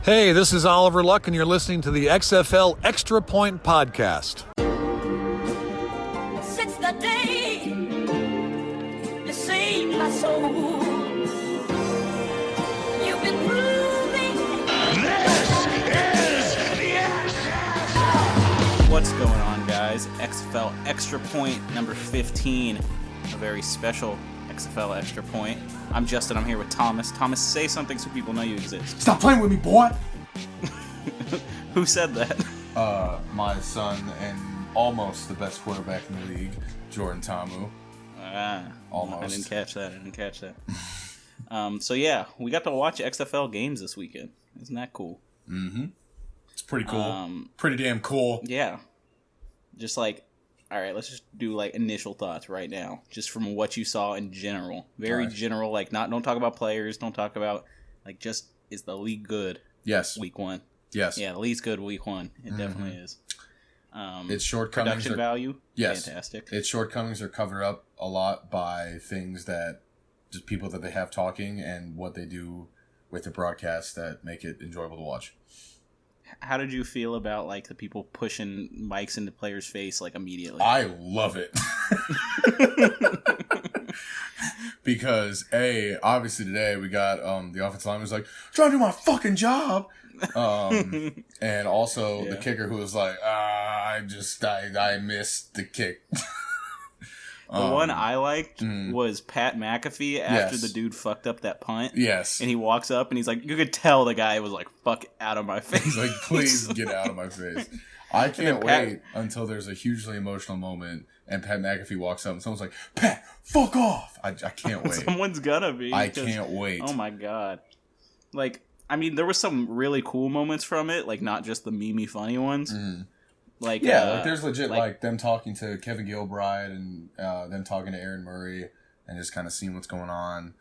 Hey, this is Oliver Luck, and you're listening to the XFL Extra Point Podcast. Since the day you saved my soul, you've been proving This is the XFL. What's going on, guys? XFL Extra Point number 15, a very special XFL Extra Point. I'm Justin. I'm here with Thomas. Thomas, say something so people know you exist. Stop playing with me, boy! Who said that? My son and almost the best quarterback in the league, Jordan Ta'amu. Almost. I didn't catch that. So yeah, we got to watch XFL games this weekend. Isn't that cool? Mm-hmm. It's pretty cool. Pretty damn cool. Yeah. Just like, all right, let's just do like initial thoughts right now, just from what you saw in general. Very general, like don't talk about players, don't talk about like just is the league good? Yes. Week 1. Yes. Yeah, the league's good week 1. It definitely is. Its shortcomings Production value, yes, fantastic. Its shortcomings are covered up a lot by things that just people that they have talking and what they do with the broadcast that make it enjoyable to watch. How did you feel about like the people pushing mics into players' face like immediately? I love it. Because obviously today we got the offensive lineman was like, trying to do my fucking job. And also the kicker who was like, I missed the kick. The one I liked was Pat McAfee after the dude fucked up that punt. Yes. And he walks up and he's like, you could tell the guy was like, fuck out of my face. He's like, please get out of my face. I can't wait until there's a hugely emotional moment and Pat McAfee walks up and someone's like, Pat, fuck off. I can't wait. Someone's gonna be. I can't wait. Oh my God. Like, I mean, there were some really cool moments from it, like not just the memey funny ones. Mm-hmm. Like, like there's legit like them talking to Kevin Gilbride and them talking to Aaron Murray and just kind of seeing what's going on.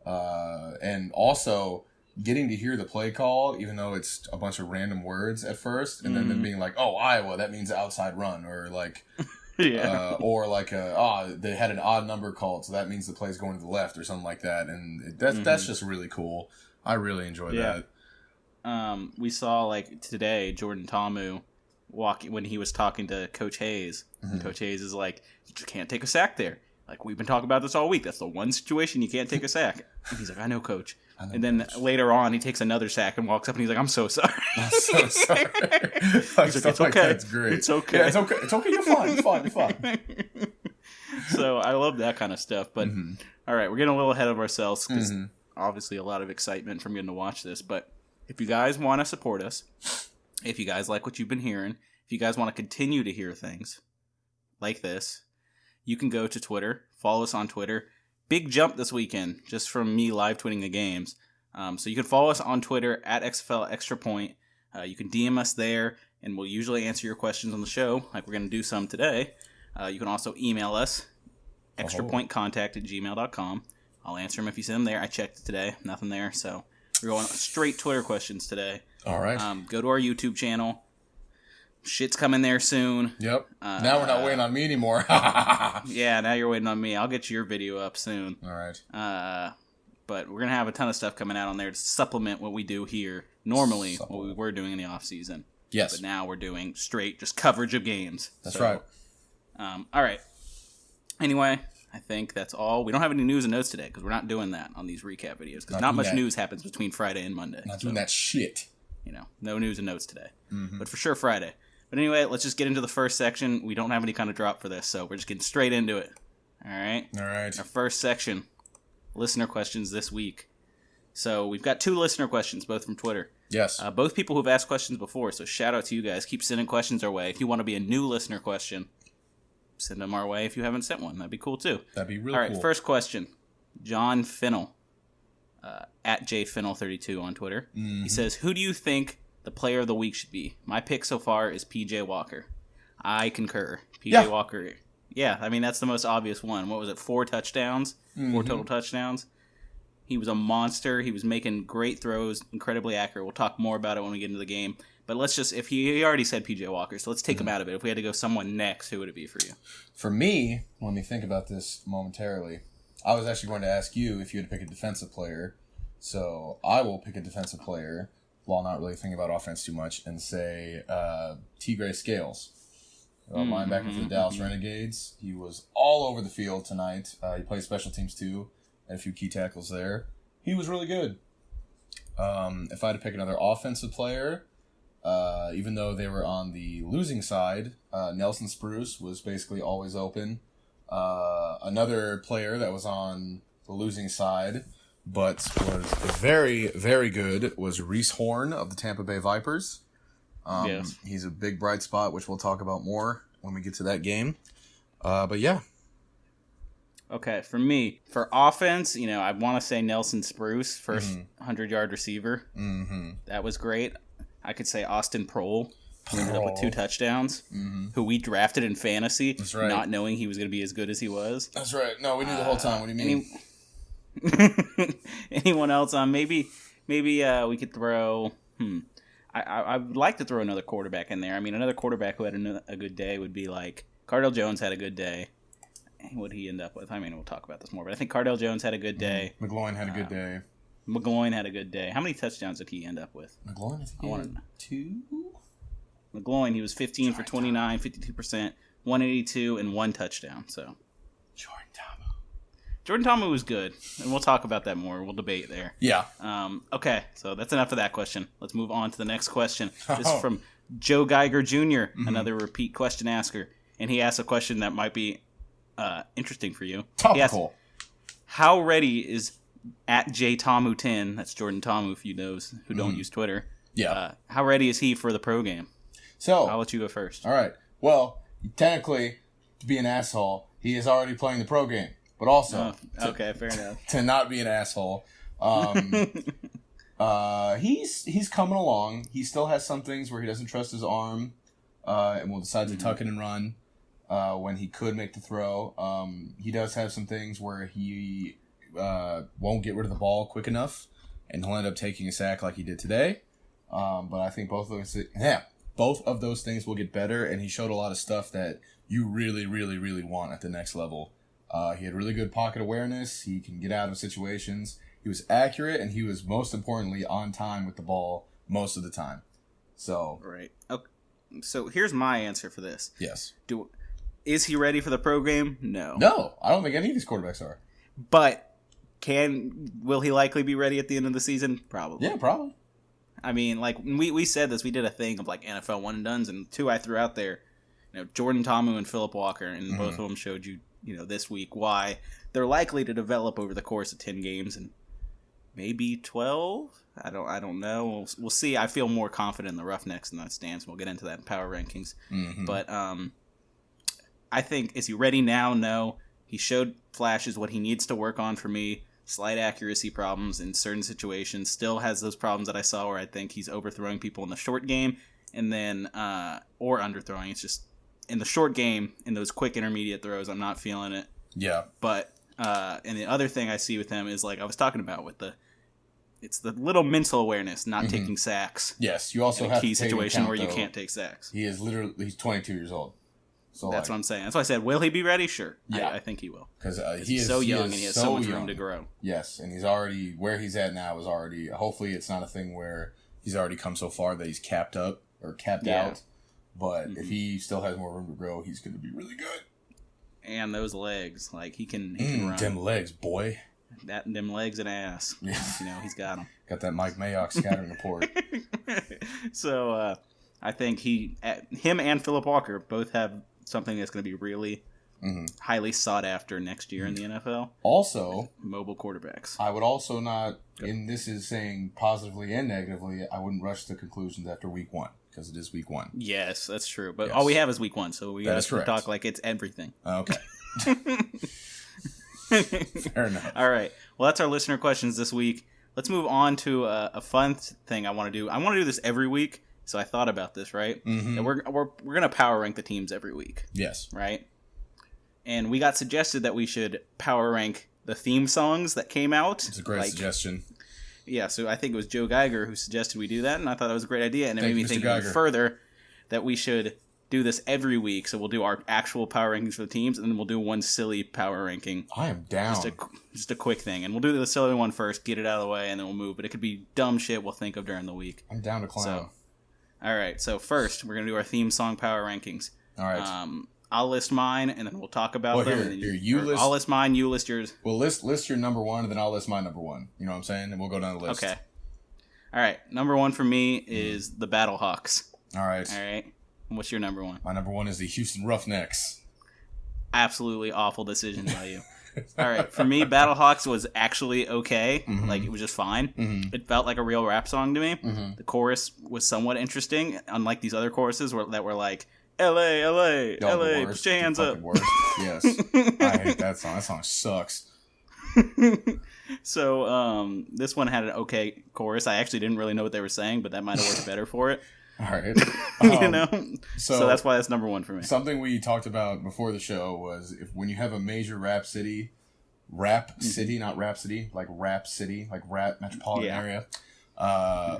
And also getting to hear the play call, even though it's a bunch of random words at first, and then them being like, oh, Iowa, that means outside run, or like, or like, they had an odd number called, so that means the play's going to the left or something like that. And that's just really cool. I really enjoyed that. We saw like today, Jordan Ta'amu when he was talking to Coach Hayes. Mm-hmm. Coach Hayes is like, you just can't take a sack there. Like, we've been talking about this all week. That's the one situation you can't take a sack. And he's like, I know, Coach. And then later on, he takes another sack and walks up and he's like, I'm so sorry. I'm so sorry. He's like, it's okay. That's great. It's okay. Yeah, it's okay. It's okay. You're fine. You're fine. So I love that kind of stuff. But all right, we're getting a little ahead of ourselves because obviously a lot of excitement from getting to watch this. But if you guys want to support us, if you guys like what you've been hearing, if you guys want to continue to hear things like this, you can go to Twitter, follow us on Twitter. Big jump this weekend just from me live tweeting the games. So you can follow us on Twitter at XFL Extra Point. You can DM us there, and we'll usually answer your questions on the show, like we're going to do some today. You can also email us, extrapointcontact@gmail.com. I'll answer them if you send them there. I checked it today. Nothing there, so we're going straight Twitter questions today. All right. Go to our YouTube channel. Shit's coming there soon. Yep. Now we're not waiting on me anymore. Yeah, now you're waiting on me. I'll get your video up soon. All right. But we're going to have a ton of stuff coming out on there to supplement what we do here normally, what we were doing in the off season. Yes. But now we're doing straight just coverage of games. That's right. All right. Anyway, I think that's all. We don't have any news and notes today because we're not doing that on these recap videos because not much news happens between Friday and Monday. Not doing that shit. No news and notes today. But for sure Friday. But anyway, let's just get into the first section. We don't have any kind of drop for this, so we're just getting straight into it. All right? All right. Our first section, listener questions this week. So we've got 2 listener questions, both from Twitter. Yes. Both people who've asked questions before, so shout out to you guys. Keep sending questions our way. If you want to be a new listener question, send them our way if you haven't sent one. That'd be cool, too. That'd be really cool. All right, cool. First question. John Finnell, at JFinnell32 on Twitter. Mm-hmm. He says, who do you think the player of the week should be? My pick so far is PJ Walker. I concur. PJ Walker. Yeah, I mean, that's the most obvious one. What was it, 4 touchdowns? 4 total touchdowns? He was a monster. He was making great throws, incredibly accurate. We'll talk more about it when we get into the game. But let's just, if he already said PJ Walker, so let's take him out of it. If we had to go someone next, who would it be for you? For me, let me think about this momentarily. I was actually going to ask you if you had to pick a defensive player. So I will pick a defensive player. while not really thinking about offense too much, and say T. Gray Scales, linebacker for the Dallas Renegades. He was all over the field tonight. He played special teams too, and a few key tackles there. He was really good. If I had to pick another offensive player, even though they were on the losing side, Nelson Spruce was basically always open. Another player that was on the losing side, but was very, very good, was Reese Horn of the Tampa Bay Vipers. Yes. He's a big bright spot, which we'll talk about more when we get to that game. But yeah. Okay, for me, for offense, I want to say Nelson Spruce, first 100-yard receiver. Mm-hmm. That was great. I could say Austin Prohl, who ended up with 2 touchdowns, who we drafted in fantasy, That's right. not knowing he was going to be as good as he was. That's right. No, we knew the whole time. What do you mean? Anyone else on? Maybe we could throw. I would like to throw another quarterback in there. I mean, another quarterback who had a good day would be like Cardale Jones had a good day. What did he end up with? I mean, we'll talk about this more, but I think Cardale Jones had a good day. McGloin had a good day. McGloin had a good day. How many touchdowns did he end up with? McGloin, I think 2? McGloin, he was 15 for 29, 52%, 182, and 1 touchdown. So Jordan Ta'amu was good, and we'll talk about that more. We'll debate there. Yeah. Okay, so that's enough of that question. Let's move on to the next question. This is from Joe Geiger Jr., another repeat question asker, and he asked a question that might be interesting for you. Topical. How ready is at JTamu10, that's Jordan Ta'amu if you knows who don't use Twitter. Yeah. How ready is he for the pro game? So I'll let you go first. All right. Well, technically, to be an asshole, he is already playing the pro game. But also, okay, fair enough. To not be an asshole, he's coming along. He still has some things where he doesn't trust his arm, and will decide to tuck it and run when he could make the throw. He does have some things where he won't get rid of the ball quick enough, and he'll end up taking a sack like he did today. But I think both of those things will get better, and he showed a lot of stuff that you really, really, really want at the next level. He had really good pocket awareness. He can get out of situations. He was accurate, and he was most importantly on time with the ball most of the time. So right. Okay. So here's my answer for this. Yes. Is he ready for the pro game? No. No, I don't think any of these quarterbacks are. But will he likely be ready at the end of the season? Probably. Yeah, probably. I mean, like we said this. We did a thing of like NFL one and dones, and 2 I threw out there. Jordan Ta'amu and Philip Walker, and both of them showed you. This week, why they're likely to develop over the course of 10 games and maybe 12. I don't know. We'll see. I feel more confident in the Roughnecks in that stance. We'll get into that in power rankings. But I think, is he ready now? No. He showed flashes what he needs to work on for me. Slight accuracy problems in certain situations. Still has those problems that I saw where I think he's overthrowing people in the short game and then or underthrowing. It's just in the short game, in those quick intermediate throws, I'm not feeling it. Yeah. But, and the other thing I see with him is like I was talking about with it's the little mental awareness, not taking sacks. Yes, you also in have a key to take situation into account, where you though, can't take sacks. he's 22 years old. So that's what I'm saying. That's why I said, will he be ready? Sure. Yeah. I think he will. Because he's so young and he has so much room to grow. Yes, and he's already, where he's at now is already, hopefully it's not a thing where he's already come so far that he's capped up or capped out. But if he still has more room to grow, he's going to be really good. And those legs, like he can run. Them legs, boy. Them legs and ass. Yeah. He's got them. Got that Mike Mayock scattering report. So I think him and Philip Walker both have something that's going to be really highly sought after next year in the NFL. Also, mobile quarterbacks. I would also not, and this is saying positively and negatively, I wouldn't rush to conclusions after week 1. Because it is week 1. Yes, that's true. But all we have is week 1, so we got to talk like it's everything. Okay. Fair enough. All right. Well, that's our listener questions this week. Let's move on to a fun thing I want to do. I want to do this every week, so I thought about this, right? And we're going to power rank the teams every week. Yes. Right? And we got suggested that we should power rank the theme songs that came out. It's a great suggestion. Yeah, so I think it was Joe Geiger who suggested we do that, and I thought that was a great idea, and it made me think even further that we should do this every week. So we'll do our actual power rankings for the teams, and then we'll do one silly power ranking. I am down. Just a quick thing. And we'll do the silly one first, get it out of the way, and then we'll move. But it could be dumb shit we'll think of during the week. I'm down to clown. So, all right. So first, we're going to do our theme song power rankings. All right. I'll list mine, and then we'll talk about them. And then you list. I'll list mine, you list yours. Well, list your number one, and then I'll list my number one. You know what I'm saying? And we'll go down the list. Okay. All right. Number one for me is the Battlehawks. All right. All right. What's your number one? My number one is the Houston Roughnecks. Absolutely awful decision by you. All right. For me, Battlehawks was actually okay. Mm-hmm. Like, it was just fine. Mm-hmm. It felt like a real rap song to me. Mm-hmm. The chorus was somewhat interesting, unlike these other choruses that were like, LA, LA, LA, put your hands up. Worst. Yes. I hate that song. That song sucks. So, this one had an okay chorus. I actually didn't really know what they were saying, but that might have worked better for it. All right. You know? So that's why that's number one for me. Something we talked about before the show was when you have a major rap city, not Rhapsody, like rap city, like rap metropolitan area,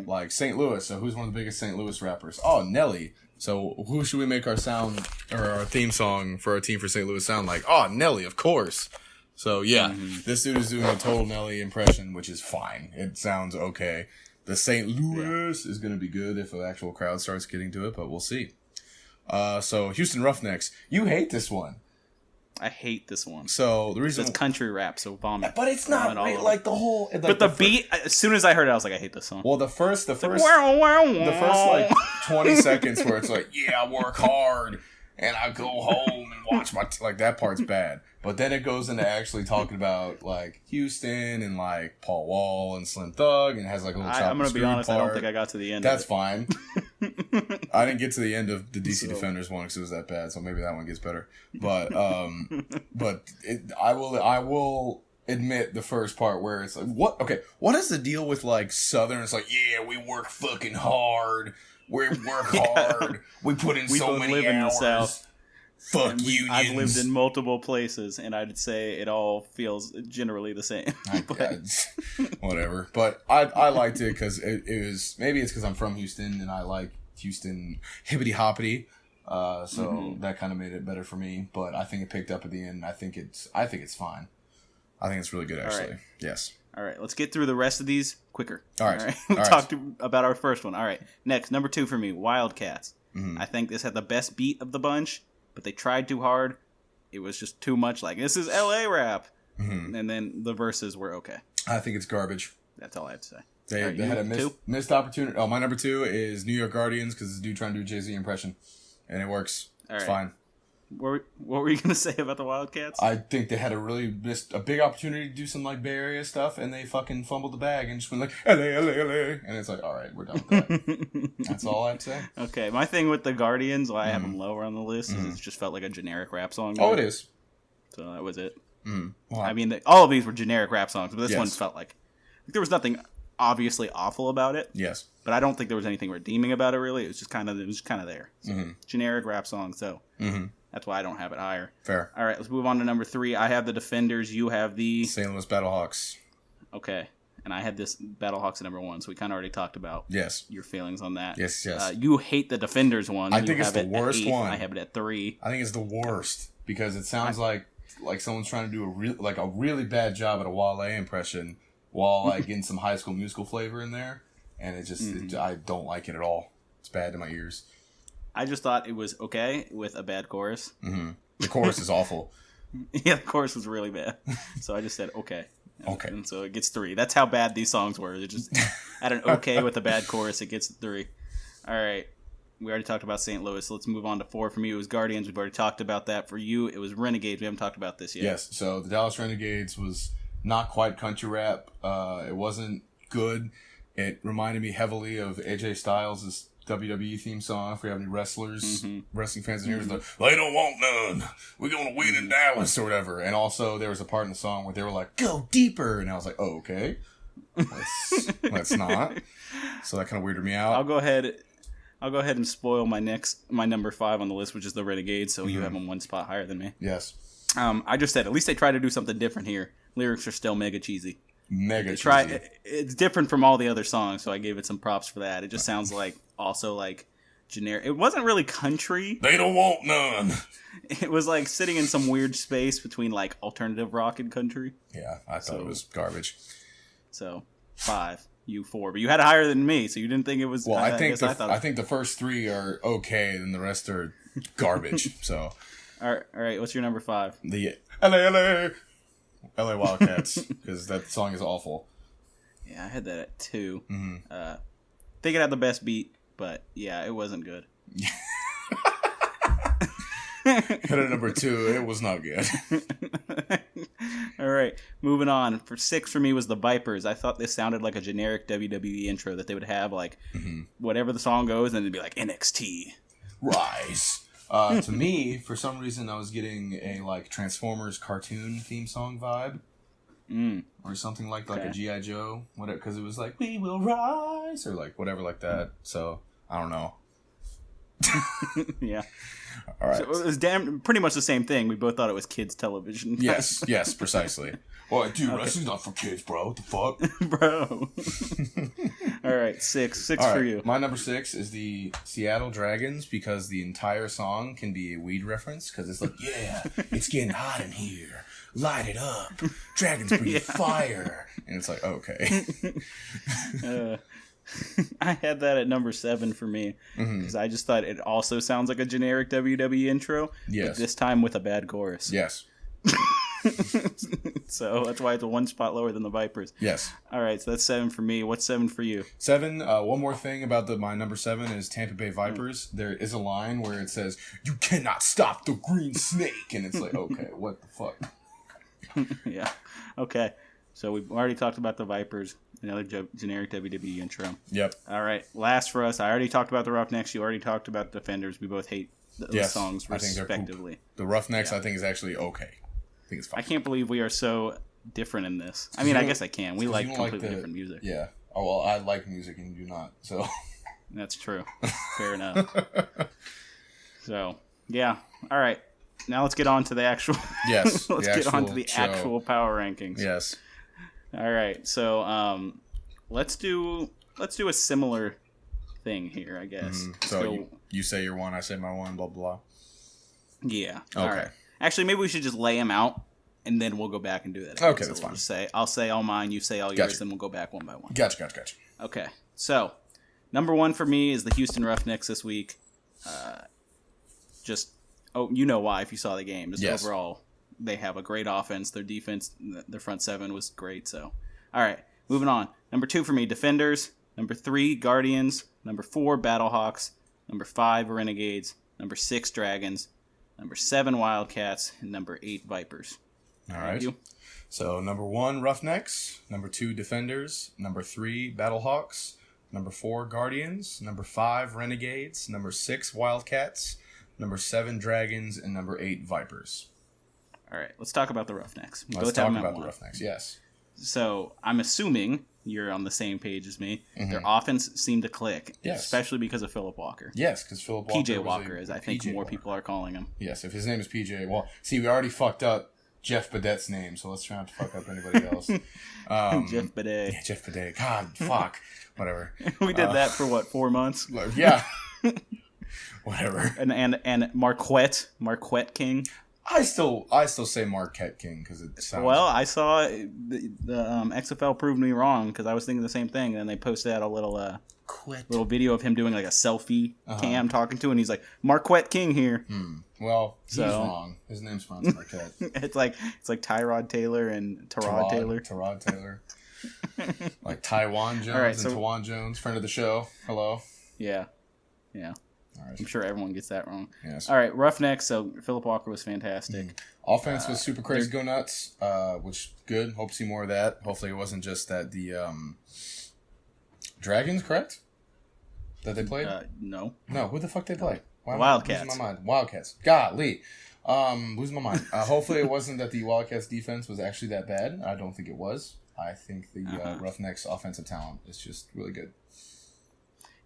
like St. Louis. So who's one of the biggest St. Louis rappers? Oh, Nelly. So who should we make our sound or our theme song for our team for St. Louis sound like? Oh, Nelly, of course. So yeah, this dude is doing a total Nelly impression, which is fine. It sounds okay. The St. Louis is going to be good if an actual crowd starts getting to it, but we'll see. So Houston Roughnecks, you hate this one. I hate this one. So the reason it's country rap, so vomit. But it's not like the whole. Like but the beat, as soon as I heard it, I was like, I hate this song. Well, the first like 20 seconds where it's like, yeah, I work hard and I go home and watch my like that part's bad. But then it goes into actually talking about like Houston and like Paul Wall and Slim Thug and it has like a little. I'm gonna be honest, part. I don't think I got to the end. That's fine. I didn't get to the end of the DC Defenders one because it was that bad, so maybe that one gets better. But I will admit the first part where it's like, what? Okay, what is the deal with like Southern? It's like, yeah, we work fucking hard. We work hard. We put in so many hours. In the South. Fuck unions. I've lived in multiple places, and I'd say it all feels generally the same. Whatever. But I liked it because it was, maybe it's because I'm from Houston and I like Houston hippity hoppity. So that kind of made it better for me. But I think it picked up at the end. I think it's fine. I think it's really good, actually. All right. Yes. All right, let's get through the rest of these quicker. All right. We talked about our first one. All right. Next, number 2 for me, Wildcats. I think this had the best beat of the bunch. But they tried too hard. It was just too much like, this is LA rap. And then the verses were okay. I think it's garbage. That's all I have to say. They had a missed opportunity. Oh, my number 2 is New York Guardians because this dude trying to do a Jay-Z impression. And it works. It's fine. What were you going to say about the Wildcats? I think they had a big opportunity to do some like Bay Area stuff, and they fucking fumbled the bag and just went like LA, and it's like, all right, we're done with that. That's all I have to say. Okay, my thing with the Guardians, why I have them lower on the list, is it just felt like a generic rap song. Oh, it is. So that was it. Well, I mean, all of these were generic rap songs, but this one felt like there was nothing obviously awful about it. Yes, but I don't think there was anything redeeming about it. Really, it was just kind of there. So, generic rap song. So. That's why I don't have it higher. Fair. All right, let's move on to number 3. I have the Defenders. You have the St. Louis Battlehawks. Okay, and I had this Battlehawks at number 1, so we kind of already talked about your feelings on that. Yes. You hate the Defenders one. I think it's the worst one. I have it at 3. I think it's the worst because it sounds like someone's trying to do a really bad job at a Wale impression while like getting some High School Musical flavor in there, and it just I don't like it at all. It's bad to my ears. I just thought it was okay with a bad chorus. The chorus is awful. Yeah, the chorus was really bad. So I just said okay. Okay. And so it gets 3. That's how bad these songs were. They're just at an okay with a bad chorus, it gets 3. All right. We already talked about St. Louis. So let's move on to 4 for me. It was Guardians. We've already talked about that. For you, it was Renegades. We haven't talked about this yet. Yes. So the Dallas Renegades was not quite country rap. It wasn't good. It reminded me heavily of AJ Styles' WWE theme song. If we have any wrestling fans in here, it's like, they don't want none. We're going to win in Dallas or whatever. And also, there was a part in the song where they were like, go deeper. And I was like, oh, okay. Let's not. So that kind of weirded me out. I'll go ahead and spoil my number 5 on the list, which is the Renegades. So you have them 1 spot higher than me. Yes. I just said, at least they tried to do something different here. Lyrics are still mega cheesy. It's different from all the other songs, so I gave it some props for that. It just sounds like also like generic. It wasn't really country. They don't want none. It was like sitting in some weird space between like alternative rock and country. Yeah, I thought it was garbage. So 5, you 4, but you had it higher than me, so you didn't think it was. Well, I think thought I think the first 3 are okay, and the rest are garbage. So, all right. What's your number 5? the LA Wildcats, because that song is awful. Yeah, I had that at 2. Think it had the best beat, but yeah, it wasn't good. Hit at number 2, it was not good. All right, moving on. For 6 for me was the Vipers. I thought this sounded like a generic WWE intro that they would have like whatever the song goes, and it'd be like NXT. Rise. To me, for some reason, I was getting a like Transformers cartoon theme song vibe, or something like a G.I. Joe, whatever. Because it was like "We Will Rise" or like whatever like that. So I don't know. Yeah. All right. So it was pretty much the same thing. We both thought it was kids' television. Yes, precisely. Well, dude, wrestling's not for kids, bro. What the fuck? Bro. All right, 6 All for right, you. my number 6 is the Seattle Dragons, because the entire song can be a weed reference, because it's like, yeah, it's getting hot in here. Light it up. Dragons breathe fire. And it's like, okay. I had that at number 7 for me, because I just thought it also sounds like a generic WWE intro, Yes. but this time with a bad chorus. Yes. So that's why it's 1 spot lower than the Vipers. Yes. All right, so that's 7 for me. What's 7 for you? 7, one more thing about my number 7 is Tampa Bay Vipers. There is a line where it says, "You cannot stop the green snake." And it's like, okay, what the fuck? Yeah. Okay. So we've already talked about the Vipers. Another generic WWE intro. Yep. All right. Last for us. I already talked about the Roughnecks. You already talked about the Defenders. We both hate those songs I think they're respectively. poop. The Roughnecks, I think, is actually okay. I think it's fine. I can't believe we are so different in this. I mean, I guess I can. We like completely different music. Yeah. Oh, well, I like music and you do not, so. That's true. Fair enough. So, yeah. All right. Now let's get on to the actual. Yes. let's get on to the show. actual power rankings. Yes. All right. So, let's do a similar thing here, I guess. So you say your 1, I say my 1, blah, blah. Yeah. Okay. All right. Actually, maybe we should just lay them out, and then we'll go back and do that. Okay, so that's we'll fine. Just I'll say all mine, you say all Gotcha. yours, and we'll go back one by one. Gotcha. Okay. So, number 1 for me is the Houston Roughnecks this week. You know why if you saw the game. Just Yes. overall, they have a great offense. Their defense, their front 7 was great. So, all right, moving on. Number 2 for me, Defenders. Number 3, Guardians. Number 4, Battlehawks. Number 5, Renegades. Number 6, Dragons. Number 7, Wildcats. And number 8, Vipers. All right. You? So number 1, Roughnecks. Number 2, Defenders. Number 3, Battlehawks. Number 4, Guardians. Number 5, Renegades. Number 6, Wildcats. Number 7, Dragons. And number 8, Vipers. All right, let's talk about the Roughnecks. We Let's both have talk them at about the 1. Roughnecks. Yes. So I'm assuming you're on the same page as me. Their offense seemed to click, Yes. especially because of Philip Walker. Yes, because Philip Walker. PJ was Walker, as I think PJ more Walker. people are calling him. Yes, if his name is PJ. Well, see, we already fucked up Jeff Badette's name, so let's try not to fuck up anybody else. Jeff Bidet. Yeah, Jeff Badette. God, fuck. Whatever. We did that for what, 4 months? Yeah. Whatever. And Marquette King. I still say Marquette King because it sounds. Well, I saw the XFL proved me wrong because I was thinking the same thing, and they posted out a little video of him doing like a selfie cam talking to, and he's like Marquette King here. Well, he's So- wrong. His name's pronounced Marquette. It's like Tyrod Taylor and Tyrod Taylor. Tyrod Taylor. Like Taiwan Jones All right, so- and Tawan Jones, friend of the show. Hello. Yeah. All right. I'm sure everyone gets that wrong. Yes. All right, Roughnecks. So Philip Walker was fantastic. Offense was super crazy, go nuts. Which good. Hope to see more of that. Hopefully, it wasn't just that the Dragons, correct? That they played. No. No, who the fuck they play? Why am I Wildcats. losing my mind? Wildcats. Golly. Losing my mind. Hopefully it wasn't that the Wildcats defense was actually that bad. I don't think it was. I think the Roughnecks offensive talent is just really good.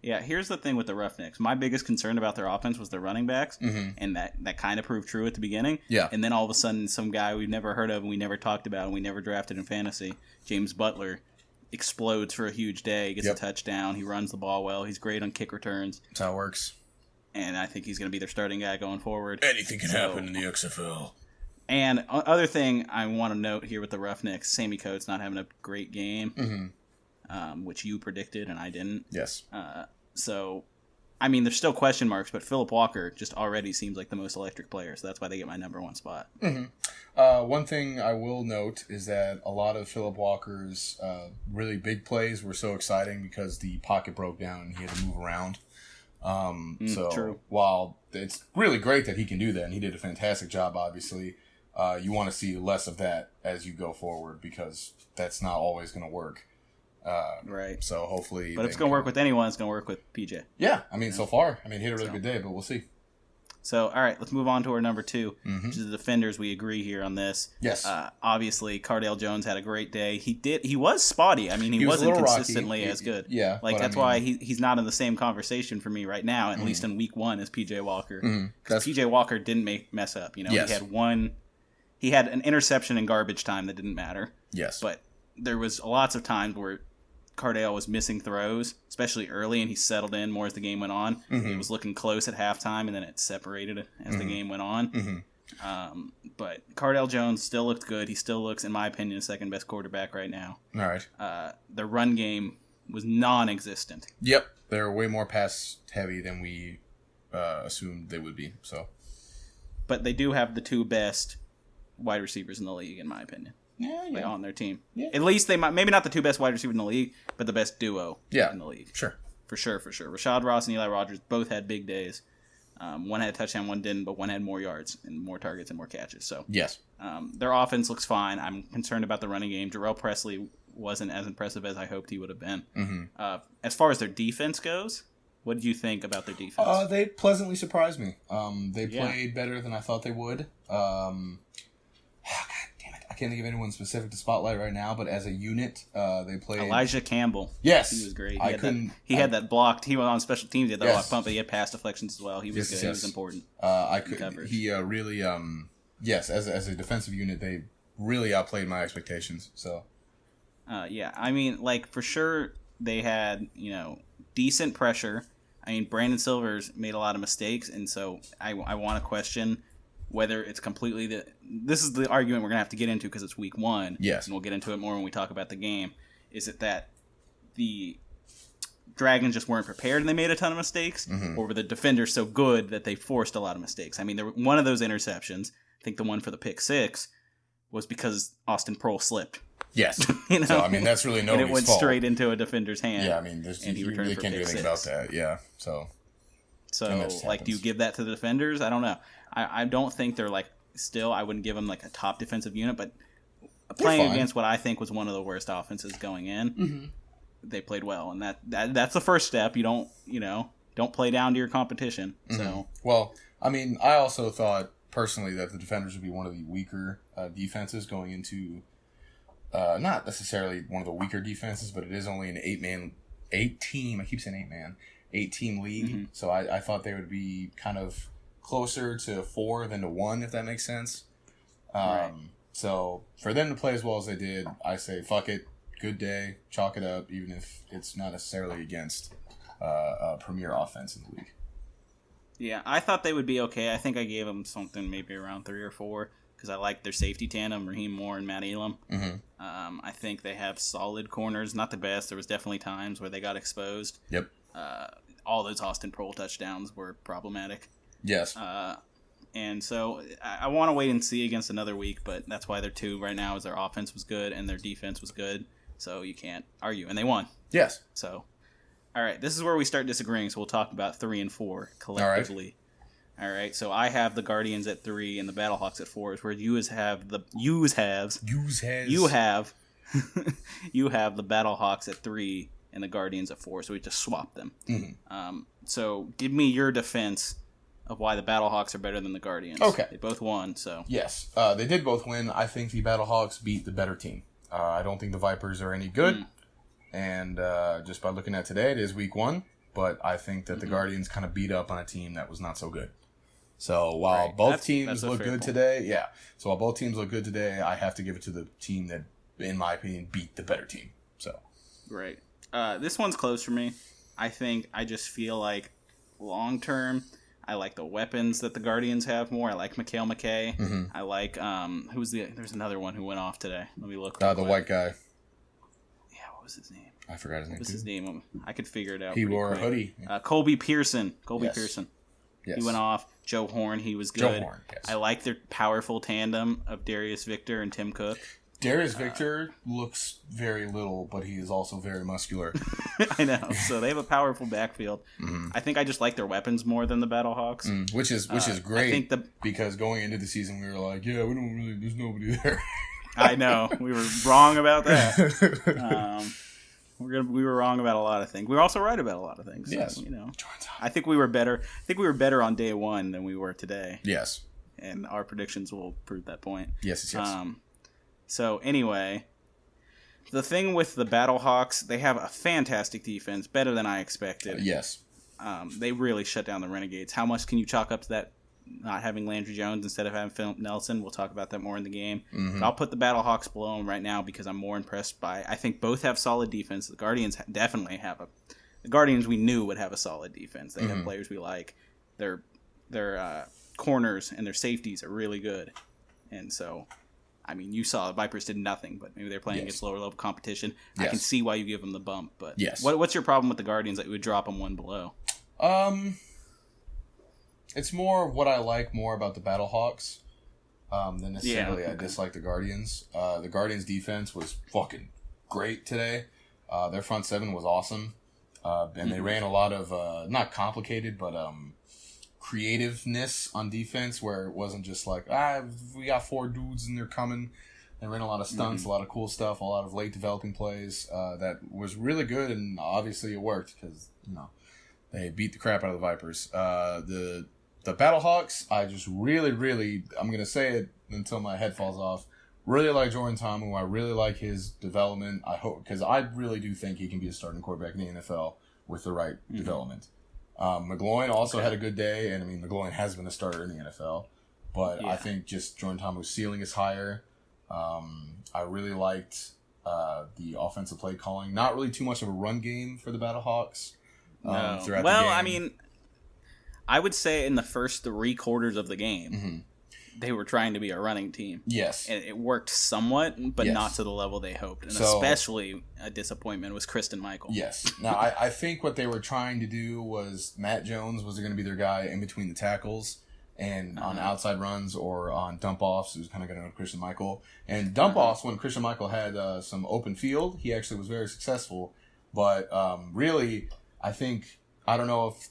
Yeah, here's the thing with the Roughnecks. My biggest concern about their offense was their running backs, and that kind of proved true at the beginning. Yeah. And then all of a sudden, some guy we've never heard of and we never talked about and we never drafted in fantasy, James Butler, explodes for a huge day, gets a touchdown, he runs the ball well, he's great on kick returns. That's how it works. and I think he's going to be their starting guy going forward. Anything can happen in the XFL. And other thing I want to note here with the Roughnecks, Sammy Coates not having a great game, which you predicted and I didn't. Yes. So, I mean, there's still question marks, but Philip Walker just already seems like the most electric player, so that's why they get my number one spot. One thing I will note is that a lot of Philip Walker's really big plays were so exciting because the pocket broke down and he had to move around. True. While it's really great that he can do that, and he did a fantastic job, obviously, you want to see less of that as you go forward because that's not always going to work. Right. So hopefully... But if it's going to work with anyone, it's going to work with PJ. Yeah. I mean, so far, he had a really good day, but we'll see. So, all right, let's move on to our number 2, which is the defenders. We agree here on this. Yes. Obviously, Cardale Jones had a great day. He was spotty. I mean, he wasn't consistently as good. Yeah. That's why he's not in the same conversation for me right now, at least in week 1, as PJ Walker. Because PJ Walker didn't mess up. Yes. He had an interception in garbage time that didn't matter. Yes. But there was lots of times where Cardale was missing throws, especially early, and he settled in more as the game went on. It was looking close at halftime, and then it separated as the game went on. But Cardale Jones still looked good. He still looks, in my opinion, the second best quarterback right now. All right. The run game was non-existent. Yep. They're way more pass heavy than we assumed they would be. So, but they do have the 2 best wide receivers in the league, in my opinion. Yeah. On their team. Yeah. At least they might, maybe not the 2 best wide receivers in the league, but the best duo in the league. Sure. For sure. Rashad Ross and Eli Rogers both had big days. One had a touchdown, one didn't, but one had more yards and more targets and more catches. So yes. Their offense looks fine. I'm concerned about the running game. Jarrell Presley wasn't as impressive as I hoped he would have been. As far as their defense goes, what did you think about their defense? They pleasantly surprised me. They played better than I thought they would. I can't think of anyone specific to spotlight right now, but as a unit, they played... Elijah Campbell. Yes. He was great. He had that blocked... He was on special teams. He had that blocked punt, but he had pass deflections as well. He was good. Yes. He was important. He really... yes, as a defensive unit, they really outplayed my expectations. So... I mean, for sure, they had, decent pressure. I mean, Brandon Silvers made a lot of mistakes, and so I want to question whether it's completely this is the argument we're going to have to get into because it's week 1. Yes. And we'll get into it more when we talk about the game. Is it that the Dragons just weren't prepared and they made a ton of mistakes? Or were the defenders so good that they forced a lot of mistakes? I mean, one of those interceptions, I think the one for the pick 6, was because Austin Prohl slipped. Yes. So, I mean, that's really nobody's fault. And it went straight into a defender's hand. Yeah, I mean, you really can't do anything about that. Yeah, so... So, do you give that to the defenders? I don't know. I don't think they're, still, I wouldn't give them, a top defensive unit, but playing against what I think was one of the worst offenses going in, they played well. And that's the first step. You don't play down to your competition. So, well, I mean, I also thought, personally, that the defenders would be one of the weaker defenses going into, not necessarily one of the weaker defenses, but it is only an 8-team league. So I thought they would be kind of closer to 4 than to 1, if that makes sense. Right. So for them to play as well as they did, I say fuck it, good day, chalk it up, even if it's not necessarily against a premier offense in the league. Yeah, I thought they would be okay. I think I gave them something maybe around 3 or 4 because I like their safety tandem, Raheem Moore and Matt Elam. I think they have solid corners, not the best. There was definitely times where they got exposed. Yep. All those Austin Prohl touchdowns were problematic. Yes. And so I want to wait and see against another week, but that's why they're 2 right now is their offense was good and their defense was good. So you can't argue. And they won. Yes. So, all right, this is where we start disagreeing, so we'll talk about 3 and 4 collectively. All right, so I have the Guardians at 3 and the Battlehawks at 4, where you have the Battlehawks at 3 and the Guardians at 4, so we just swapped them. So give me your defense of why the Battlehawks are better than the Guardians. Okay. They both won, so. Yes, they did both win. I think the Battlehawks beat the better team. I don't think the Vipers are any good. And just by looking at today, it is week 1. But I think that the Guardians kind of beat up on a team that was not so good. So while both teams look good today, So while both teams look good today, I have to give it to the team that, in my opinion, beat the better team. So. Right. This one's close for me. I just feel like long term, I like the weapons that the Guardians have more. I like Mikhail McKay. Mm-hmm. I like there's another one who went off today. Let me look. The white guy. Yeah, what was his name? I forgot his name. What was his name? I could figure it out. He pretty wore quick. a hoodie. Colby Pearson. Yes. Pearson. Yes. He went off. Joe Horn, he was good. Joe Horn, yes. I like their powerful tandem of Darius Victor and Tim Cook. Darius Victor looks very little, but he is also very muscular. I know. So they have a powerful backfield. Mm-hmm. I think I just like their weapons more than the Battlehawks. Which is great. I think because going into the season we were like, yeah, we don't really. There's nobody there. I know we were wrong about that. We were wrong about a lot of things. We were also right about a lot of things. Yes. So, I think we were better. I think we were better on day one than we were today. Yes. And our predictions will prove that point. Yes. So anyway, the thing with the Battlehawks, they have a fantastic defense, better than I expected. Yes. They really shut down the Renegades. How much can you chalk up to that? Not having Landry Jones instead of having Philip Nelson. We'll talk about that more in the game. Mm-hmm. But I'll put the Battlehawks below them right now because I'm more impressed by. I think both have solid defense. The Guardians definitely have the Guardians we knew would have a solid defense. They have players we like. Their corners and their safeties are really good, and so. I mean, you saw the Vipers did nothing, but maybe they're playing against lower level competition. Yes. I can see why you give them the bump, but yes. What's your problem with the Guardians that you would drop them one below? It's more what I like more about the Battlehawks than necessarily I dislike the Guardians. The Guardians' defense was fucking great today. Their front seven was awesome, and they ran a lot of not complicated, but creativeness on defense where it wasn't just like, we got 4 dudes and they're coming. They ran a lot of stunts, a lot of cool stuff, a lot of late developing plays that was really good, and obviously it worked because, they beat the crap out of the Vipers. The Battlehawks, I just really, I'm going to say it until my head falls off, really like Jordan Ta'amu. I really like his development. I hope, because I really do think he can be a starting quarterback in the NFL with the right development. McGloin also had a good day, and I mean, McGloin has been a starter in the NFL, but I think just Jordan Ta'amu's ceiling is higher. I really liked the offensive play calling. Not really too much of a run game for the Battlehawks. No. Throughout Well, the game. I mean, I would say in the first 3 quarters of the game, they were trying to be a running team. Yes. And it worked somewhat, but Yes. not to the level they hoped. And So- especially a disappointment was Kristen Michael. Yes. Now, I think what they were trying to do was Matt Jones was going to be their guy in between the tackles and on outside runs or on dump-offs. It was kind of going to go to Christian Michael. And dump-offs, when Christian Michael had some open field, he actually was very successful. But really, I don't know if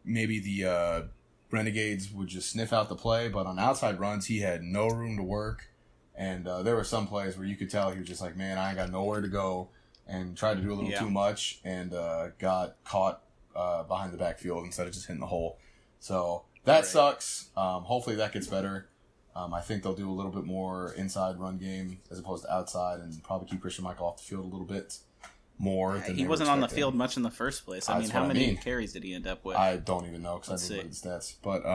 maybe the Renegades would just sniff out the play, but on outside runs, he had no room to work. And there were some plays where you could tell he was just like, man, I ain't got nowhere to go, and tried to do a little too much and got caught behind the backfield instead of just hitting the hole. So that sucks. Hopefully that gets better. I think they'll do a little bit more inside run game as opposed to outside, and probably keep Christian Michael off the field a little bit more. Than He wasn't on the field much in the first place. I mean, how many carries did he end up with? I don't even know because I didn't look at the stats. But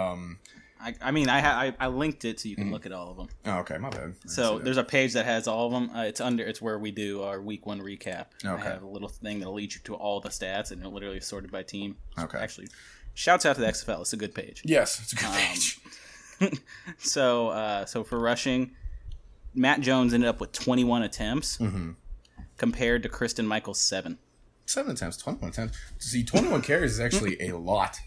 I linked it so you can look at all of them. Oh, okay, my bad. So there's a page that has all of them. It's where we do our week 1 recap. Okay. I have a little thing that'll lead you to all the stats, and it literally is sorted by team. Okay. Actually, shouts out to the XFL. It's a good page. Yes, it's a good page. So for rushing, Matt Jones ended up with 21 attempts compared to Kristen Michael's 7. 7 attempts, 21 attempts. See, 21 carries is actually a lot.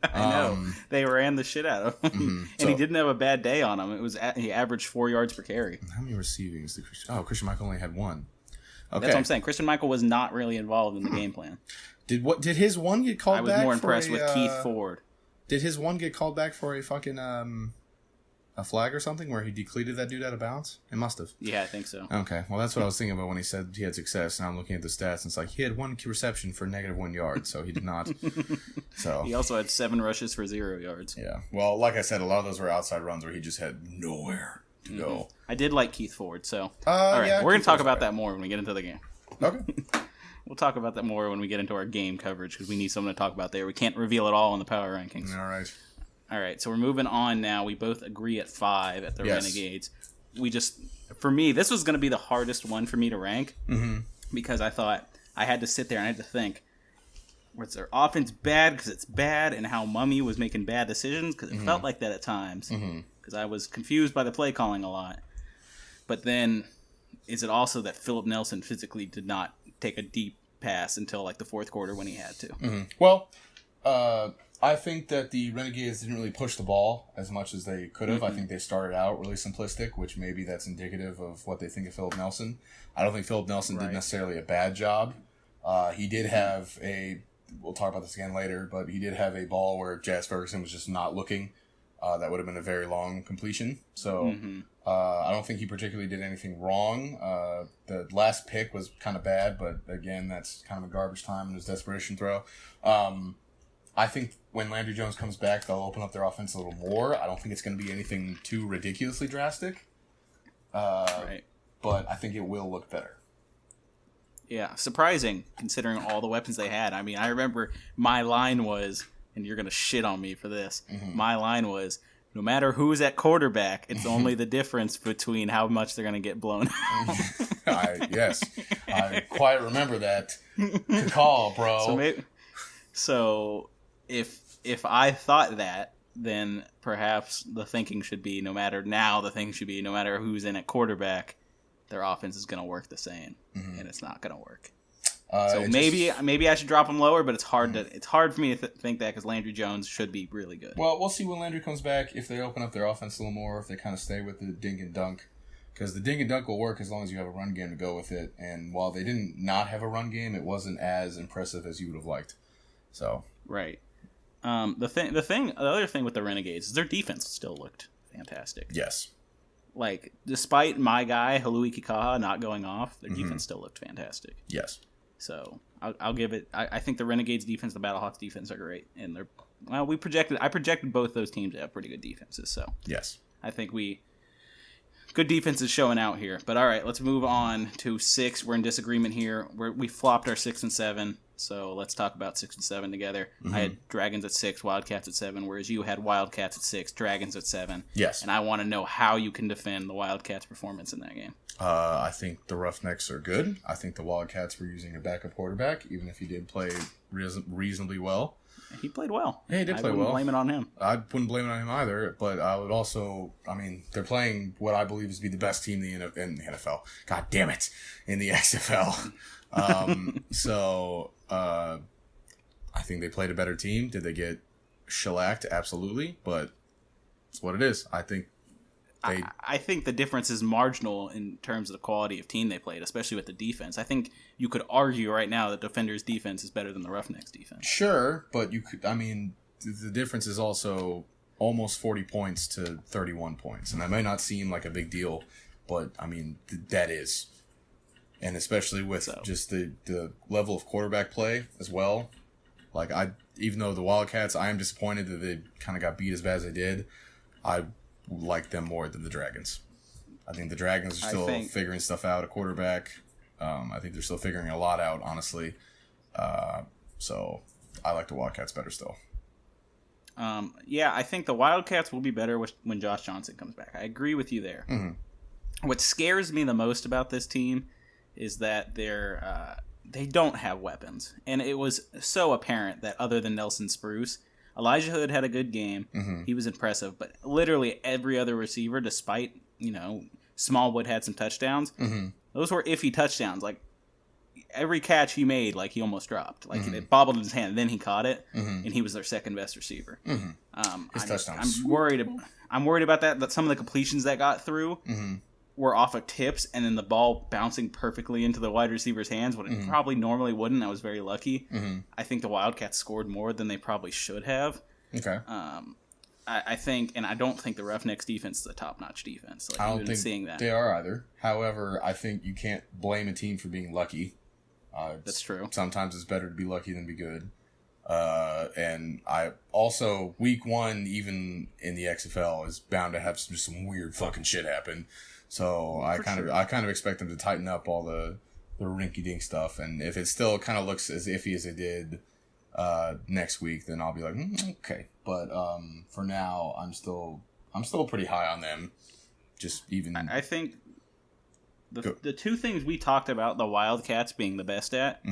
I know. They ran the shit out of him. And he didn't have a bad day on him. He averaged 4 yards per carry. How many receivings did Christian Michael only had 1. Okay. That's what I'm saying. Christian Michael was not really involved in the game plan. Did his one get called back? I was more impressed with Keith Ford. Did his one get called back for a fucking a flag or something where he decleated that dude out of bounds? It must have. Yeah, I think so. Okay, well that's what I was thinking about when he said he had success. Now I'm looking at the stats and it's like he had 1 reception for -1 yard, so he did not. So he also had 7 rushes for 0 yards. Yeah, well, like I said, a lot of those were outside runs where he just had nowhere to go. I did like Keith Ford, so all right, we're gonna talk about that more when we get into the game. Okay. We'll talk about that more when we get into our game coverage because we need something to talk about there. We can't reveal it all in the power rankings. All right, so we're moving on now. We both agree at 5 at the Renegades. For me, this was going to be the hardest one for me to rank because I thought I had to sit there and I had to think, Was their offense bad because it's bad, and how Mummy was making bad decisions? Because it felt like that at times. Because I was confused by the play calling a lot. But then, is it also that Philip Nelson physically did not take a deep pass until like the fourth quarter when he had to? Well, I think that the Renegades didn't really push the ball as much as they could have. I think they started out really simplistic, which maybe that's indicative of what they think of Philip Nelson. I don't think Philip Nelson did necessarily a bad job. He did have we'll talk about this again later, but he did have a ball where Jazz Ferguson was just not looking. That would have been a very long completion. So I don't think he particularly did anything wrong. The last pick was kind of bad, but again, that's kind of a garbage time and his desperation throw. I think when Landry Jones comes back, they'll open up their offense a little more. I don't think it's going to be anything too ridiculously drastic. But I think it will look better. Yeah, surprising considering all the weapons they had. I mean, I remember my line was, and you're going to shit on me for this, my line was, no matter who's at quarterback, it's only the difference between how much they're going to get blown out. Yes, I quite remember that. Good call, bro. So if I thought that, then perhaps the thinking should be no matter who's in at quarterback, their offense is going to work the same, and it's not going to work. So maybe I should drop them lower, but it's hard for me to think that because Landry Jones should be really good. Well, we'll see when Landry comes back, if they open up their offense a little more, if they kind of stay with the dink and dunk. Because the dink and dunk will work as long as you have a run game to go with it. And while they didn't not have a run game, it wasn't as impressive as you would have liked. So right. The other thing with the Renegades is their defense still looked fantastic. Yes. Like, despite my guy, Halui Kikaha, not going off, their defense still looked fantastic. Yes. So, I'll give it... I think the Renegades defense, the Battlehawks defense are great. And I projected both those teams to have pretty good defenses, so... Yes. I think good defense is showing out here. But all right, let's move on to 6. We're in disagreement here. We flopped our 6 and 7. So let's talk about 6 and 7 together. I had Dragons at 6, Wildcats at 7, whereas you had Wildcats at 6, Dragons at 7. Yes. And I want to know how you can defend the Wildcats' performance in that game. I think the Roughnecks are good. I think the Wildcats were using a backup quarterback, even if he did play reasonably well. He played well. Yeah, he did play well. I wouldn't blame it on him. I wouldn't blame it on him either, but I would also, they're playing what I believe is to be the best team in the NFL. God damn it. In the XFL. I think they played a better team. Did they get shellacked? Absolutely, but it's what it is. I think the difference is marginal in terms of the quality of team they played, especially with the defense. I think you could argue right now that Defender's defense is better than the Roughnecks' defense. Sure, but the difference is also almost 40 points to 31 points, and that may not seem like a big deal, but that is. And especially with just the level of quarterback play as well. Like, even though the Wildcats, I am disappointed that they kind of got beat as bad as they did. I like them more than the Dragons. I think the Dragons are still figuring stuff out at quarterback. I think they're still figuring a lot out, honestly. So I like the Wildcats better still. I think the Wildcats will be better when Josh Johnson comes back. I agree with you there. What scares me the most about this team is that they don't have weapons. And it was so apparent that other than Nelson Spruce, Elijah Hood had a good game. He was impressive. But literally every other receiver, despite, Smallwood had some touchdowns, those were iffy touchdowns. Like, every catch he made, like, he almost dropped. Like, it bobbled in his hand, then he caught it, and he was their second best receiver. I'm worried about that some of the completions that got through were off of tips, and then the ball bouncing perfectly into the wide receiver's hands when it probably normally wouldn't. I was very lucky. I think the Wildcats scored more than they probably should have. Okay. I think, and I don't think the Roughnecks defense is a top-notch defense. Like, I don't think seeing that. They are either. However, I think you can't blame a team for being lucky. That's true. Sometimes it's better to be lucky than be good. And I also, week 1, even in the XFL, is bound to have some weird fucking shit happen. So I kind of expect them to tighten up all the rinky-dink stuff. And if it still kind of looks as iffy as it did next week, then I'll be like, okay. But for now, I'm still pretty high on them. Just even. I think the two things we talked about the Wildcats being the best at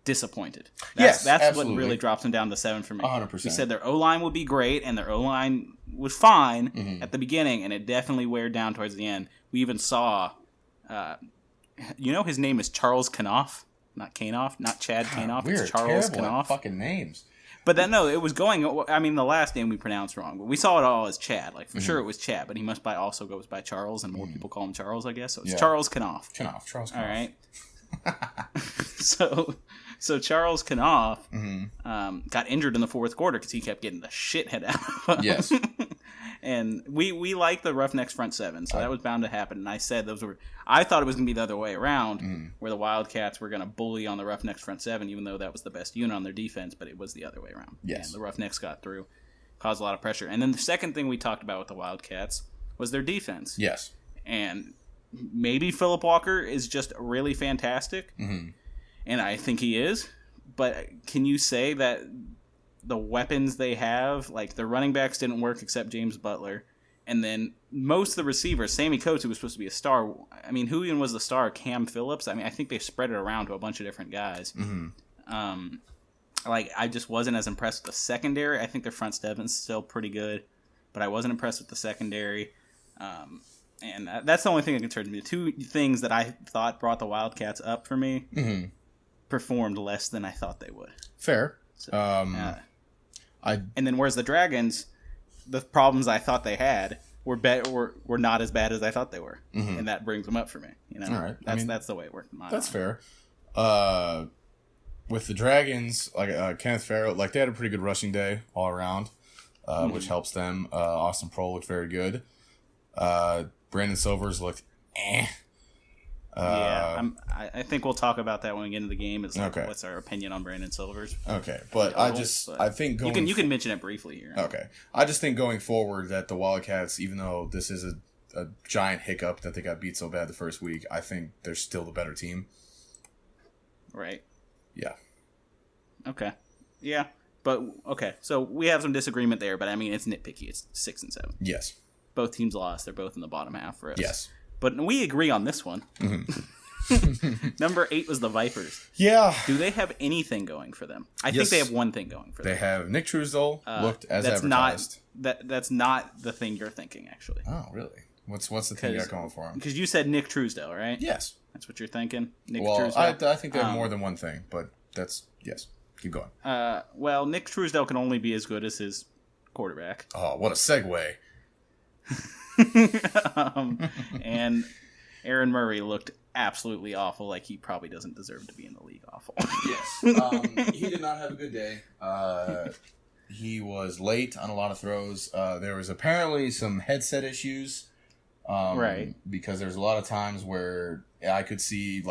disappointed. Yes, That's absolutely. what really drops them down to 7 for me. 100%. We said their O-line would be great, and their O-line was fine Mm-hmm. at the beginning, and it definitely wear down towards the end. We even saw, his name is Charles Kanoff, not Kanoff, not Chad Kanoff. We are It's Charles terrible at Kanoff. fucking names. But then no, it was going. I mean, the last name we pronounced wrong, but we saw it all as Chad. Like for Mm-hmm. sure it was Chad, but he must also goes by Charles, and more people call him Charles, I guess. So it's Yeah. Charles Kanoff. Charles Kanoff. All right. So Charles Kanoff got injured in the fourth quarter because he kept getting the shithead out of him. Yes. And we like the Roughnecks front seven, so that was bound to happen. And I said I thought it was going to be the other way around, where the Wildcats were going to bully on the Roughnecks front seven, even though that was the best unit on their defense, but it was the other way around. Yes. And the Roughnecks got through, caused a lot of pressure. And then the second thing we talked about with the Wildcats was their defense. Yes. And maybe Phillip Walker is just really fantastic, and I think he is. But can you say that the weapons they have, like the running backs didn't work except James Butler, and then most of the receivers, Sammy Coates, who was supposed to be a star, I mean, who even was the star? Cam Phillips? I mean, I think they spread it around to a bunch of different guys. I just wasn't as impressed with the secondary. I think their front seven's still pretty good, but I wasn't impressed with the secondary. And that's the only thing that concerns me. The two things that I thought brought the Wildcats up for me performed less than I thought they would. Fair. So, and then whereas the Dragons, the problems I thought they had were not as bad as I thought they were, and that brings them up for me. You know, all right. That's the way it worked. In my That's mind. fair. With the Dragons, like Kenneth Farrow, like they had a pretty good rushing day all around, which helps them. Austin Proehl looked very good. Brandon Silvers looked I think we'll talk about that when we get into the game. Is like, Okay. what's our opinion on Brandon Silvers? Okay, but I think going you can mention it briefly here. Okay. I just think going forward that the Wildcats, even though this is a giant hiccup that they got beat so bad the first week, I think they're still the better team. Right. Yeah. Okay. Yeah. But okay. So we have some disagreement there, but I mean it's nitpicky. It's 6 and 7. Yes. Both teams lost. They're both in the bottom half for us. Yes. But we agree on this one. Number 8 was the Vipers. Yeah. Do they have anything going for them? I think they have one thing going for them. They have Nick Truesdell looked as that's advertised. That's not the thing you're thinking, actually. Oh, really? What's the thing you got going for him? Because you said Nick Truesdell, right? Yes. That's what you're thinking? Nick Well, Truesdell? I think they have more than one thing, but yes. Keep going. Well, Nick Truesdell can only be as good as his quarterback. Oh, what a segue. And Aaron Murray looked absolutely awful, like he probably doesn't deserve to be in the league awful. Yes. He did not have a good day. He was late on a lot of throws. There was apparently some headset issues. Right. Because there's a lot of times where I could see,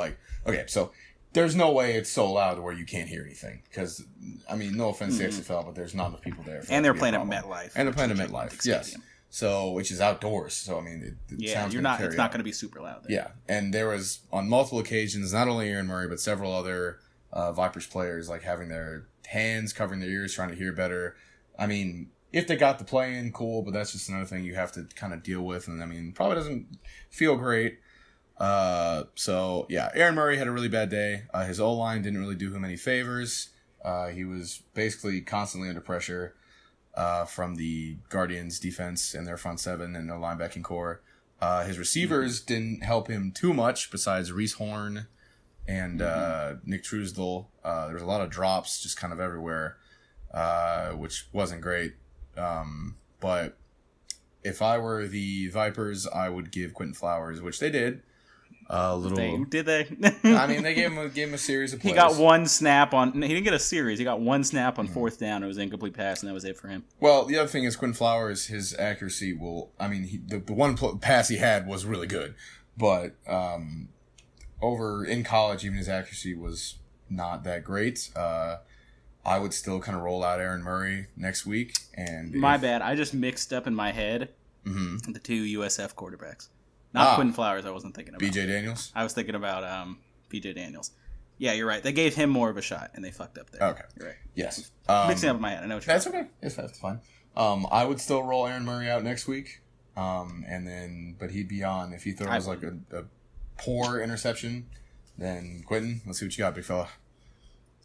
so there's no way it's so loud where you can't hear anything. Because, I mean, no offense to XFL, but there's not enough people there. And they're playing at MetLife. And they're playing at MetLife, yes. So, which is outdoors. So, I mean, it sounds it's not going to be super loud there. Yeah, and there was, on multiple occasions, not only Aaron Murray, but several other Vipers players, having their hands covering their ears, trying to hear better. I mean, if they got the play in, cool, but that's just another thing you have to kind of deal with, and I mean, probably doesn't feel great. So, yeah, Aaron Murray had a really bad day. His O-line didn't really do him any favors. He was basically constantly under pressure from the Guardians defense and their front seven and their linebacking core. His receivers didn't help him too much besides Reese Horn and Nick Truesdell. There was a lot of drops just kind of everywhere, which wasn't great. But if I were the Vipers, I would give Quentin Flowers, which they did. Did they? I mean, they gave him a series of plays. He got one snap on. He didn't get a series. He got one snap on fourth down. It was an incomplete pass, and that was it for him. Well, the other thing is Quentin Flowers. His accuracy will. I mean, the one pass he had was really good, but over in college, even his accuracy was not that great. I would still kind of roll out Aaron Murray next week. And my bad. I just mixed up in my head the two USF quarterbacks. Not Quentin Flowers. I wasn't thinking about BJ Daniels. I was thinking about BJ Daniels. Yeah, you're right. They gave him more of a shot, and they fucked up there. Okay. You're right. Yes. Mixing up in my head. I know what you're That's okay. That's fine. I would still roll Aaron Murray out next week. But he'd be on if he throws a poor interception. Then Quentin, let's see what you got, big fella.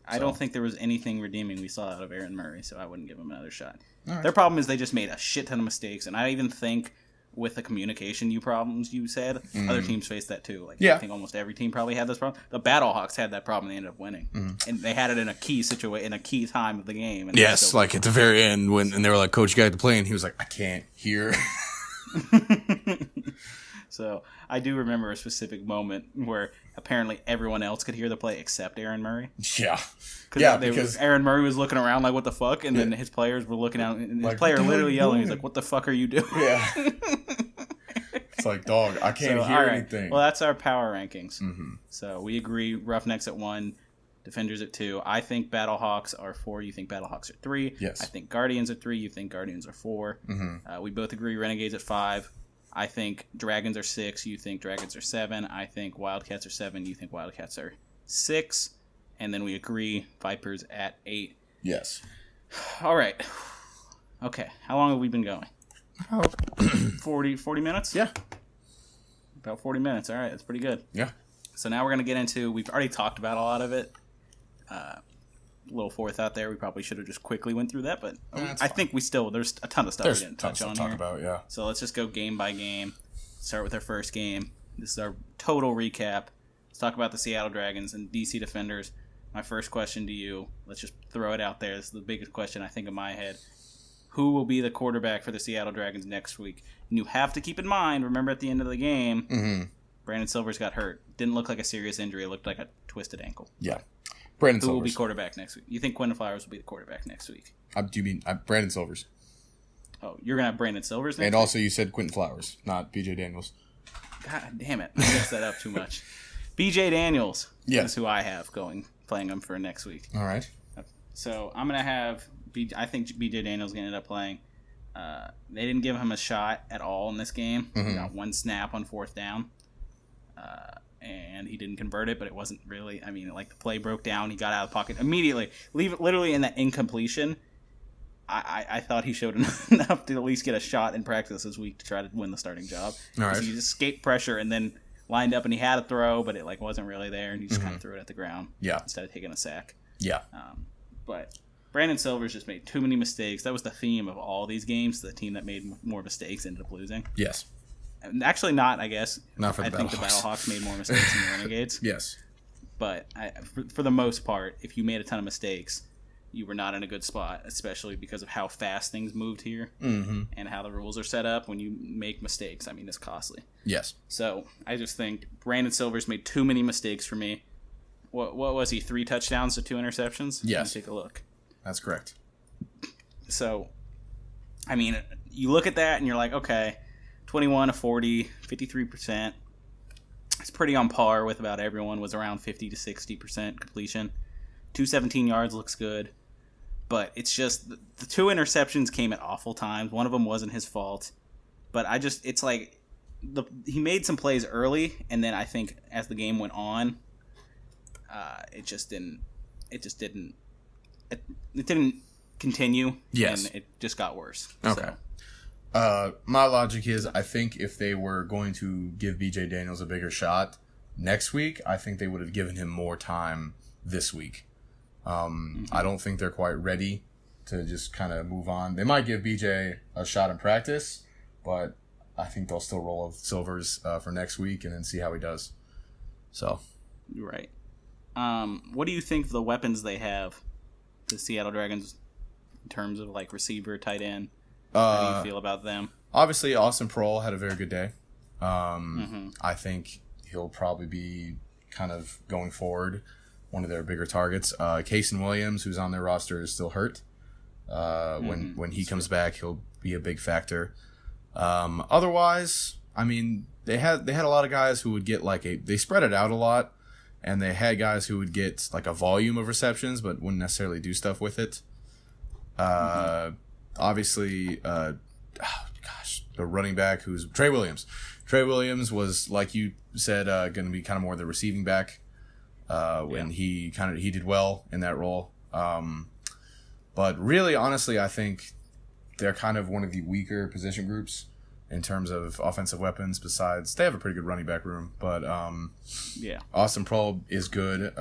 I don't think there was anything redeeming we saw out of Aaron Murray, so I wouldn't give him another shot. All right. Their problem is they just made a shit ton of mistakes, and I even think with the communication problems you said, other teams face that too. Like I think almost every team probably had this problem. The Battlehawks had that problem, and they ended up winning, and they had it in a key situation, in a key time of the game. And Yes, like at the very end and they were like, "Coach, you got to play," and he was like, I can't hear. So I do remember a specific moment where apparently everyone else could hear the play except Aaron Murray. Yeah. Because Aaron Murray was looking around like, what the fuck? And then his players were looking out, and his Like, player what the hell literally you yelling. doing? He's like, what the fuck are you doing? Yeah. It's like, dog, I can't hear all right. anything. Well, that's our power rankings. So we agree Roughnecks at 1, Defenders at 2. I think Battlehawks are 4. You think Battlehawks are 3. Yes. I think Guardians are 3. You think Guardians are 4. We both agree Renegades at 5. I think Dragons are 6. You think Dragons are 7. I think Wildcats are 7. You think Wildcats are 6. And then we agree Vipers at 8. Yes. All right. Okay. How long have we been going? 40 minutes? Yeah. About 40 minutes. All right. That's pretty good. Yeah. So now we're going to get into, we've already talked about a lot of it. A little fourth out there. We probably should have just quickly went through that, but I think there's a ton of stuff There's we didn't tons touch to on talk here. about, yeah. So let's just go game by game. Start with our first game. This is our total recap. Let's talk about the Seattle Dragons and DC Defenders. My first question to you, let's just throw it out there. This is the biggest question I think in my head. Who will be the quarterback for the Seattle Dragons next week? And you have to keep in mind, remember at the end of the game, Brandon Silvers got hurt. Didn't look like a serious injury. It looked like a twisted ankle. Yeah. Brandon Who Silvers. will be quarterback next week? You think Quentin Flowers will be the quarterback next week? Do you mean Brandon Silvers? Oh, you're going to have Brandon Silvers next And week? also you said Quentin Flowers, not BJ Daniels. God damn it. I messed that up too much. BJ Daniels Yes. is who I have playing him for next week. All right. So I'm going to have, I think BJ Daniels going to end up playing. They didn't give him a shot at all in this game. He got one snap on 4th down. And he didn't convert it, but it wasn't really, the play broke down. He got out of the pocket immediately. Literally in that incompletion, I thought he showed enough to at least get a shot in practice this week to try to win the starting job. All right. He escaped pressure and then lined up and he had a throw, but it wasn't really there, and he just kind of threw it at the ground. Yeah. Instead of taking a sack. Yeah. But Brandon Silvers just made too many mistakes. That was the theme of all these games. The team that made more mistakes ended up losing. Yes. Actually, not, I guess. Not for the I think the Battlehawks. Battlehawks made more mistakes than the Renegades. Yes. But for the most part, if you made a ton of mistakes, you were not in a good spot, especially because of how fast things moved here and how the rules are set up. When you make mistakes, it's costly. Yes. So I just think Brandon Silvers made too many mistakes for me. What was he? 3 touchdowns to 2 interceptions? Yes. Let me take a look. That's correct. So, you look at that and you're like, okay, 21 to 40, 53%. It's pretty on par with about everyone. Was around 50 to 60% completion. 217 yards looks good. But it's just the 2 interceptions came at awful times. One of them wasn't his fault. But it's like he made some plays early, and then I think as the game went on, it didn't continue. Yes. And it just got worse. Okay. So, My logic is I think if they were going to give BJ Daniels a bigger shot next week, I think they would have given him more time this week. I don't think they're quite ready to just kind of move on. They might give BJ a shot in practice, but I think they'll still roll with Silvers for next week and then see how he does. So, you're right. What do you think of the weapons they have, the Seattle Dragons, in terms of receiver, tight end? How do you feel about them? Obviously, Austin Proehl had a very good day. I think he'll probably be kind of going forward one of their bigger targets. Cason Williams, who's on their roster, is still hurt. When he comes back, he'll be a big factor. Otherwise, they had a lot of guys who would get they spread it out a lot, and they had guys who would get a volume of receptions, but wouldn't necessarily do stuff with it. Obviously, the running back who's Trey Williams. Trey Williams was, like you said, going to be kind of more the receiving back. When he did well in that role. But really, honestly, I think they're kind of one of the weaker position groups in terms of offensive weapons. Besides, they have a pretty good running back room, but Austin Prohl is good.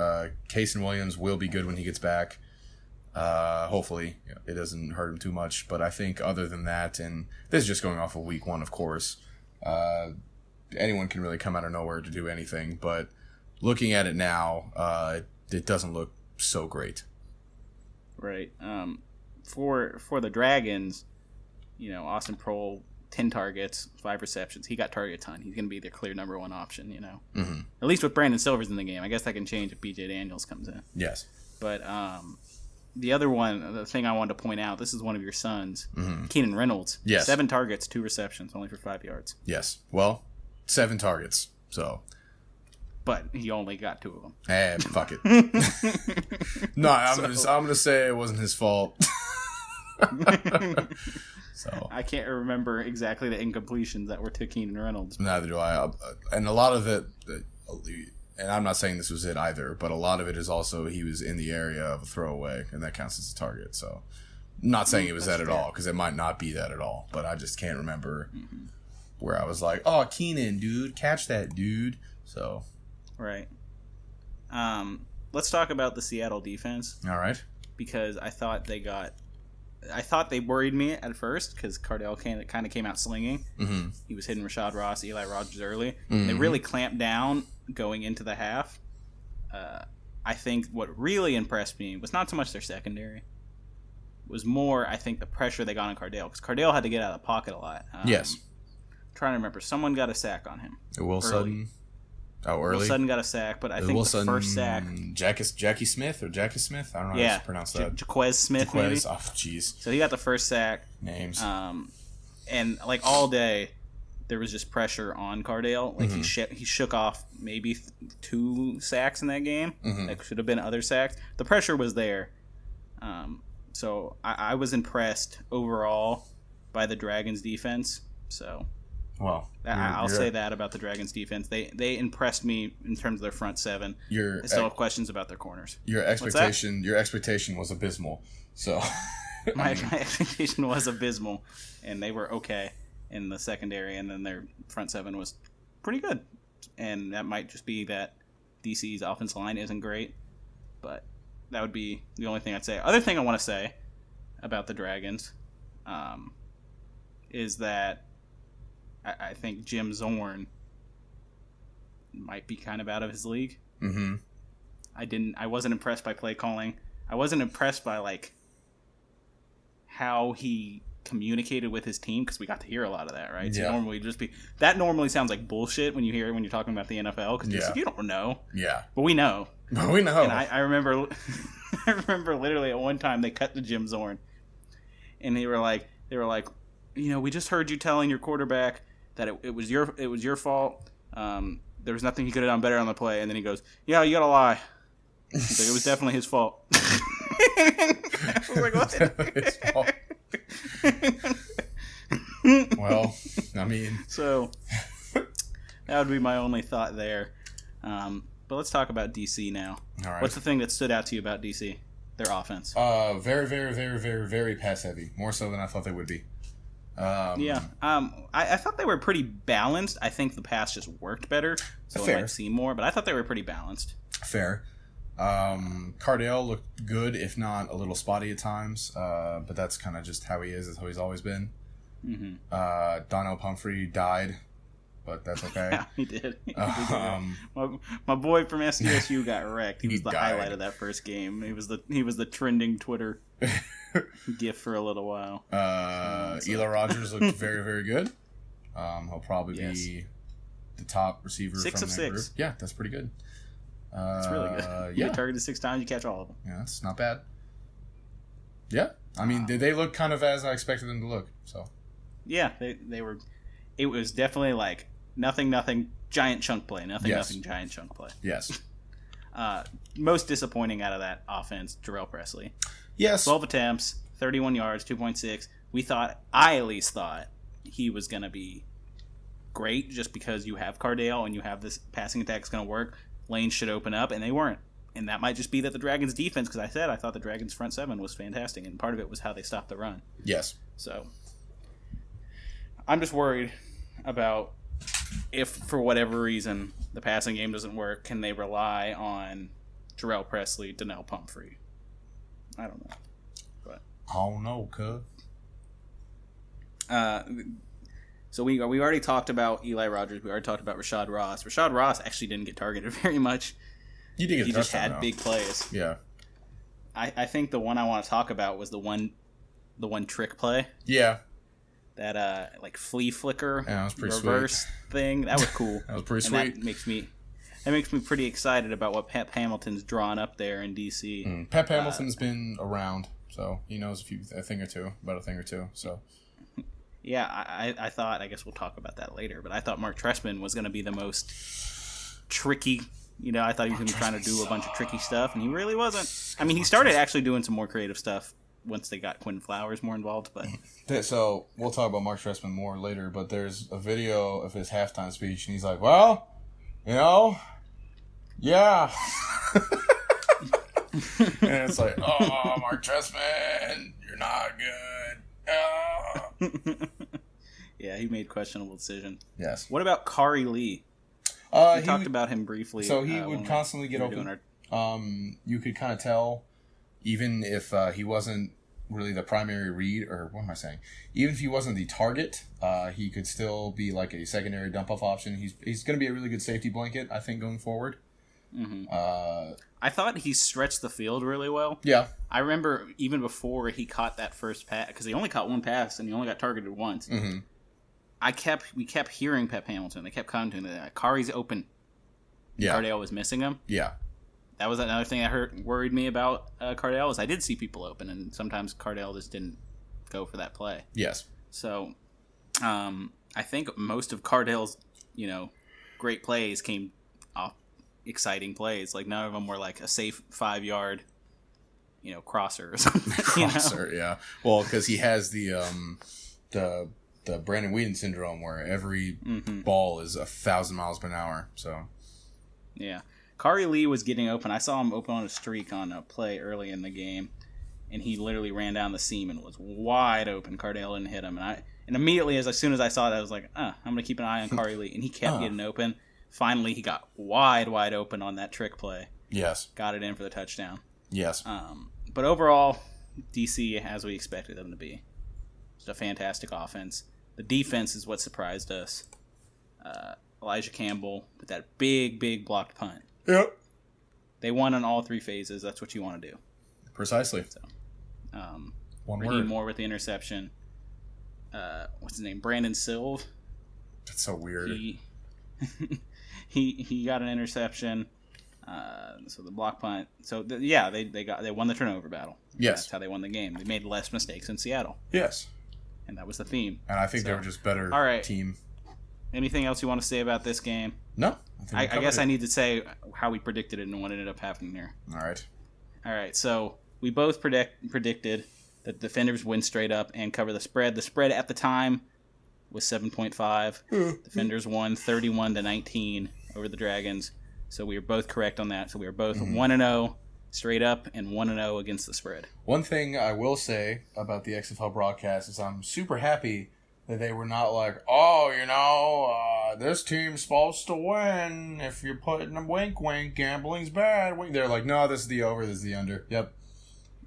Casey Williams will be good when he gets back. Hopefully it doesn't hurt him too much, but I think other than that, and this is just going off of week 1, of course, anyone can really come out of nowhere to do anything, but looking at it now, it doesn't look so great. Right. For the Dragons, Austin Prohl, 10 targets, 5 receptions. He got target a ton. He's going to be their clear number 1 option, Mm-hmm. At least with Brandon Silvers in the game. I guess that can change if BJ Daniels comes in. Yes. But the other one, the thing I wanted to point out, this is one of your sons, Keenan Reynolds. Yes. 7 targets, 2 receptions, only for 5 yards. Yes. Well, 7 targets, so... But he only got 2 of them. Fuck it. No, I'm gonna say it wasn't his fault. So I can't remember exactly the incompletions that were to Keenan Reynolds. Neither do I. And a lot of it, and I'm not saying this was it either, but a lot of it is also he was in the area of a throwaway, and that counts as a target. So I'm not saying it was that at all, because it might not be that at all. But I just can't remember where I was like, oh, Keenan, dude, catch that, dude. So... Right. Let's talk about the Seattle defense. All right. Because I thought they worried me at first because Cardell kind of came out slinging. Mm-hmm. He was hitting Rashad Ross, Eli Rogers early. Mm-hmm. They really clamped down going into the half. I think what really impressed me was not so much their secondary. It was more, I think, the pressure they got on Cardell because Cardell had to get out of the pocket a lot. Yes. I'm trying to remember. Someone got a sack on him. Will Sutton. Oh, early. Will Sutton got a sack, but I think the first sack... Jackie Smith? I don't know how to pronounce that. Jaquez Smith, maybe? Oh, jeez. So he got the first sack. Names. And, all day, there was just pressure on Cardale. He shook off maybe 2 sacks in that game. Mm-hmm. That should have been other sacks. The pressure was there. So I was impressed overall by the Dragons' defense. So... Well, I'll say that about the Dragons' defense. They impressed me in terms of their front 7. I still have questions about their corners. Your expectation was abysmal. So my expectation was abysmal, and they were okay in the secondary, and then their front 7 was pretty good. And that might just be that DC's offensive line isn't great, but that would be the only thing I'd say. Other thing I want to say about the Dragons is that I think Jim Zorn might be kind of out of his league. Mm-hmm. I wasn't impressed by play calling. I wasn't impressed by how he communicated with his team because we got to hear a lot of that, right? Yeah. So that normally sounds like bullshit when you're talking about the NFL because you don't know. Yeah, but we know. We know. And I remember, I remember literally at one time they cut to Jim Zorn, and they were like, we just heard you telling your quarterback that it was your fault. There was nothing he could have done better on the play, and then he goes, "Yeah, you gotta lie." He's like, "It was definitely his fault." I was like, "What?" His fault. Well, I mean, so that would be my only thought there. But let's talk about DC now. All right. What's the thing that stood out to you about DC? Their offense. Very, very, very, very, very pass heavy. More so than I thought they would be. I thought they were pretty balanced. I think the pass just worked better, so it might seem more. But I thought they were pretty balanced. Fair. Cardale looked good, if not a little spotty at times. But that's kind of just how he is. That's how he's always been. Mm-hmm. Donnell Pumphrey died, but that's okay. Yeah, he did. My boy from SDSU got wrecked. He was the highlight of that first game. He was the trending Twitter GIF for a little while. Eli Rogers looked very, very good. He'll probably be the top receiver 6 from of that 6 group. Yeah, that's pretty good. That's really good. You get targeted 6 times, you catch all of them. Yeah, that's not bad. Yeah, I mean, they look kind of as I expected them to look. So yeah, they were. It was definitely nothing, giant chunk play. Nothing, giant chunk play. Yes. Most disappointing out of that offense, Jarrell Presley. Yes. 12 attempts, 31 yards, 2.6. I at least thought he was going to be great just because you have Cardale and you have this passing attack is going to work. Lanes should open up, and they weren't. And that might just be that the Dragons' defense, because I thought the Dragons' front 7 was fantastic, and part of it was how they stopped the run. Yes. So, I'm just worried about if, for whatever reason, the passing game doesn't work, can they rely on Jarrell Presley, Donnell Pumphrey? I don't know. But Oh no, cuz. so we already talked about Eli Rogers. We already talked about Rashad Ross. Rashad Ross actually didn't get targeted very much. You did get a He just touchdown, had though. big plays. Yeah. I think the one I want to talk about was the one trick play. Yeah. That like flea flicker Yeah, that was pretty reverse thing. That was cool. That was pretty And sweet. that makes me pretty excited about what Pep Hamilton's drawn up there in DC. Pep Hamilton's been around, so he knows a thing or two. So Yeah, I thought, I guess we'll talk about that later, but I thought Mark Trestman was going to be the most tricky. I thought he was going to be trying to do a bunch of tricky stuff, and he really wasn't. I mean, he started actually doing some more creative stuff once they got Quinn Flowers more involved, but... So we'll talk about Mark Trestman more later, but there's a video of his halftime speech, and he's like, well, yeah. And it's like, oh, Mark Trestman, you're not good. Yeah, he made questionable decision. Yes. What about Kari Lee? We He talked about him briefly. So he would constantly get open. You could kind of tell, even if he wasn't really the primary read, or what am I saying? Even if he wasn't the target, he could still be like a secondary dump-off option. He's going to be a really good safety blanket, I think, going forward. Mm-hmm. I thought he stretched the field really well. Yeah. I remember even before he caught that first pass, because he only caught one pass and he only got targeted once. Mm-hmm. We kept hearing Pep Hamilton. They kept commenting that Kari's open. Yeah. Cardale was missing him. Yeah. That was another thing that worried me about Cardale, is I did see people open, and sometimes Cardale just didn't go for that play. Yes. So, I think most of Cardale's, great plays came off exciting plays. Like, none of them were like a safe 5-yard, crosser or something. Crosser, yeah. Well, because he has the Brandon Whedon syndrome, where every ball is 1,000 miles per hour. So, yeah. Kari Lee was getting open. I saw him open on a streak on a play early in the game, and he literally ran down the seam and was wide open. Cardale didn't hit him, and immediately as soon as I saw that, I was like, I'm going to keep an eye on Kari Lee, and he kept getting open. Finally, he got wide open on that trick play. yes. Got it in for the touchdown. Yes. But overall, DC, as we expected them to be. It's a fantastic offense. The defense is what surprised us. Elijah Campbell with that big blocked punt. Yep. They won on all three phases. That's what you want to do. Precisely. So, One Raheem word. Moore with the interception. What's his name? Brandon Silv. That's so weird. He got an interception. So the block punt. So they won the turnover battle. Yes. That's how they won the game. They made less mistakes in Seattle, Yes. and that was the theme. And I think they were just better All right. team. Anything else you want to say about this game? No. I guess I need to say how we predicted it and what ended up happening there. All right. All right, so we both predicted that the Defenders win straight up and cover the spread. The spread at the time was 7.5. Defenders won 31-19 over the Dragons. So we were both correct on that. So we were both 1-0 straight up and 1-0 against the spread. One thing I will say about the XFL broadcast is I'm super happy that they were not like, this team's supposed to win. If you're putting a wink, gambling's bad. They're like, no, this is the over, this is the under. Yep.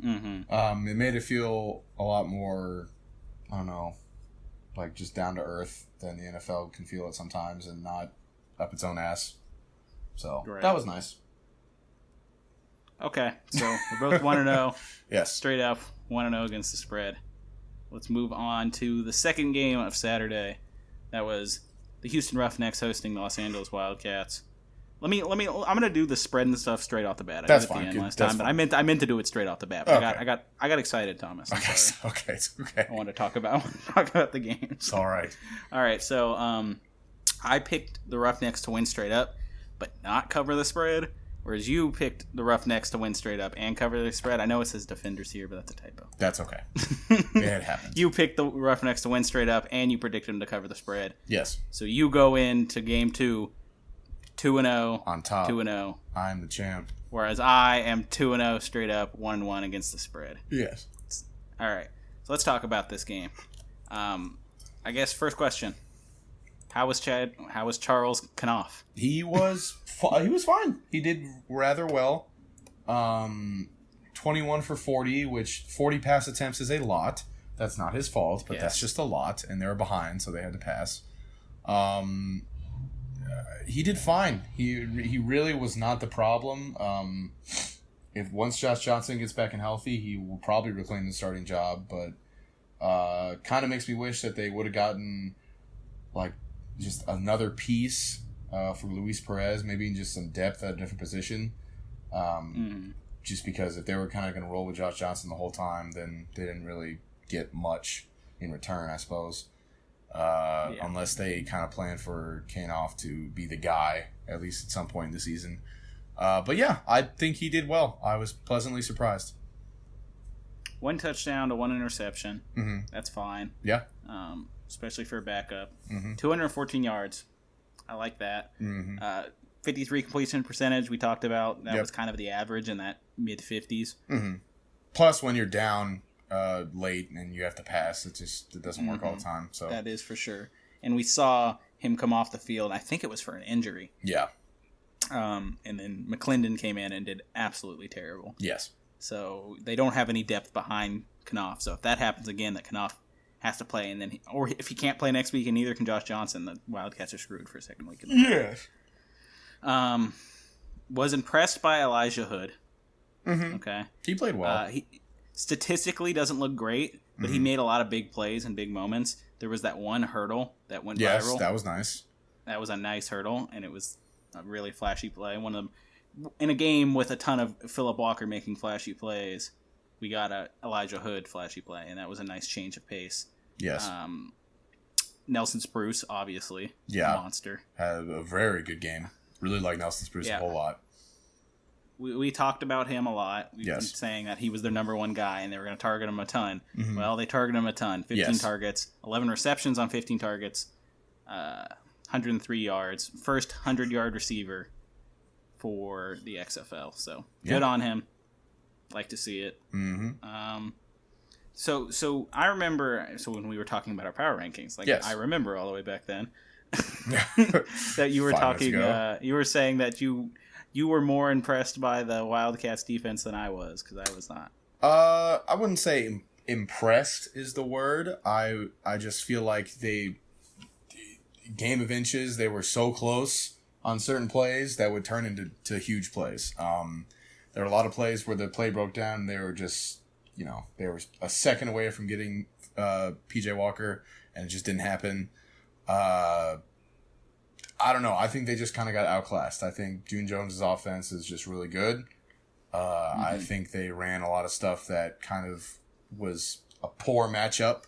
Mm-hmm. It made it feel a lot more, I don't know, like just down to earth than the NFL can feel it sometimes, and not up its own ass. So Right. that was nice. Okay, so we're both 1-0 Yes. straight up, 1-0 against the spread. Let's move on to the second game of Saturday. That was the Houston Roughnecks hosting the Los Angeles Wildcats. I'm gonna do the spread and stuff straight off the bat. I That's did at the fine. end last That's time, but fine. I meant to do it straight off the bat. But Okay. I got excited, Thomas. I'm sorry. Okay. It's okay. I want to talk about the game. It's all right. All right, so I picked the Roughnecks to win straight up, but not cover the spread. Whereas you picked the Roughnecks to win straight up and cover the spread. I know it says Defenders here, but that's a typo. That's okay. It happens. You picked the Roughnecks to win straight up, and you predicted them to cover the spread. Yes. So you go into game 2, 2-0, On top. 2-0. I'm the champ. Whereas I am 2-0 straight up, 1-1 against the spread. Yes. All right, so let's talk about this game. I guess first question: How was Charles Knopf? He was fine. He did rather well. 21 for 40, which 40 pass attempts is a lot. That's not his fault, but that's just a lot, and they were behind, so they had to pass. He did fine. He really was not the problem. If once Josh Johnson gets back and healthy, he will probably reclaim the starting job, but kind of makes me wish that they would have gotten like just another piece for Luis Perez, maybe just some depth at a different position. Just because if they were kind of going to roll with Josh Johnson the whole time, then they didn't really get much in return, I suppose. Unless they kind of plan for Kanoff to be the guy, at least at some point in the season. But yeah, I think he did well. I was pleasantly surprised. 1 touchdown to 1 interception. Mm-hmm. That's fine. Yeah. Especially for a backup. Mm-hmm. 214 yards. I like that. Mm-hmm. 53 completion percentage we talked about. That was kind of the average in that mid-50s. Mm-hmm. Plus, when you're down late and you have to pass, it doesn't work all the time. So that is for sure. And we saw him come off the field. I think it was for an injury. Yeah. And then McClendon came in and did absolutely terrible. Yes. So they don't have any depth behind Knopf. So if that happens again, that Knopf has to play, and then or if he can't play next week, and neither can Josh Johnson, the Wildcats are screwed for a second week. Yes. Was impressed by Elijah Hood. Mm-hmm. Okay. He played well. He statistically doesn't look great, but he made a lot of big plays and big moments. There was that one hurdle that went viral. Yes, that was nice. That was a nice hurdle, and it was a really flashy play. One of them in a game with a ton of Phillip Walker making flashy plays. We got a Elijah Hood flashy play, and that was a nice change of pace. Yes. Nelson Spruce, obviously, monster. Had a very good game. Really like Nelson Spruce a whole lot. We talked about him a lot. We've been saying that he was their number one guy, and they were going to target him a ton. Mm-hmm. Well, they targeted him a ton. 15 targets, 11 receptions on 15 targets, 103 yards. First 100-yard receiver for the XFL. So good on him. Like to see it. Mm-hmm. So I remember. So when we were talking about our power rankings, I remember all the way back then that you were talking. You were saying that you were more impressed by the Wildcats defense than I was, because I was not. I wouldn't say impressed is the word. I just feel like game of inches. They were so close on certain plays that would turn into huge plays. There were a lot of plays where the play broke down, and they were just, they were a second away from getting PJ Walker, and it just didn't happen. I don't know. I think they just kind of got outclassed. I think June Jones's offense is just really good. I think they ran a lot of stuff that kind of was a poor matchup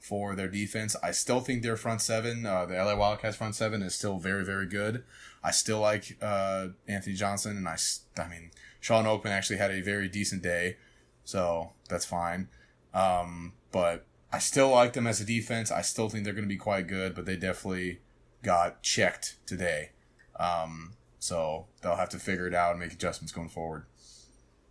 for their defense. I still think their front seven, the LA Wildcats front seven, is still very, very good. I still like Anthony Johnson, and I mean, Sean Oakman actually had a very decent day, so that's fine. But I still like them as a defense. I still think they're going to be quite good, but they definitely got checked today. So they'll have to figure it out and make adjustments going forward.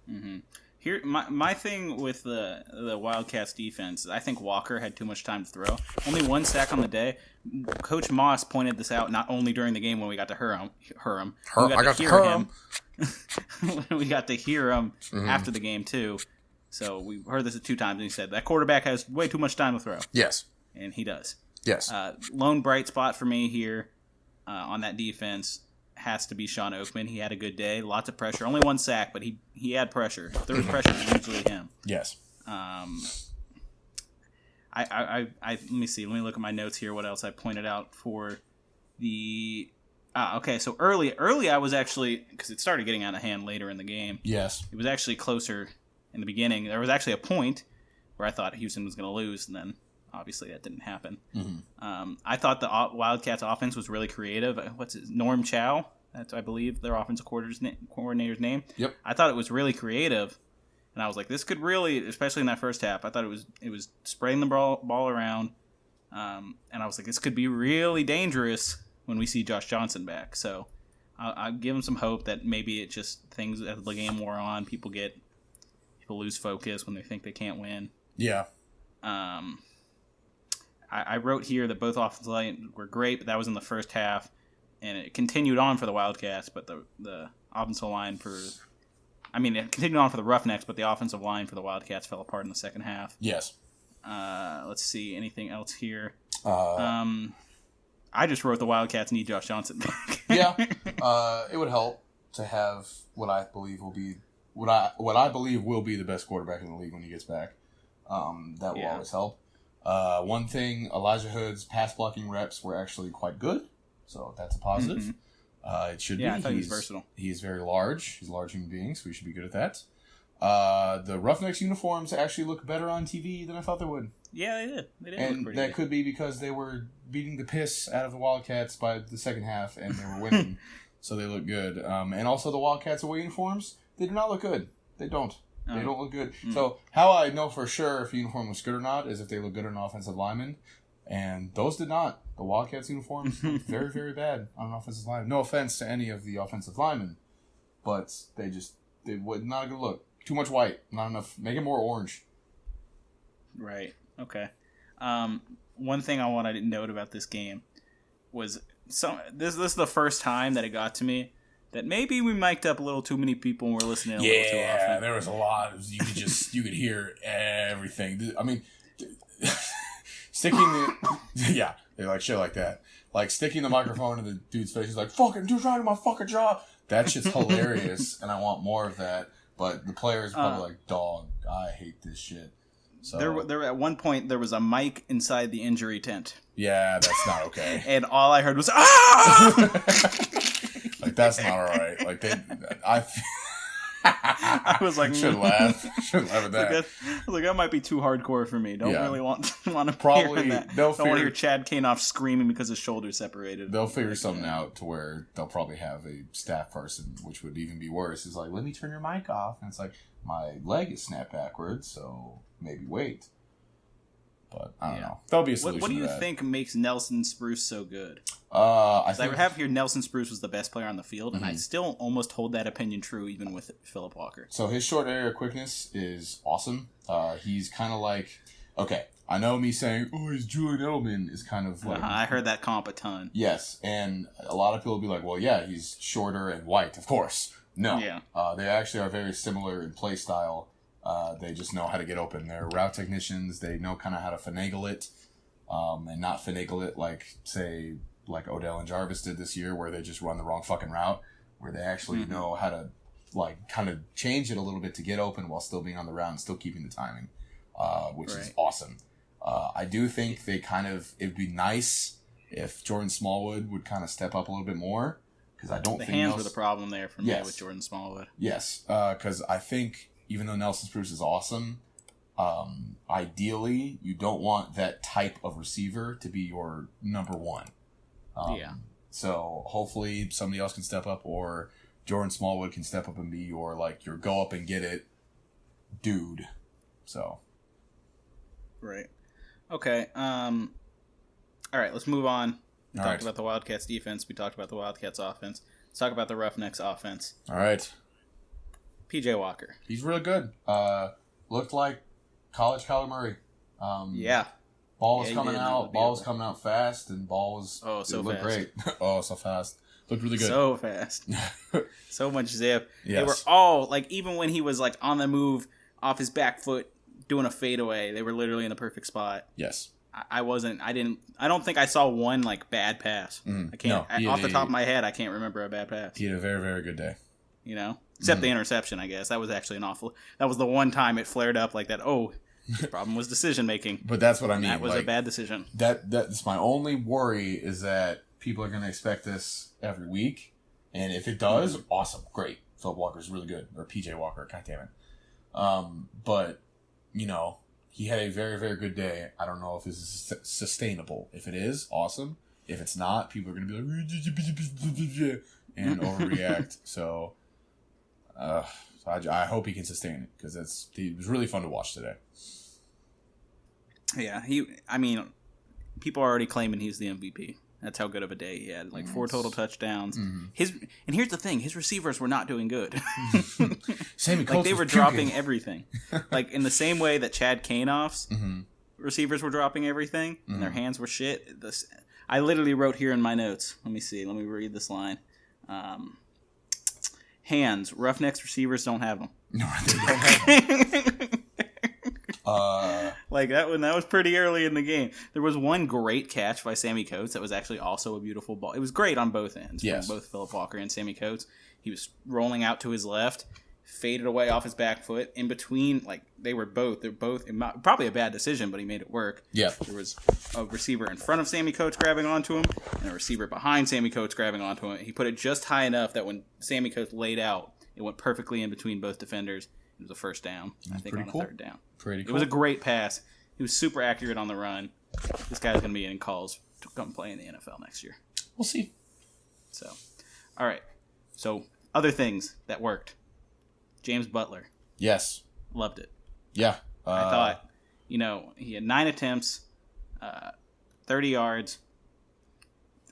Mm-hmm. Here, my thing with the Wildcats defense is I think Walker had too much time to throw. Only 1 sack on the day. Coach Moss pointed this out not only during the game when we got to hear him. We got to hear him after the game too. So we heard this 2 times, and he said that quarterback has way too much time to throw. Yes, and he does. Yes. Lone bright spot for me here on that defense has to be Sean Oakman. He had a good day. Lots of pressure. Only 1 sack, but he had pressure. If there was pressure, it was usually him. Yes. I let me see. Let me look at my notes here. What else I pointed out for the... okay, so early I was actually... Because it started getting out of hand later in the game. Yes. It was actually closer in the beginning. There was actually a point where I thought Houston was going to lose, and then... Obviously, that didn't happen. Mm-hmm. I thought the Wildcats' offense was really creative. What's his Norm Chow? That's, I believe, their offensive coordinator's name. Yep. I thought it was really creative, and I was like, this could really, especially in that first half, I thought it was spraying the ball around, and I was like, this could be really dangerous when we see Josh Johnson back. So I'll give him some hope that maybe it just things as the game wore on, people lose focus when they think they can't win. Yeah. I wrote here that both offensive line were great, but that was in the first half, and it continued on for the Wildcats, but the offensive line it continued on for the Roughnecks, but the offensive line for the Wildcats fell apart in the second half. Yes. Let's see, anything else here? I just wrote the Wildcats need Josh Johnson back. Yeah, it would help to have what I believe will be the best quarterback in the league when he gets back. That will always help. One thing, Elijah Hood's pass blocking reps were actually quite good, so that's a positive. Mm-hmm. It should be. I thought he was versatile. He's very large. He's a large human being, so we should be good at that. The Roughnecks uniforms actually look better on TV than I thought they would. Yeah, they did. They did and look pretty that good. could be because they were beating the piss out of the Wildcats by the second half, and they were winning, so they look good. And also the Wildcats away uniforms, they do not look good. They don't. They don't look good. So how I know for sure if a uniform was good or not is if they look good on offensive linemen, and those did not. The Wildcats uniforms looked very, very bad on an offensive lineman. No offense to any of the offensive linemen, but they were not a good look. Too much white, not enough. Make it more orange. Right. Okay. One thing I wanted to note about this game was this is the first time that it got to me that maybe we mic'd up a little too many people and we're listening a little too often. Yeah, there was a lot. You could hear everything. I mean, they like shit like that. Like sticking the microphone in the dude's face. He's like, "Fucking dude's trying to do my fucking job." That shit's hilarious, and I want more of that. But the players probably like, "Dog, I hate this shit." So there at one point there was a mic inside the injury tent. Yeah, that's not okay. And all I heard was ah. Like that's not all right. Like I was like, should laugh. Should laugh at that. That might be too hardcore for me. Don't really want to probably hear that. Don't want to hear Chad Kanoff screaming because his shoulder's separated. They'll figure something out to where they'll probably have a staff person, which would even be worse. It's like, let me turn your mic off, and it's like my leg is snapped backwards, so maybe wait. But I don't know. That'll be a solution. What do you think makes Nelson Spruce so good? I have here Nelson Spruce was the best player on the field, and I still almost hold that opinion true even with Philip Walker. So his short area quickness is awesome. He's kind of like, okay, I know me saying, oh, he's Julian Edelman is kind of like... I heard that comp a ton. Yes, and a lot of people will be like, well, yeah, he's shorter and white, of course. No. Yeah. They actually are very similar in play style. They just know how to get open. They're route technicians. They know kind of how to finagle it, and not finagle it like Odell and Jarvis did this year, where they just run the wrong fucking route, where they actually know how to kind of change it a little bit to get open while still being on the route and still keeping the timing, which is awesome. I do think it'd be nice if Jordan Smallwood would kind of step up a little bit more, because I don't think the hands were the problem there for me with Jordan Smallwood. Yes, because I think even though Nelson Spruce is awesome, ideally you don't want that type of receiver to be your number one. So hopefully somebody else can step up, or Jordan Smallwood can step up and be your go up and get it dude. So. Right. Okay. All right, let's move on. We talked about the Wildcats defense. We talked about the Wildcats offense. Let's talk about the Roughnecks offense. All right. PJ Walker. He's really good. Looked like college Kyler Murray. Ball was coming out. Ball was coming out fast, and ball was looked great. So fast. Looked really good. So fast. So much zip. Yes. They were all even when he was on the move off his back foot doing a fadeaway, they were literally in the perfect spot. Yes. I don't think I saw one bad pass. I can't off the top of my head. I can't remember a bad pass. He had a very, very good day. Except the interception, I guess. That was actually that was the one time it flared up like that. Oh, the problem was decision making. But that's what I mean. That was a bad decision. That's my only worry, is that people are going to expect this every week. And if it does, awesome. Great. Philip Walker's really good. Or PJ Walker, god damn it. But, he had a very, very good day. I don't know if this is sustainable. If it is, awesome. If it's not, people are going to be like, and overreact. So, I hope he can sustain it, because it was really fun to watch today. Yeah, people are already claiming he's the MVP. That's how good of a day he had. 4 total touchdowns. And here's the thing: his receivers were not doing good. Sammy Coates they were dropping everything. In the same way that Chad Kanoff's receivers were dropping everything and their hands were shit. I literally wrote here in my notes. Let me see. Let me read this line. Hands. Roughnecks receivers don't have them. No, they don't have Like that one, that was pretty early in the game. There was one great catch by Sammy Coates that was actually also a beautiful ball. It was great on both ends, Yes. from both Philip Walker and Sammy Coates. He was rolling out to his left, faded away off his back foot. In between, like they're both probably a bad decision, but he made it work. Yeah. There was a receiver in front of Sammy Coates grabbing onto him, and a receiver behind Sammy Coates grabbing onto him. He put it just high enough that when Sammy Coates laid out, it went perfectly in between both defenders. It was a first down. I think on a third down. Pretty cool. It was a great pass. He was super accurate on the run. This guy's going to be in calls to come play in the NFL next year. We'll see. So, all right. So, other things that worked. James Butler. Yes. Loved it. Yeah. I thought, he had 9 attempts, 30 yards,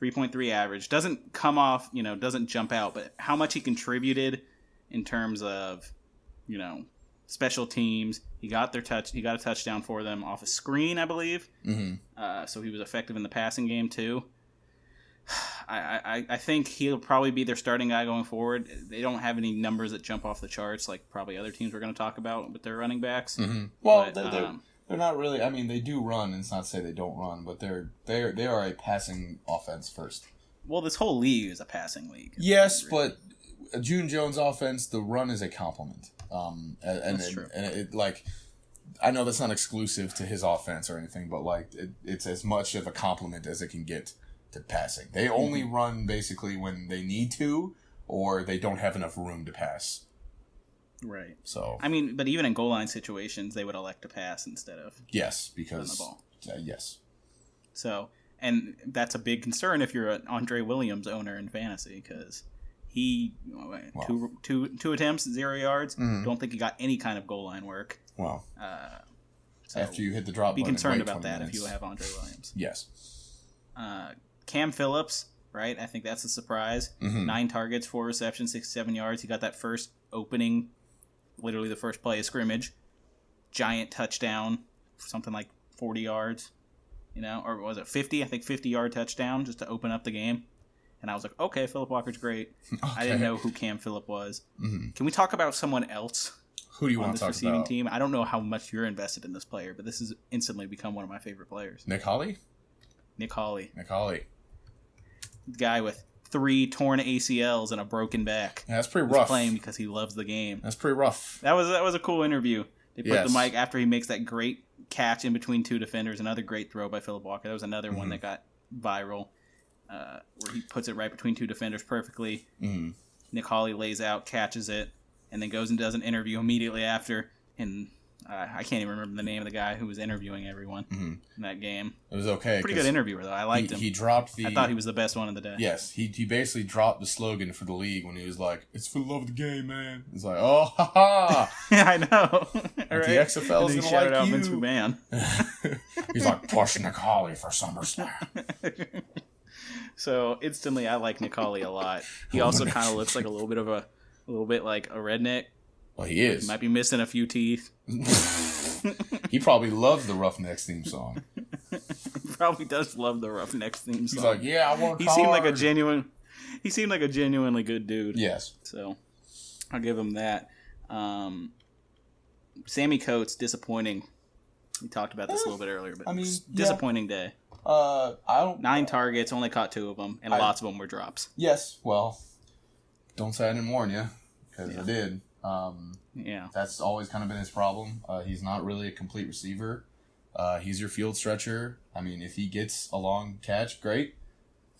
3.3 average. Doesn't come off, doesn't jump out, but how much he contributed in terms of, special teams. He got a touchdown for them off a screen, I believe. Mm-hmm. So he was effective in the passing game too. I think he'll probably be their starting guy going forward. They don't have any numbers that jump off the charts like probably other teams we're going to talk about with their running backs. Mm-hmm. Well, but, they're not really. I mean, they do run. It's not to say they don't run, but they are a passing offense first. Well, this whole league is a passing league. Yes, but a June Jones offense, the run is a compliment. That's true. And it like, I know that's not exclusive to his offense or anything, but like it's as much of a compliment as it can get to passing. They only run basically when they need to, or they don't have enough room to pass. Right. So I mean, but even in goal line situations, they would elect to pass instead of yes, because run the ball. Yes. So, and that's a big concern if you're an Andre Williams owner in fantasy because he two attempts, 0 yards. Mm-hmm. Don't think he got any kind of goal line work. Well, So after you hit the drop be button, concerned wait about 20 that minutes. if you have Andre Williams. Yes. Cam Phillips, right? I think that's a surprise. Mm-hmm. 9 targets, 4 receptions, 67 yards. He got that first opening, literally the first play of scrimmage. Giant touchdown, something like 40 yards, or was it 50? I think 50-yard touchdown just to open up the game. And I was like, okay, Philip Walker's great. Okay. I didn't know who Cam Phillip was. Mm-hmm. Can we talk about someone else Who do you on want this to talk receiving about? team? I don't know how much you're invested in this player, but this has instantly become one of my favorite players. Nick Hawley? Nick Hawley. Nick Hawley. The guy with 3 torn ACLs and a broken back. Yeah, that's pretty He's rough. playing because he loves the game. That's pretty rough. That was a cool interview. They put Yes. the mic after he makes that great catch in between 2 defenders. Another great throw by Philip Walker. That was another one that got viral, where he puts it right between 2 defenders perfectly. Mm-hmm. Nick Hawley lays out, catches it, and then goes and does an interview immediately after. And I can't even remember the name of the guy who was interviewing everyone in that game. It was okay. Pretty good interviewer, though. I liked him. He dropped the... I thought he was the best one of the day. Yes, he basically dropped the slogan for the league when he was like, "It's for the love of the game, man." It's like, oh, ha ha. I know. The XFL is And he gonna shouted like out you. Vince McMahon. He's like, push Nick Hawley for SummerSlam. So instantly, I like Nick Hawley a lot. He also kind of looks like a little bit like a redneck. Well, he is. He might be missing a few teeth. He probably loves the Roughnecks theme song. He probably does love the Roughnecks theme song. He's like, yeah, I work He hard. seemed like a genuinely good dude. Yes. So I'll give him that. Sammy Coates, disappointing. We talked about this a little bit earlier, but I mean, disappointing day. I don't... 9 targets, only caught 2 of them, and lots of them were drops. Yes, well, don't say I didn't warn you, because I did. Yeah. That's always kind of been his problem. He's not really a complete receiver. He's your field stretcher. I mean, if he gets a long catch, great.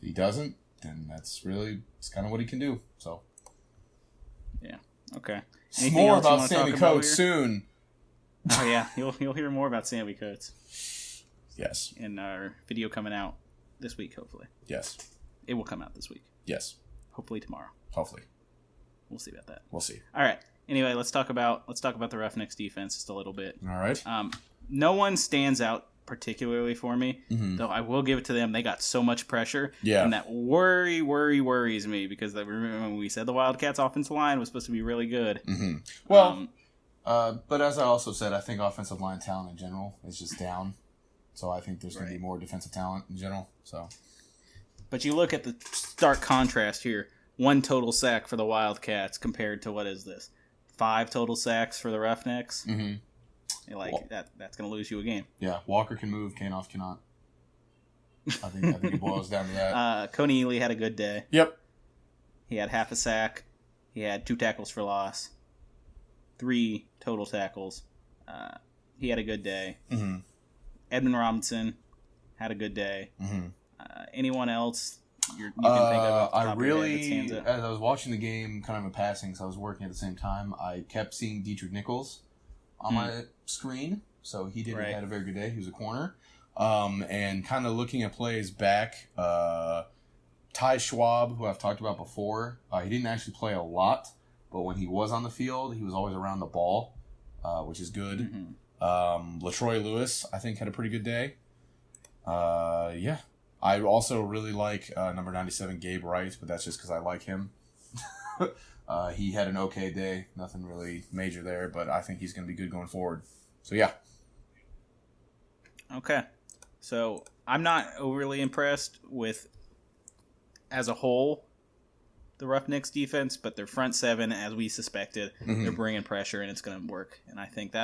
If he doesn't, then it's kind of what he can do. So, Yeah. Okay. more else you about wanna Sammy talk about Coates here? soon. Oh yeah, you'll hear more about Sammy Coates Yes. in our video coming out this week. Hopefully, Yes. it will come out this week. Yes. Hopefully tomorrow. Hopefully. We'll see about that. We'll see. All right. Anyway, let's talk about the Roughnecks defense just a little bit. All right. No one stands out particularly for me, though I will give it to them. They got so much pressure, Yeah. and that worries me because remember when we said the Wildcats' offensive line was supposed to be really good. Well, but as I also said, I think offensive line talent in general is just down. So I think there's going to be more defensive talent in general. So, But you look at the stark contrast here. 1 total sack for the Wildcats compared to, what is this? 5 total sacks for the Roughnecks? mm-hmm. That's going to lose you a game. Yeah, Walker can move, Kanoff cannot. I think it boils down to that. Coney Ely had a good day. Yep. He had half a sack. He had 2 tackles for loss. 3 total tackles. He had a good day. Mm-hmm. Edmund Robinson had a good day. Mm-hmm. Anyone else you can think of? Off the top of your head that stands out? As I was watching the game, kind of in passing, so I was working at the same time, I kept seeing Dietrich Nichols on my screen. So he had a very good day. He was a corner. And kind of looking at plays back, Ty Schwab, who I've talked about before, he didn't actually play a lot, but when he was on the field, he was always around the ball, which is good. Mm-hmm. Latroy Lewis, I think, had a pretty good day. Yeah. I also really like number 97, Gabe Wright, but that's just because I like him. He had an okay day. Nothing really major there, but I think he's going to be good going forward. So, yeah. Okay. So, I'm not overly impressed with, as a whole, the Roughnecks defense, but their front seven, as we suspected, they're bringing pressure, and it's going to work. And I think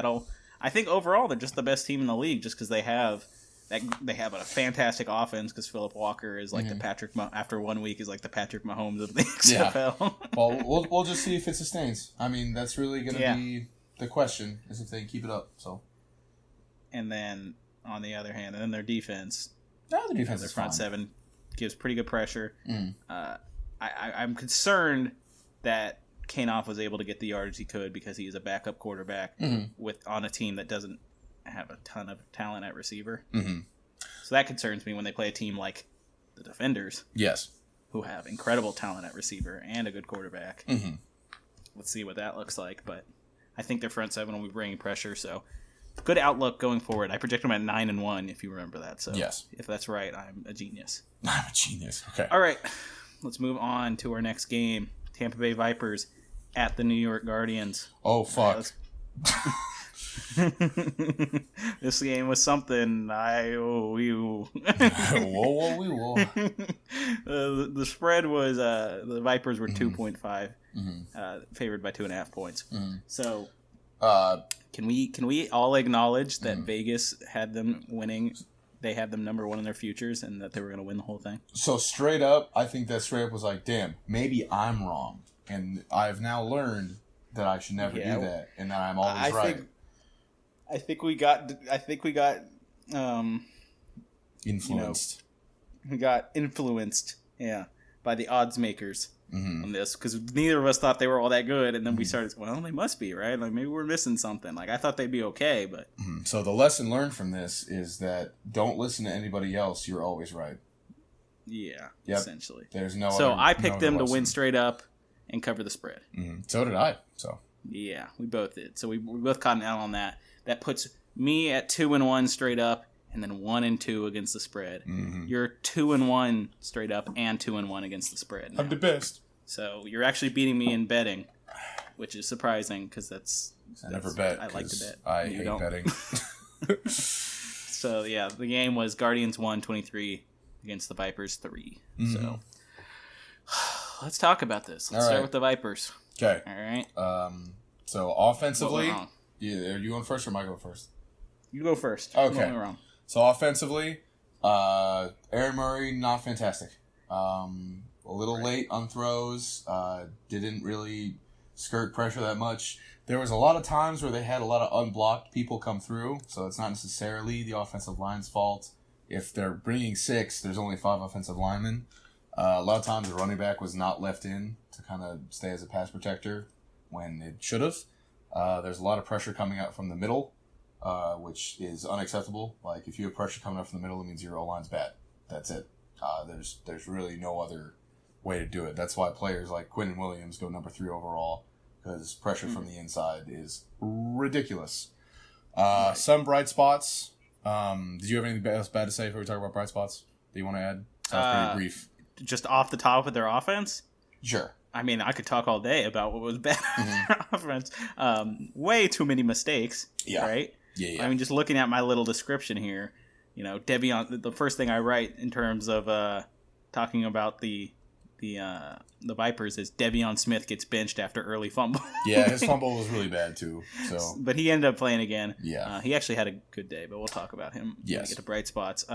overall, they're just the best team in the league just because they have a fantastic offense because Philip Walker is like the Patrick after 1 week is like the Patrick Mahomes of the XFL. Yeah. Well, we'll just see if it sustains. I mean, that's really going to be the question is if they can keep it up. So, and then on the other hand, and then their defense, their defense their is front fine. seven gives pretty good pressure. I'm concerned that Kanoff was able to get the yardage he could because he is a backup quarterback on a team that doesn't have a ton of talent at receiver. So that concerns me when they play a team like the Defenders. Yes. Who have incredible talent at receiver and a good quarterback. Let's see what that looks like. But I think their front seven will be bringing pressure. So good outlook going forward. I project them at 9-1, if you remember that. So yes. If that's right, I'm a genius. I'm a genius. Okay. All right. Let's move on to our next game. Tampa Bay Vipers at the New York Guardians. Oh, fuck. This game was something. Whoa. The spread was the Vipers were 2.5, favored by 2.5 points. So, can we all acknowledge that Vegas had them winning? They had them number 1 in their futures, and that they were going to win the whole thing. So straight up, I think that straight up was like, damn, maybe I'm wrong, and I've now learned that I should never do that, and that I'm always right. I think we got influenced. We got influenced, by the odds makers on this because neither of us thought they were all that good, and then we started. Well, they must be right. Like maybe we're missing something. Like I thought they'd be okay, but so the lesson learned from this is that don't listen to anybody else. You're always right. Yeah, yep. Essentially. There's no. So other, I picked no them to lesson. win straight up and cover the spread. So did I. So yeah, we both did. So we both caught an L on that. That puts me at 2-1 straight up, and then 1-2 against the spread. You're 2-1 straight up and 2-1 against the spread. Now. I'm the best. So you're actually beating me in betting, which is surprising because I never bet. I like to bet. I hate betting. So yeah, the game was Guardians 1-23 against the Vipers 3. So let's talk about this. Let's start with the Vipers. Okay. All right. So offensively, are you going first or am I going first? You go first. Okay. What went wrong? So offensively, Aaron Murray, not fantastic. A little late on throws. Didn't really skirt pressure that much. There was a lot of times where they had a lot of unblocked people come through, so it's not necessarily the offensive line's fault. If they're bringing 6, there's only 5 offensive linemen. A lot of times the running back was not left in to kind of stay as a pass protector when it should have. There's a lot of pressure coming out from the middle, which is unacceptable. Like, if you have pressure coming up from the middle, it means your O-line's bad. That's it. There's really no other way to do it. That's why players like Quentin Williams go number 3 overall, because pressure from the inside is ridiculous. Some bright spots. Did you have anything else bad to say before we talk about bright spots that you want to add? Sounds pretty brief. Just off the top of their offense? Sure. I mean, I could talk all day about what was bad in their offense. Way too many mistakes, right? Yeah. I mean, just looking at my little description here, Devion. The first thing I write in terms of talking about the Vipers is Devion Smith gets benched after early fumble. Yeah, his fumble was really bad too. So, but he ended up playing again. Yeah, he actually had a good day, but we'll talk about him when we Yes. get to bright spots.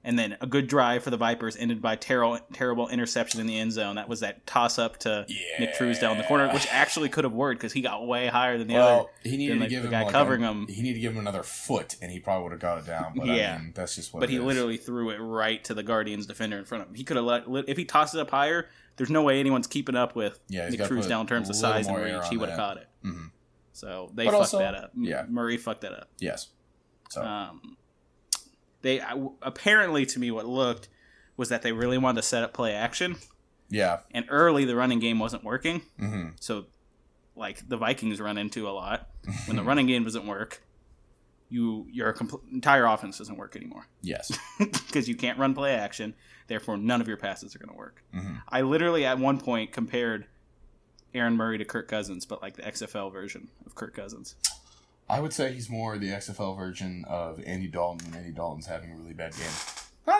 And then a good drive for the Vipers ended by terrible interception in the end zone. That was that toss up to Nick Truesdale in the corner, which actually could have worked because he got way higher than the other. He needed to give the him guy covering him. He needed to give him another foot, and he probably would have got it down. But Yeah. I mean, that's just what. But it he is. literally threw it right to the Guardians defender in front of him. He could have if he tossed it up higher, there's no way anyone's keeping up with Yeah, he's Nick gotta put Truesdale in terms a of little size and more air reach. on He would have that. caught it. Mhm. So they But fucked also- that up. yeah. Murray fucked that up. Yes. So They apparently, to me, what looked was that they really wanted to set up play action, yeah. and early the running game wasn't working. Mm-hmm. So, like the Vikings run into a lot when the running game doesn't work, your entire offense doesn't work anymore Yes. because you can't run play action. Therefore, none of your passes are going to work. Mm-hmm. I literally at one point compared Aaron Murray to Kirk Cousins, but like the XFL version of Kirk Cousins. I would say he's more the XFL version of Andy Dalton, and Andy Dalton's having a really bad game. No,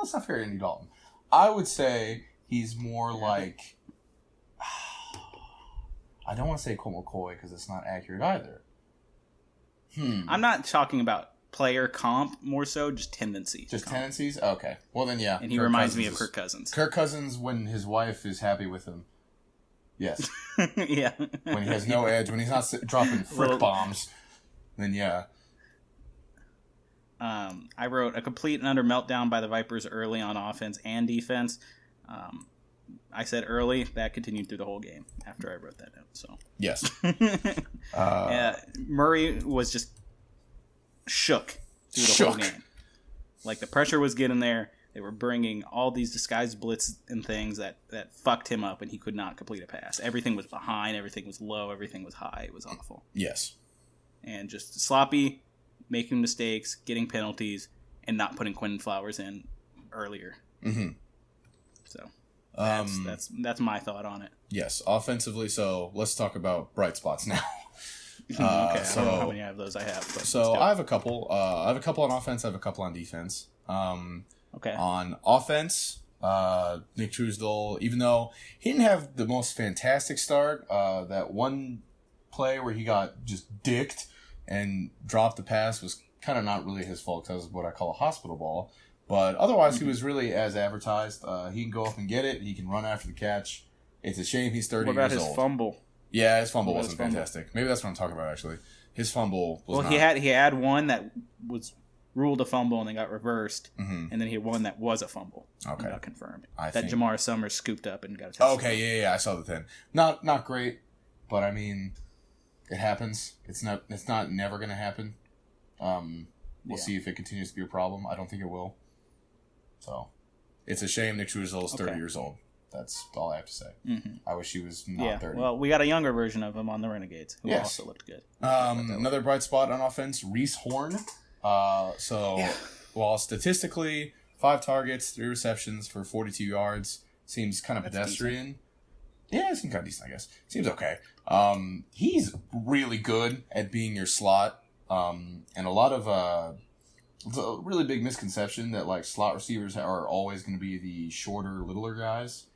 it's not fair, Andy Dalton. I would say he's more like... I don't want to say Colt McCoy because it's not accurate either. I'm not talking about player comp, more so just tendencies. Just comp. tendencies? Okay. Well, then, yeah. And he Kirk reminds me Cousins of Kirk Cousins. Kirk Cousins when his wife is happy with him. Yes. Yeah. When he has no edge, when he's not dropping frick bombs, then yeah. I wrote a complete and utter meltdown by the Vipers early on offense and defense. I said early. That continued through the whole game after I wrote that down. So Yes. Murray was just shook through the whole game. Like the pressure was getting there. They were bringing all these disguised blitz and things that fucked him up, and he could not complete a pass. Everything was behind. Everything was low. Everything was high. It was awful. Yes. And just sloppy, making mistakes, getting penalties, and not putting Quentin Flowers in earlier. Mm-hmm. So that's my thought on it. Yes. Offensively, so let's talk about bright spots now. Okay, I don't know how many of those I have. But So I have a couple. I have a couple on offense. I have a couple on defense. okay. On offense, Nick Truesdale, even though he didn't have the most fantastic start, that one play where he got just dicked and dropped the pass was kind of not really his fault because that was what I call a hospital ball. But otherwise, he was really as advertised. He can go up and get it. He can run after the catch. It's a shame he's 30 What about years his old. fumble? Yeah, his fumble wasn't his fumble? fantastic. Maybe that's what I'm talking about, actually. His fumble was Well, not. he had one that was ruled a fumble and then got reversed, Mhm. and then he had one that was a fumble. Okay. And got confirmed. I that think- Jamar Summers scooped up and got a touchdown. Okay, yeah, I saw the thing. Not great, but I mean, it happens. It's not never going to happen. We'll see if it continues to be a problem. I don't think it will. So, it's a shame Nick Truesdale is 30 Okay. years old. That's all I have to say. Mhm. I wish he was not Yeah. 30. Well, we got a younger version of him on the Renegades who Yes. also looked good. Another bright spot on offense, Reese Horn. While statistically 5 targets, 3 receptions for 42 yards, seems kind of pedestrian. Yeah, it seems kind of decent, I guess. Seems okay. He's really good at being your slot, and a lot of it's a really big misconception that like slot receivers are always going to be the shorter, littler guys.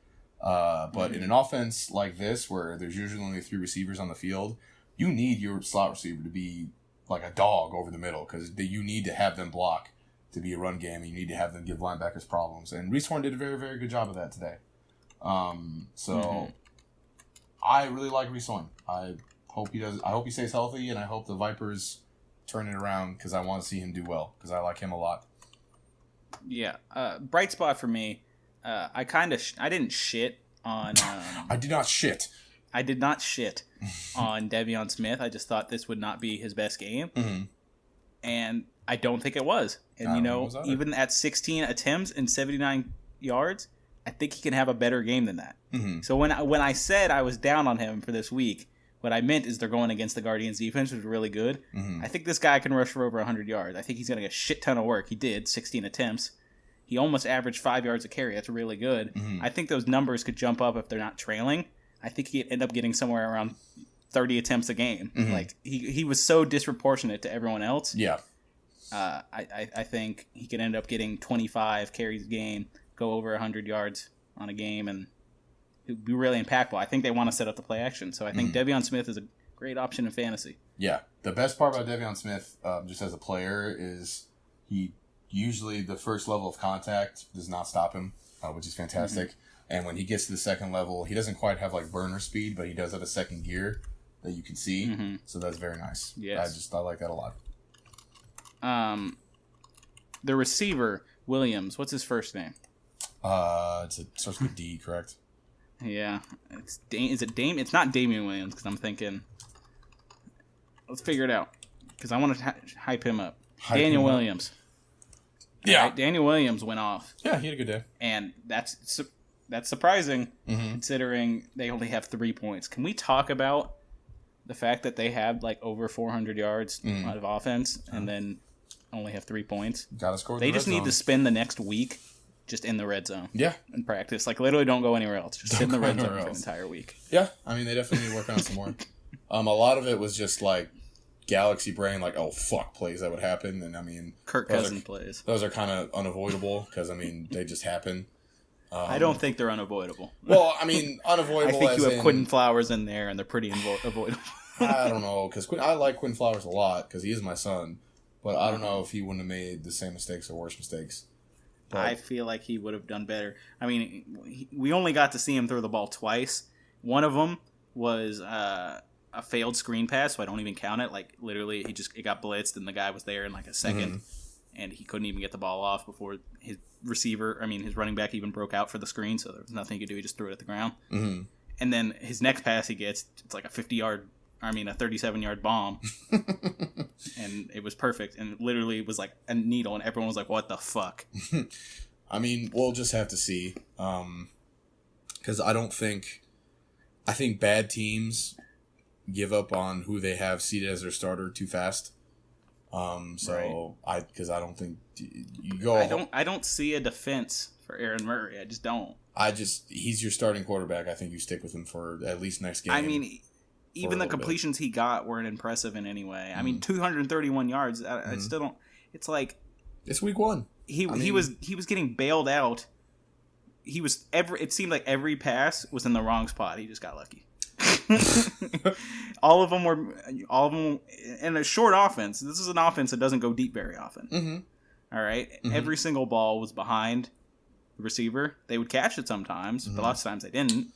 But in an offense like this, where there's usually only 3 receivers on the field, you need your slot receiver to be like a dog over the middle because you need to have them block to be a run game. And you need to have them give linebackers problems. And Reese Horn did a very, very good job of that today. I really like Reese Horn. I hope he does. I hope he stays healthy, and I hope the Vipers turn it around because I want to see him do well because I like him a lot. Yeah. Bright spot for me. I didn't shit on. I did not shit. I did not shit on Devion Smith. I just thought this would not be his best game. Mm-hmm. And I don't think it was. And, I don't think it was either. even at 16 attempts and 79 yards, I think he can have a better game than that. Mm-hmm. So when I said I was down on him for this week, what I meant is they're going against the Guardians' defense, which is really good. Mm-hmm. I think this guy can rush for over 100 yards. I think he's going to get a shit ton of work. He did, 16 attempts. He almost averaged 5 yards a carry. That's really good. Mm-hmm. I think those numbers could jump up if they're not trailing. I think he'd end up getting somewhere around 30 attempts a game. Mm-hmm. Like he was so disproportionate to everyone else. Yeah. I think he could end up getting 25 carries a game, go over 100 yards on a game, and he'd be really impactful. I think they want to set up the play action, so I think De'Veon Smith is a great option in fantasy. Yeah, the best part about De'Veon Smith, just as a player, is he usually the first level of contact does not stop him, which is fantastic. And when he gets to the second level, he doesn't quite have like burner speed, but he does have a second gear that you can see. So that's very nice. Yes. I like that a lot. The receiver, Williams, what's his first name? It starts with D, correct? Yeah. Is it Dame? It's not Damian Williams, because I'm thinking... Let's figure it out, because I want to hype him up. Daniel Williams. Yeah. Right? Daniel Williams went off. Yeah, he had a good day. And that's surprising, considering they only have 3 points. Can we talk about the fact that they had like over 400 yards out of offense and then only have 3 points? Gotta score. They just need to spend the next week just in the red zone. Yeah. In practice. Like, literally don't go anywhere else. Just sit in the red zone for an entire week. Yeah. I mean, they definitely need to work on it some more. A lot of it was just like galaxy brain, like, oh, fuck, plays that would happen. And I mean, Kirk Cousins plays. Those are kind of unavoidable because, I mean, they just happen. I don't think they're unavoidable. Well, I mean, unavoidable. I think you have Quentin Flowers in there, and they're pretty avoidable. I don't know, because I like Quentin Flowers a lot because he is my son. But I don't know if he wouldn't have made the same mistakes or worse mistakes. But I feel like he would have done better. I mean, we only got to see him throw the ball twice. One of them was a failed screen pass, so I don't even count it. Like, literally, it got blitzed, and the guy was there in like a second, and he couldn't even get the ball off before his running back even broke out for the screen, so there was nothing he could do. He just threw it at the ground. And then his next pass he gets, it's like a 37-yard bomb. And it was perfect. And it literally was like a needle, and everyone was like, what the fuck? I mean, we'll just have to see. Because I think bad teams give up on who they have seated as their starter too fast. Because I don't think you go. I don't see a defense for Aaron Murray. I just don't. He's your starting quarterback. I think you stick with him for at least next game. I mean, even the completions he got weren't impressive in any way. I mean, 231 yards. I still don't. It's like it's week one. He was getting bailed out. It seemed like every pass was in the wrong spot. He just got lucky. all of them in a short offense. This is an offense that doesn't go deep very often. All right, every single ball was behind the receiver. They would catch it sometimes, but lots of times they didn't.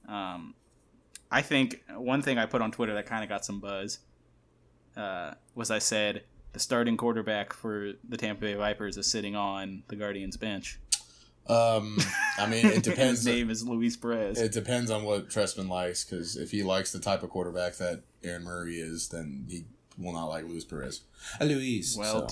I think one thing I put on Twitter that kind of got some buzz was I said the starting quarterback for the Tampa Bay Vipers is sitting on the Guardians bench. I mean, it depends. His name is Luis Perez. It depends on what Trestman likes, because if he likes the type of quarterback that Aaron Murray is, then he will not like Luis Perez. Well,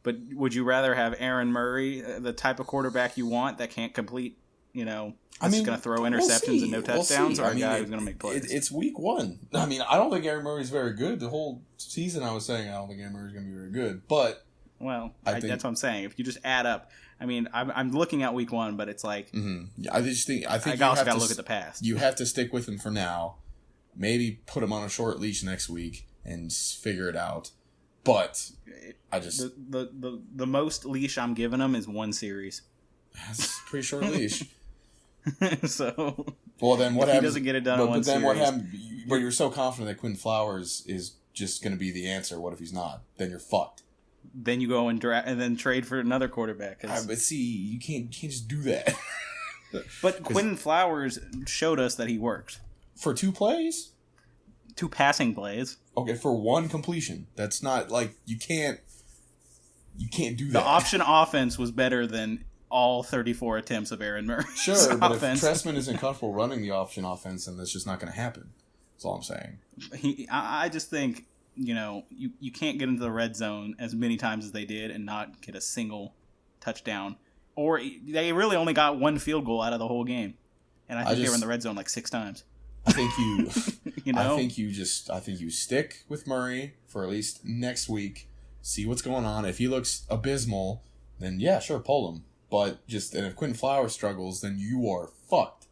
but would you rather have Aaron Murray, the type of quarterback you want that can't complete, going to throw interceptions and no touchdowns, or a guy who's going to make plays? It's week one. I mean, I don't think Aaron Murray's very good. The whole season I was saying I don't think Aaron Murray's going to be very good, but... Well, that's what I'm saying. If you just add up, I mean, I'm looking at week one, but it's like... Yeah, I think I also got to look at the past. You have to stick with him for now. Maybe put him on a short leash next week and figure it out. But I just... The most leash I'm giving him is one series. That's a pretty short leash. So... Well, then what happens? He doesn't get it done in one series. What happens? But you're so confident that Quentin Flowers is just going to be the answer. What if he's not? Then you're fucked. Then you go and then trade for another quarterback. But see, you can't just do that. But Quentin Flowers showed us that he worked. For 2 plays? 2 passing plays. Okay, for 1 completion. That's not like you can't do that. The option offense was better than all 34 attempts of Aaron Murray. Sure, but offense. If Trestman isn't comfortable running the option offense, then that's just not going to happen. That's all I'm saying. I just think, you can't get into the red zone as many times as they did and not get a single touchdown. Or they really only got 1 field goal out of the whole game. And I think they were in the red zone like 6 times. I think you I think you stick with Murray for at least next week, see what's going on. If he looks abysmal, then yeah, sure, pull him. But and if Quentin Flowers struggles, then you are fucked.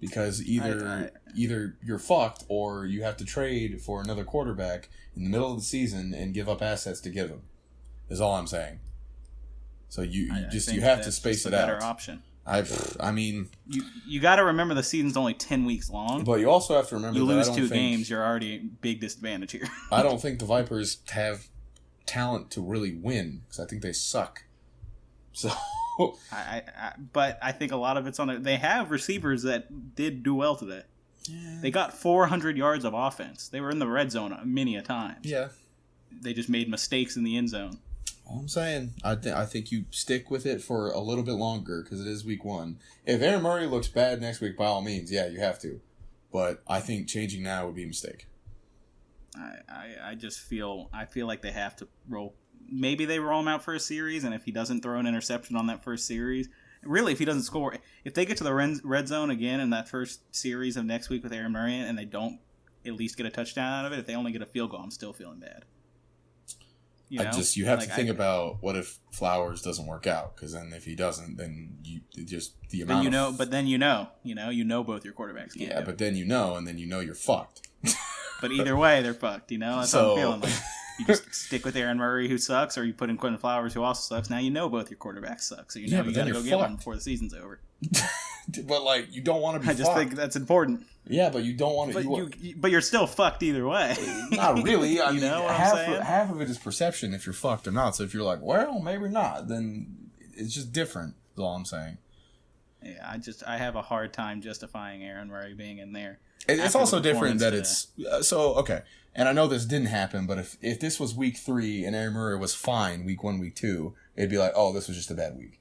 Because either you're fucked or you have to trade for another quarterback in the middle of the season and give up assets to give him. Is all I'm saying. So you I think have that's to space just it a better out. option. I mean, You got to remember the season's only 10 weeks long. but you also have to remember You that lose I don't two think, games, you're already at big disadvantage here. I don't think the Vipers have talent to really win because I think they suck. So, But I think a lot of it's on it. They have receivers that did do well today. They got 400 yards of offense. They were in the red zone many a time. yeah. They just made mistakes in the end zone. All I'm saying, I think you stick with it for a little bit longer because it is week 1. If Aaron Murray looks bad next week, by all means, yeah, you have to. But I think changing now would be a mistake. I just feel like they have to roll. Maybe they roll him out for a series, and if he doesn't throw an interception on that first series, really, if he doesn't score, if they get to the red zone again in that first series of next week with Aaron Murray, and they don't at least get a touchdown out of it, if they only get a field goal, I'm still feeling bad. You know? You have to think about what if Flowers doesn't work out, because then if he doesn't, then the amount. But then you know both your quarterbacks can't. Yeah, but then and then you're fucked. But either way, they're fucked. That's what I'm feeling like. You just stick with Aaron Murray, who sucks, or you put in Quentin Flowers, who also sucks. Now you know both your quarterbacks suck, so you got to go get one before the season's over. But you don't want to be. I just think that's important. Yeah, but you don't want to. But you're still fucked either way. Not really. I mean, know what I'm saying? half of it is perception if you're fucked or not. So if you're like, well, maybe not, then it's just different. Is all I'm saying. Yeah, I have a hard time justifying Aaron Murray being in there. It's also different that it's okay. And I know this didn't happen, but if this was week 3 and Aaron Murray was fine week 1, week 2, it'd be like, oh, this was just a bad week.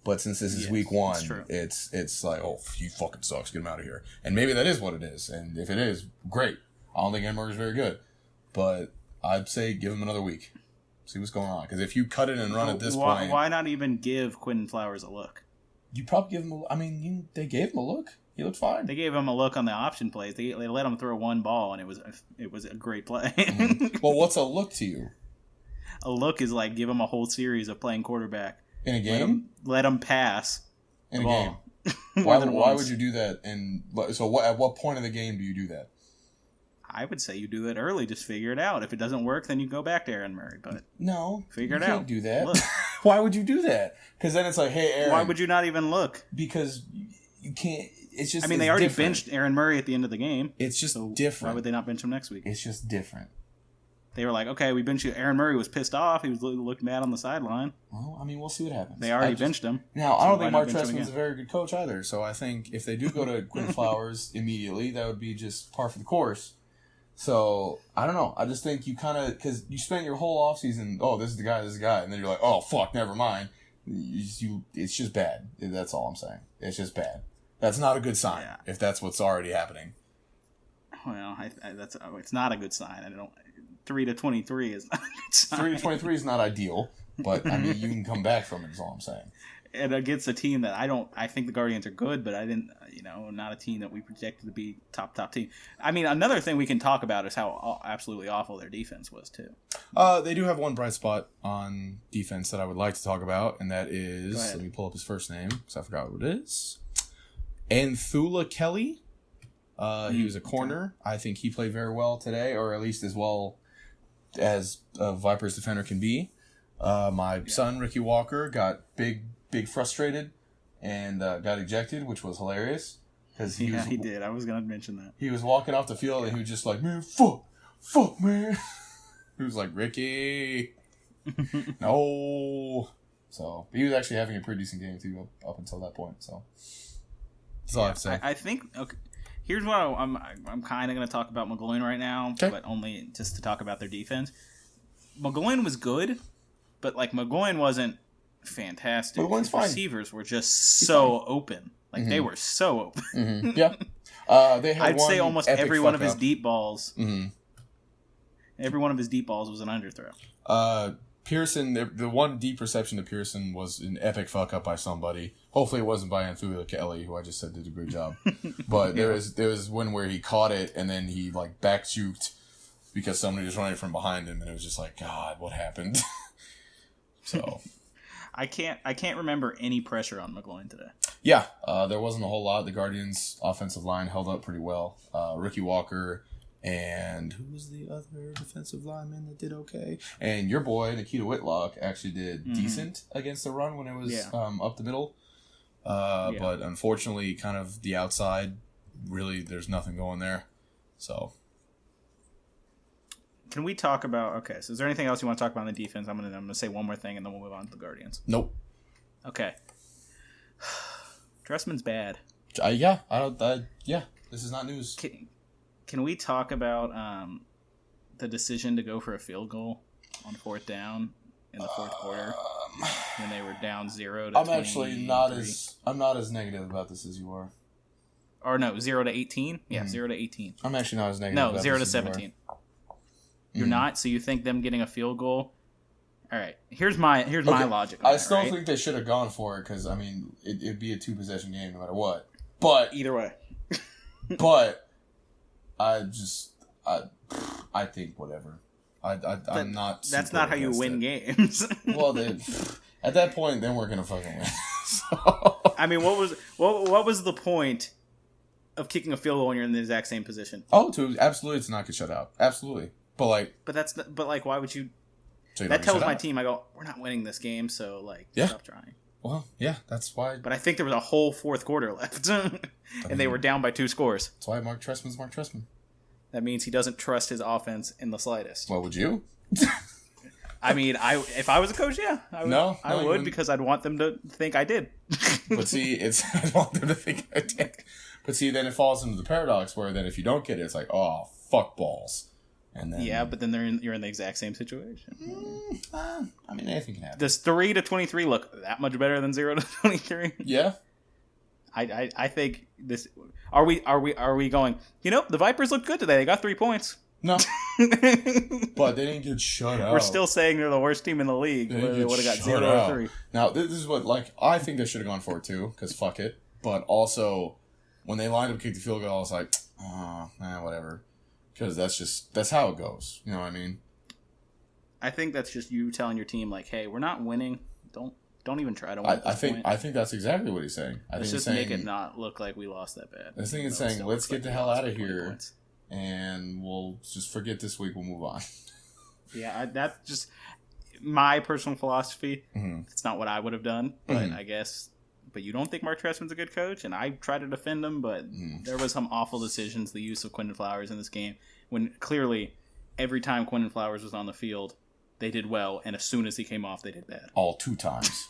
But since this is week 1, it's like, oh, he fucking sucks. Get him out of here. And maybe that is what it is. And if it is, great. I don't think Aaron Murray's very good. But I'd say give him another week. See what's going on. Because if you cut it and run at this point... Why not even give Quentin Flowers a look? You probably give him they gave him a look. He looked fine. They gave him a look on the option plays. They let him throw one ball, and it was a great play. Well, what's a look to you? A look is like give him a whole series of playing quarterback. In a game? Let him pass in the a ball. Game. Why would you do that? And so at what point of the game do you do that? I would say you do it early. Just figure it out. If it doesn't work, then you go back to Aaron Murray. But no, figure it you out. Can't do that. Look. Why would you do that? Because then it's like, hey, Aaron. Why would you not even look? Because you can't. It's just. They already benched Aaron Murray at the end of the game. It's just different. Why would they not bench him next week? It's just different. They were like, okay, we benched you. Aaron Murray was pissed off. He was looked mad on the sideline. Well, we'll see what happens. They already benched him. Now, I don't think Mark Trestman's a very good coach either. So I think if they do go to Quentin Flowers immediately, that would be just par for the course. So, I don't know. I just think you kind of... Because you spent your whole offseason, oh, this is the guy. And then you're like, oh, fuck, never mind. It's just bad. That's all I'm saying. It's just bad. That's not a good sign if that's what's already happening. Well, it's not a good sign. 3-23 is not a good sign. 3-23 is not ideal, but you can come back from it. Is all I'm saying. And against a team that I think the Guardians are good, but I didn't, not a team that we projected to be top team. Another thing we can talk about is how absolutely awful their defense was too. They do have one bright spot on defense that I would like to talk about, and that is, let me pull up his first name because I forgot what it is. Anthula Kelly. He was a corner. I think he played very well today, or at least as well as a Vipers defender can be. My son, Ricky Walker, got big frustrated and got ejected, which was hilarious. He did. I was going to mention that. He was walking off the field and he was just like, man, fuck, man. He was like, Ricky, no. So he was actually having a pretty decent game too up until that point. So that's all I have to say. I think. Okay. Here's what I'm kind of going to talk about McGloin right now, but only just to talk about their defense. McGloin was good, but McGloin wasn't fantastic. McGloin's fine. Receivers were just so open. They were so open. Mm-hmm. Yeah. They had I'd say almost every one of his deep balls. Mm-hmm. Every one of his deep balls was an underthrow. Pearson, the one deep reception to Pearson was an epic fuck up by somebody. Hopefully it wasn't by Anthula Kelly, who I just said did a great job. But there was one where he caught it and then he back juked because somebody was running from behind him, and it was just like, God, what happened? So I can't remember any pressure on McGloin today. Yeah, there wasn't a whole lot. The Guardians' offensive line held up pretty well. Ricky Walker And who was the other defensive lineman that did okay? And your boy, Nikita Whitlock, actually did decent against the run when it was up the middle. But unfortunately, kind of the outside, really, there's nothing going there. So, can we talk about? Okay, so is there anything else you want to talk about on the defense? I'm gonna say one more thing, and then we'll move on to the Guardians. Nope. Okay. Dressman's bad. Yeah, this is not news. Can we talk about the decision to go for a field goal on 4th down in the fourth quarter when they were down 0 to I'm actually not as negative about this as you are. Or no, 0 to 18? Yeah, 0 to 18. I'm actually not as negative No, about 0 this to as you are. 17. You're not? So you think them getting a field goal? All right. Here's my logic on I still right? think they should have gone for it because, I mean, it'd be a 2-possession game no matter what. But Either way. But I think whatever. I'm not. That's super not how you against win it. games. Well, at that point, then we're gonna fucking win. So. I mean, what was the point of kicking a field goal when you're in the exact same position? Oh, absolutely to not get shut out. Absolutely, but why would you? so you That don't get tells shut my out. team, I go, we're not winning this game, so Yeah. stop trying. Well, yeah, that's why. But I think there was a whole fourth quarter left, and they were down by 2 scores. That's why Mark Trestman's Mark Trestman. That means he doesn't trust his offense in the slightest. What would you? I mean, if I was a coach, yeah, I would. No, I would because I'd want them to think I did. But see, I want them to think I did. But see, then it falls into the paradox where then if you don't get it, it's like, oh, fuck balls. And then Yeah, but then you're in the exact same situation. I mean, anything can happen. Does 3 to 23 look that much better than 0 to 23? Yeah. I think this. Are we going? The Vipers looked good today. They got 3 points. No. But they didn't get shut out. We're still saying they're the worst team in the league. They Where they would have got shut 0 out. to 3. Now, this is what, I think they should have gone for it too, because fuck it. But also, when they lined up to kick the field goal, I was like, whatever. Because that's how it goes. You know what I mean? I think that's just you telling your team, like, hey, we're not winning. Don't even try to win. I think that's exactly what he's saying. Let's just make it not look like we lost that bad. I think it's saying, let's get the hell out of here, and we'll just forget this week. We'll move on. Yeah, that's just my personal philosophy. Mm-hmm. It's not what I would have done, but I guess. But you don't think Mark Trestman's a good coach, and I try to defend him, but there was some awful decisions. The use of Quinton Flowers in this game, when clearly every time Quinton Flowers was on the field, they did well, and as soon as he came off, they did bad. All 2 times.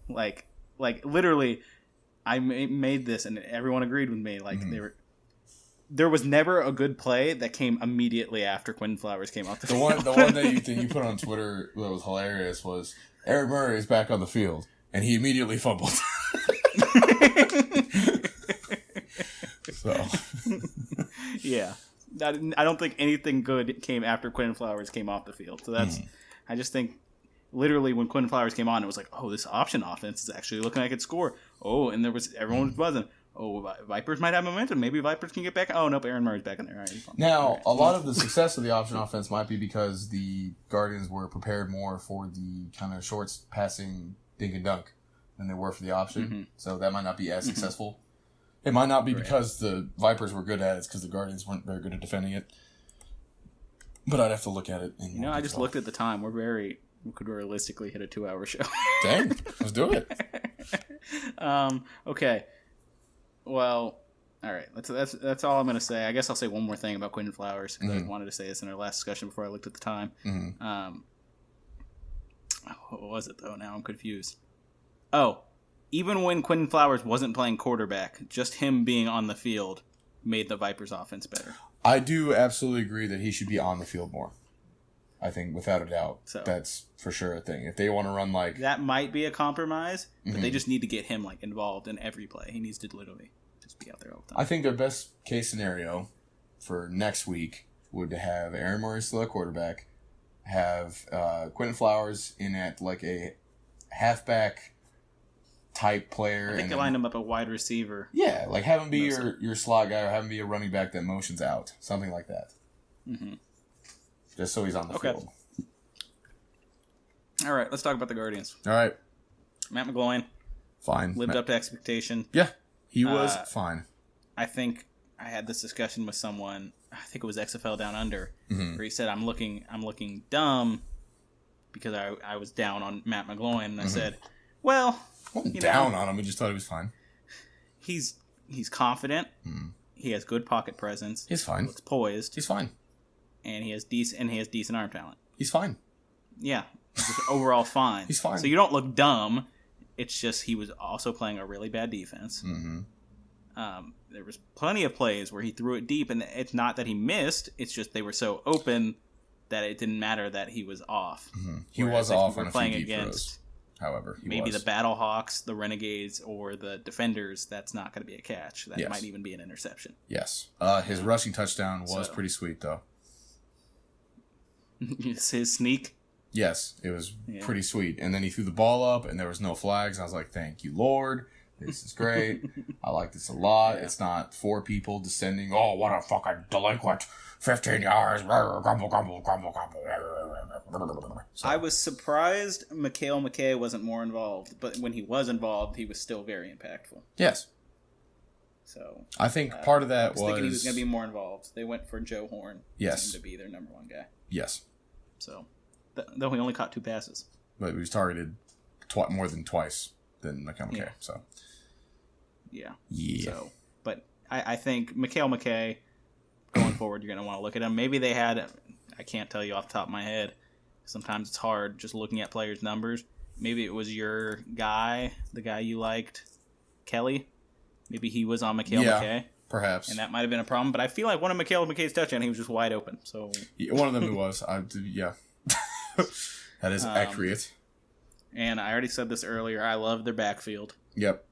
like literally, I made this, and everyone agreed with me. Like there was never a good play that came immediately after Quinton Flowers came off the field. The one that you put on Twitter that was hilarious was Aaron Murray is back on the field, and he immediately fumbled. So, yeah. I don't think anything good came after Quinton Flowers came off the field. So that's, I just think, literally when Quinton Flowers came on, it was like, oh, this option offense is actually looking like it could score. Oh, and everyone was buzzing. Oh, Vipers might have momentum. Maybe Vipers can get back. Oh, nope, Aaron Murray's back in there. All right, now, a lot of the success of the option offense might be because the Guardians were prepared more for the kind of shorts passing dink and dunk than they were for the option. So that might not be as successful. It might not be because the Vipers were good at it. It's because the Guardians weren't very good at defending it. But I'd have to look at it. I just looked at the time. We could realistically hit a 2-hour show. Dang, let's do it. Okay. Well, all right. That's all I'm going to say. I guess I'll say one more thing about Quinton Flowers because I wanted to say this in our last discussion before I looked at the time. What was it though? Now I'm confused. Oh, even when Quinton Flowers wasn't playing quarterback, just him being on the field made the Vipers' offense better. I do absolutely agree that he should be on the field more. I think, without a doubt, that's for sure a thing. If they want to run like... That might be a compromise, but they just need to get him involved in every play. He needs to literally just be out there all the time. I think their best case scenario for next week would to have Aaron Murray still at quarterback, have Quinton Flowers in at a halfback type player. I think they lined him up a wide receiver. Yeah, have him be your slot guy or have him be a running back that motions out. Something like that. Just so he's on the field. All right, let's talk about the Guardians. All right. Matt McGloin. Fine. Lived up to expectation. Yeah, he was fine. I think I had this discussion with someone. I think it was XFL Down Under, where he said, "I'm looking dumb because I was down on Matt McGloin," and I said, "Well, down on him. We just thought he was fine. He's confident. He has good pocket presence. He's fine. Looks poised. He's fine. And he has decent arm talent. He's fine. Yeah, he's just overall fine. He's fine. So you don't look dumb. It's just he was also playing a really bad defense. There was plenty of plays where he threw it deep, and it's not that he missed. It's just they were so open that it didn't matter that he was off. He was off on a few deep against throws. However, maybe the Battlehawks, the Renegades, or the Defenders, that's not going to be a catch. That Yes. might even be an interception. Yes. His rushing touchdown was pretty sweet, though. His sneak. Yes, it was pretty sweet. And then he threw the ball up, and there was no flags. I was like, thank you, Lord. This is great. I like this a lot. It's not 4 people descending. Oh, what a fucking delinquent. 15 yards. Grumble, grumble, grumble, grumble. So, I was surprised Mikhail McKay wasn't more involved, but when he was involved, he was still very impactful. yes. So I think part of that I was thinking he was going to be more involved. They went for Joe Horn. Yes. Seemed to be their number one guy. Yes. So, though he only caught 2 passes. But he was targeted more than twice than McConnell. Yeah. So, Yeah. yeah. So, but I think Mikhail McKay, going forward, you're going to want to look at him. Maybe they had, I can't tell you off the top of my head. Sometimes it's hard just looking at players' numbers. Maybe it was your guy, the guy you liked, Kelly. Maybe he was on Mikhail McKay. Perhaps. And that might have been a problem. But I feel like one of Mikhail McKay's touchdowns, he was just wide open. So One of them it was. Yeah. That is accurate. And I already said this earlier. I love their backfield. Yep.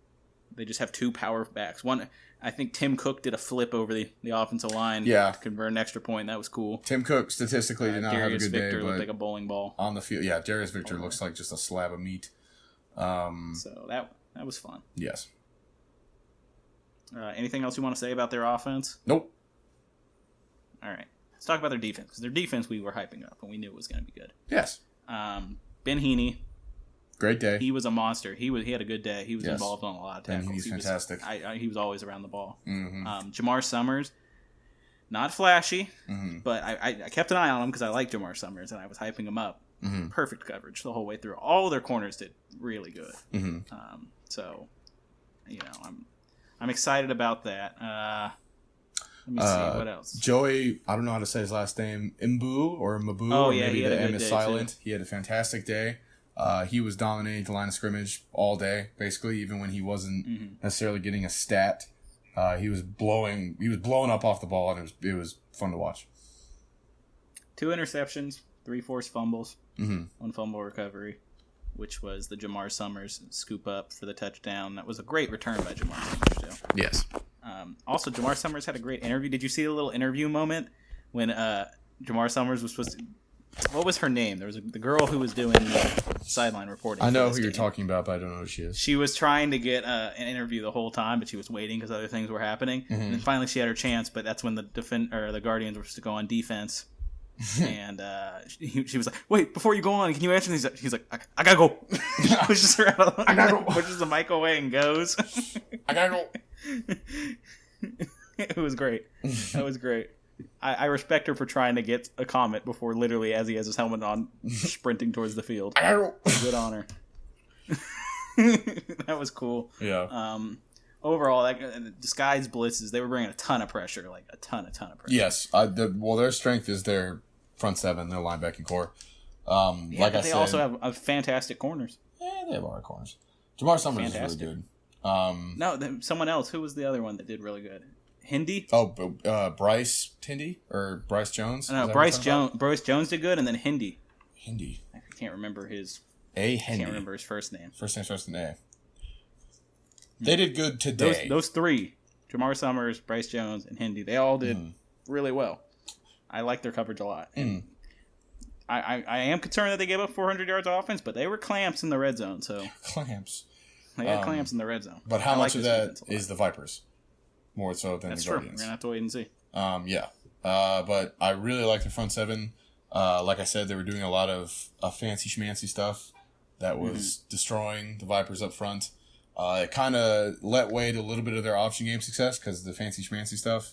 They just have 2 power backs. One, I think Tim Cook did a flip over the offensive line Yeah. to convert an extra point. That was cool. Tim Cook statistically did not have a Darius good Victor day, looked but like a bowling ball. on the field, Darius Victor looks like just a slab of meat. So that was fun. Yes. Anything else you want to say about their offense? Nope. All right. Let's talk about their defense. Because their defense we were hyping up, and we knew it was going to be good. Yes. Ben Heaney, Great day. he was a monster. He had a good day. He was Yes. involved on a lot of Ben tackles. Heaney's fantastic. He was always around the ball. Mm-hmm. Jamar Summers, not flashy, Mm-hmm. but I kept an eye on him because I like Jamar Summers, and I was hyping him up. Mm-hmm. Perfect coverage the whole way through. All their corners did really good. Mm-hmm. So, I'm excited about that. Let me see what else. Joey, I don't know how to say his last name, Mbu or Mabu, Oh, or yeah, maybe he had the a M good is day, silent. too. He had a fantastic day. He was dominating the line of scrimmage all day, basically, even when he wasn't necessarily getting a stat. He was blowing up off the ball, and it was fun to watch. 2 interceptions, 3 forced fumbles, Mm-hmm. 1 fumble recovery, which was the Jamar Summers scoop up for the touchdown. That was a great return by Jamar Summers, too. Yes. Also, Jamar Summers had a great interview. Did you see the little interview moment when Jamar Summers was supposed to... What was her name? There was the girl who was doing the sideline reporting. I for know this who you're game. talking about, but I don't know who she is. She was trying to get an interview the whole time, but she was waiting because other things were happening. Mm-hmm. And then finally she had her chance, but that's when the Guardians were supposed to go on defense. And she was like, "Wait, before you go on, can you answer these?" He's like, "I gotta go." Pushes her out. I gotta go. Pushes the mic away and goes. I gotta go. It was great. That was great. I respect her for trying to get a comment before literally as he has his helmet on, sprinting towards the field. I gotta go. Good on her. That was cool. Yeah. Overall, disguise blitzes, they were bringing a ton of pressure, like a ton of pressure. Yes. Their strength is their front 7, their linebacking core. Like I they said, also have fantastic corners. yeah, they have all right corners. Jamar Summers Fantastic. is really good. No, someone else. Who was the other one that did really good? Hindi? Bryce Tindy or Bryce Jones? No, Is that Bryce what you're talking about? Jones. Bryce Jones did good, and then Hindi. Hindi. I can't remember his. Hindi. Can't remember his first name. First name starts with an A. They did good today. Those 3, Jamar Summers, Bryce Jones, and Hindi, they all did really well. I like their coverage a lot. And I am concerned that they gave up 400 yards of offense, but they were clamps in the red zone. So Clamps. they had clamps in the red zone. But how I much like of this that defense a lot. is the Vipers? More so than That's the true. We're Guardians. gonna have to wait and see. Yeah. But I really like the front 7. Like I said, they were doing a lot of fancy schmancy stuff that was destroying the Vipers up front. It kind of let way to a little bit of their option game success because the fancy schmancy stuff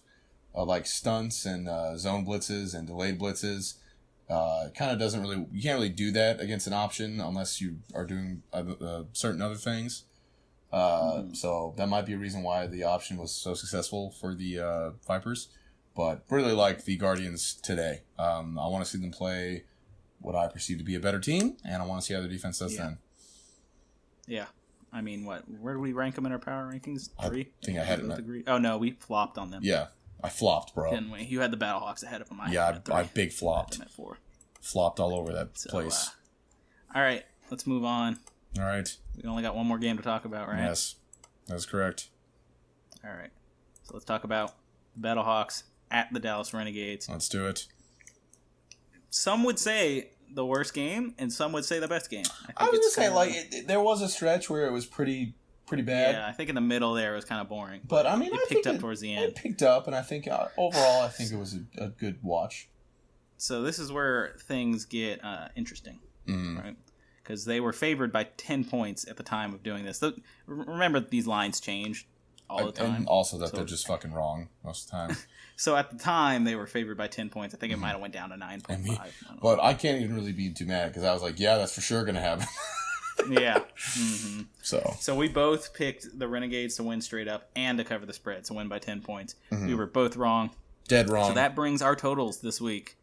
like stunts and zone blitzes and delayed blitzes. Kind of doesn't really, you can't really do that against an option unless you are doing certain other things. So that might be a reason why the option was so successful for the Vipers. But really like the Guardians today. I want to see them play what I perceive to be a better team, and I want to see how their defense does then. Yeah. I mean, where do we rank them in our power rankings? 3? I think I had it. Oh, no, we flopped on them. Yeah, I flopped, bro. Didn't we? You had the Battlehawks ahead of them. I big flopped. I had them at 4. Flopped all over that place. All right, let's move on. All right. We only got one more game to talk about, right? Yes, that's correct. All right. So let's talk about the Battlehawks at the Dallas Renegades. Let's do it. Some would say the worst game, and some would say the best game. I was just saying, there was a stretch where it was pretty bad. Yeah, I think in the middle there it was kind of boring. But I mean, it picked up towards the end. It picked up, and I think overall, I think it was a good watch. So this is where things get interesting, right? Because they were favored by 10 points at the time of doing this. Remember, these lines change all the time. And also that they're just fucking wrong most of the time. So at the time, they were favored by 10 points. I think it might have went down to 9.5. But I can't even really be too mad because I was like, yeah, that's for sure going to happen. Yeah. Mm-hmm. So we both picked the Renegades to win straight up and to cover the spread, to win by 10 points. We were both wrong. Dead wrong. So that brings our totals this week.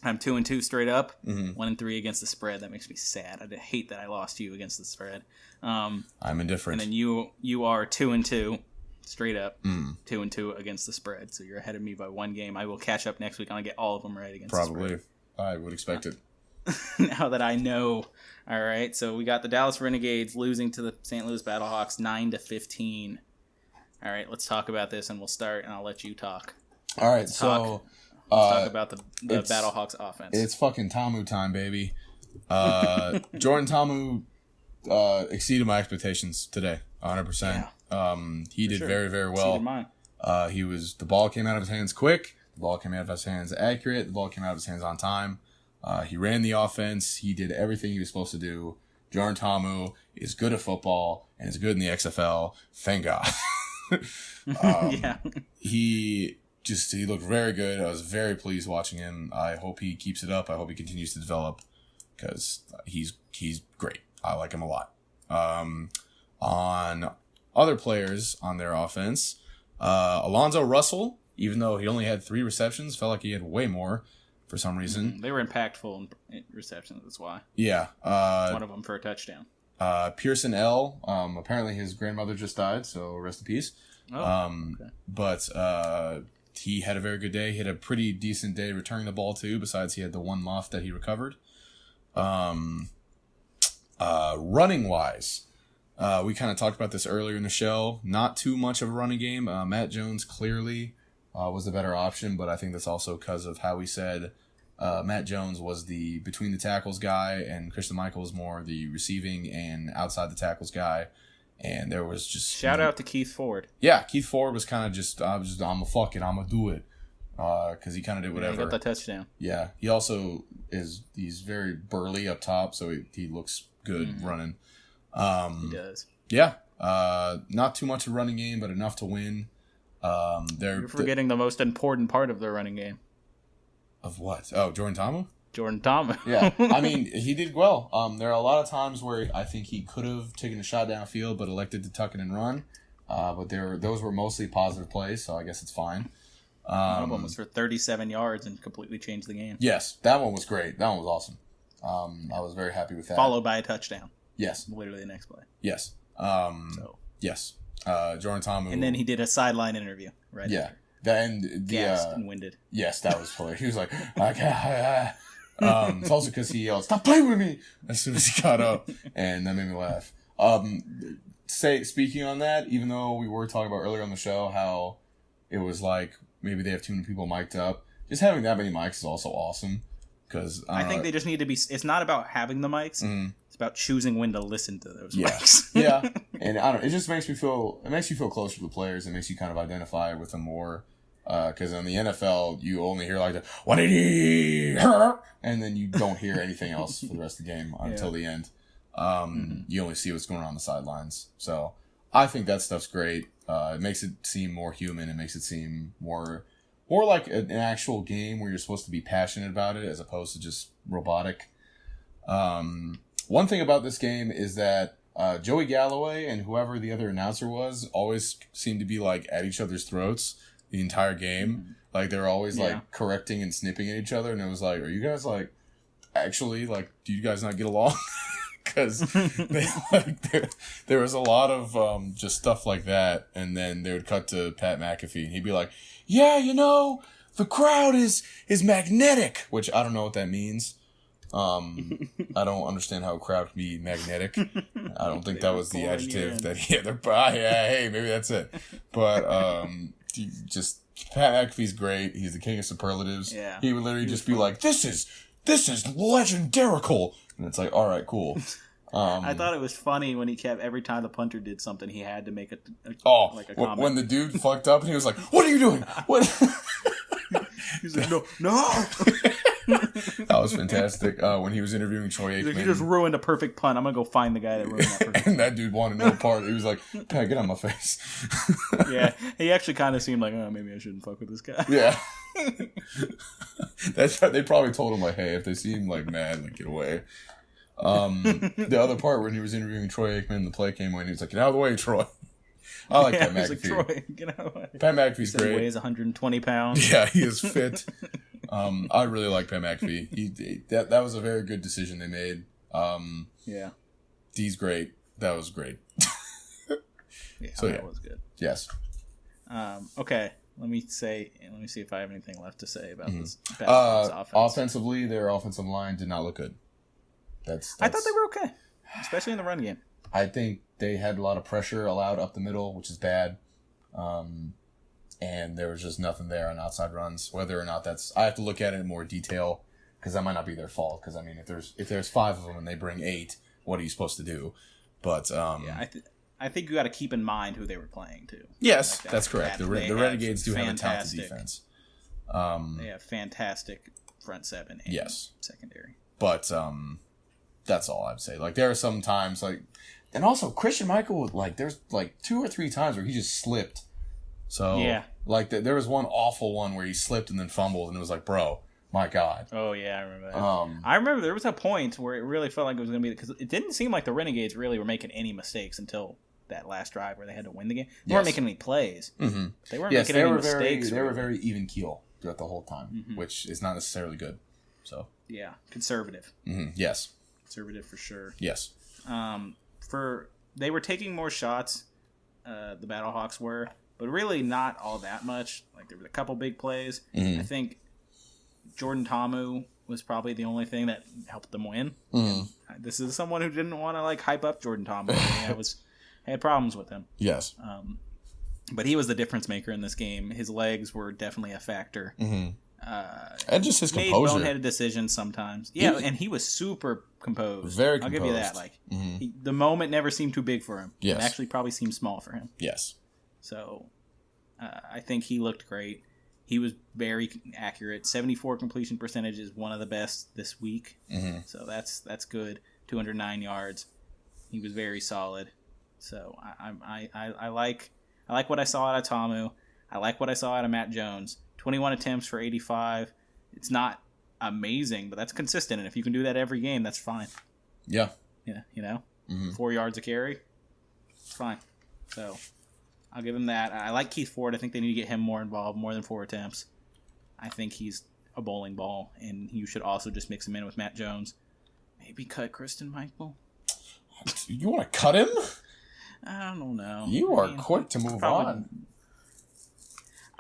I'm 2-2 straight up, 1-3 against the spread. That makes me sad. I hate that I lost you against the spread. I'm indifferent. And then you are 2-2 straight up, 2-2 against the spread. So you're ahead of me by 1 game. I will catch up next week and I'll get all of them right against the spread. Probably. I would expect it. Now that I know. All right. So we got the Dallas Renegades losing to the St. Louis Battlehawks 9-15. All right. Let's talk about this, and we'll start, and I'll let you talk. All right. Let's talk about the Battlehawks offense. It's fucking Tamu time, baby. Jordan Tamu exceeded my expectations today, 100%. Yeah. He did very, very well. Mine. The ball came out of his hands quick. The ball came out of his hands accurate. The ball came out of his hands on time. He ran the offense. He did everything he was supposed to do. Jordan Tamu is good at football and is good in the XFL. Thank God. Yeah. He looked very good. I was very pleased watching him. I hope he keeps it up. I hope he continues to develop because he's great. I like him a lot. On other players on their offense, Alonzo Russell, even though he only had 3 receptions, felt like he had way more for some reason. They were impactful in receptions. That's why. Yeah. One of them for a touchdown. Pearson L. Apparently his grandmother just died, so rest in peace. Okay. But he had a very good day. He had a pretty decent day returning the ball too. Besides, he had the 1 muff that he recovered. Running wise, we kind of talked about this earlier in the show. Not too much of a running game. Matt Jones clearly was the better option, but I think that's also because of how we said Matt Jones was the between the tackles guy, and Christian Michael was more the receiving and outside the tackles guy. And there was just shout out to Keith Ford. Yeah, Keith Ford was kind of just I'm gonna fuck it, I'm gonna do it, because he kind of did whatever. He got the touchdown. Yeah, he also he's very burly up top, so he looks good running. He does. Yeah, not too much of a running game, but enough to win. You're forgetting the most important part of their running game. Of what? Oh, Jordan Tamu? Jordan Tamu. Yeah, I mean, he did well. There are a lot of times where I think he could have taken a shot downfield, but elected to tuck it and run. But those were mostly positive plays, so I guess it's fine. One of them was for 37 yards and completely changed the game. Yes, that one was great. That one was awesome. I was very happy with that. Followed by a touchdown. Yes. Literally the next play. Yes. Yes. Jordan Tamu. And then he did a sideline interview, right? Yeah. Gassed and winded. Yes, that was funny. He was like, okay. It's also because he yelled, "Stop playing with me!" as soon as he got up, and that made me laugh. Speaking on that, even though we were talking about earlier on the show how it was like maybe they have too many people mic'd up, just having that many mics is also awesome. Because I think they just need to be. It's not about having the mics. It's about choosing when to listen to those mics. Yeah, and I don't. It just makes me feel. It makes you feel closer to the players. It makes you kind of identify with them more. Because in the NFL, you only hear like the 180, and then you don't hear anything else for the rest of the game until the end. You only see what's going on the sidelines. So I think that stuff's great. It makes it seem more human. It makes it seem more like an actual game where you're supposed to be passionate about it as opposed to just robotic. One thing about this game is that Joey Galloway and whoever the other announcer was always seemed to be like at each other's throats the entire game. Like they were always like correcting and snipping at each other, and it was like, are you guys like actually like, do you guys not get along? Because there was a lot of just stuff like that, and then they would cut to Pat McAfee, and he'd be like, yeah, you know, the crowd is magnetic, which I don't know what that means. I don't understand how a crowd can be magnetic. I don't think that was the adjective that hey, maybe that's it. But just Pat McAfee's great. He's the king of superlatives. Yeah. He would literally just be like, this is legendarical. And it's like, all right, cool. I thought it was funny when he kept, every time the punter did something, he had to make a comment. When the dude fucked up and he was like, what are you doing? What? He's like, no. That was fantastic. When he was interviewing Troy Aikman. He's like, you just ruined a perfect punt. I'm going to go find the guy that ruined that perfect And that dude wanted no part. He was like, Pat, get on my face. Yeah, he actually kind of seemed like, oh, maybe I shouldn't fuck with this guy. Yeah. That's right. They probably told him, like, hey, if they see him, like, mad, like, get away. The other part when he was interviewing Troy Aikman, the play came when he was like, get out of the way, Troy. I like Pat McAfee. Like, Troy, get out of the way. Pat McAfee's great. He weighs 120 pounds. Yeah, he is fit. I really like Pat McAfee. That was a very good decision they made. Yeah. D's great. That was great. That was good. Yes. Okay. Let me see if I have anything left to say about this offense. Offensively, their offensive line did not look good. That's I thought they were okay, especially in the run game. I think they had a lot of pressure allowed up the middle, which is bad. And there was just nothing there on outside runs. Whether or not I have to look at it in more detail because that might not be their fault. Because I mean, if there's 5 of them and they bring 8, what are you supposed to do? But I think you got to keep in mind who they were playing too. Yes, that's correct. The Renegades do have a talented defense. They have fantastic front 7 and secondary. But that's all I'd say. Like there are some times like, and also Christian Michael, like there's like 2 or 3 times where he just slipped. So like there was one awful one where he slipped and then fumbled, and it was like, bro, my God. Oh yeah, I remember that. I remember there was a point where it really felt like it was going to be, because it didn't seem like the Renegades really were making any mistakes until that last drive where they had to win the game. They weren't making any plays. Mm-hmm. They weren't making any mistakes. They were very even keel throughout the whole time, which is not necessarily good. So yeah, conservative. Mm-hmm. Yes, conservative for sure. Yes. They were taking more shots. The Battlehawks were, but really not all that much. Like there were a couple big plays. I think Jordan Ta'amu was probably the only thing that helped them win. This is someone who didn't want to like hype up Jordan Ta'amu. I had problems with him. Yes. But he was the difference maker in this game. His legs were definitely a factor. And just his made composure. Made boneheaded decisions sometimes. Yeah, and he was super composed. Very I'll composed. give you that. Like the moment never seemed too big for him. Yes. It actually probably seemed small for him. Yes. So I think he looked great. He was very accurate. 74 completion percentage is one of the best this week. So that's good. 209 yards. He was very solid. So I like what I saw out of Ta'amu. I like what I saw out of Matt Jones. 21 attempts for 85. It's not amazing, but that's consistent. And if you can do that every game, that's fine. Yeah. Yeah, 4 yards a carry, it's fine. So I'll give him that. I like Keith Ford. I think they need to get him more involved, more than 4 attempts. I think he's a bowling ball, and you should also just mix him in with Matt Jones. Maybe cut Kristen Michael. You want to cut him? I don't know. You are quick to move on.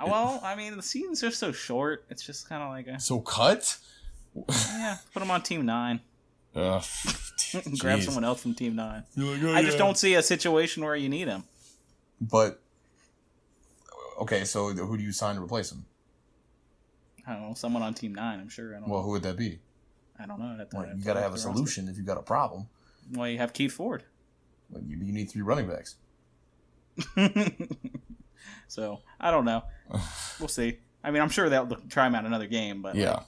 Well, I mean, the season's just so short. It's just kind of like So cut? Yeah, put him on Team 9. Grab someone else from Team 9. Like, oh, I just don't see a situation where you need him. But, okay, so who do you sign to replace him? I don't know, someone on Team 9, I'm sure. Well, who would that be? I don't know. You got to have a solution if you got a problem. Well, you have Keith Ford. Well, you need 3 running backs. So, I don't know. We'll see. I mean, I'm sure they'll try him out another game, but yeah.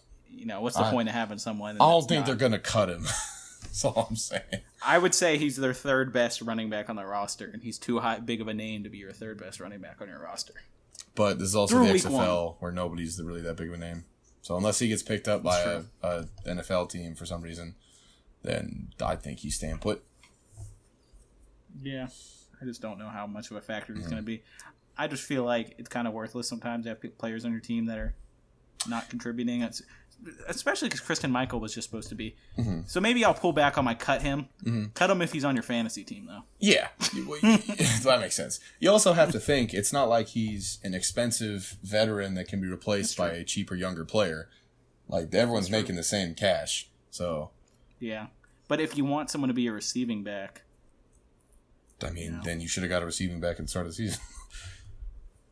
what's the point of having someone? I don't think they're going to cut him. That's all I'm saying. I would say he's their third best running back on the roster, and he's too big of a name to be your third best running back on your roster. But this is also Through the week XFL where nobody's really that big of a name. So unless he gets picked up by a NFL team for some reason, then I think he's staying put. Yeah, I just don't know how much of a factor he's going to be. I just feel like it's kind of worthless sometimes to have players on your team that are not contributing, especially because Kristen Michael was just supposed to be. So maybe I'll pull back on my cut him. Cut him if he's on your fantasy team, though. Yeah, that makes sense. You also have to think it's not like he's an expensive veteran that can be replaced by a cheaper, younger player. Like, everyone's making the same cash, so... Yeah, but if you want someone to be a receiving back... I mean, then you should have got a receiving back at the start of the season.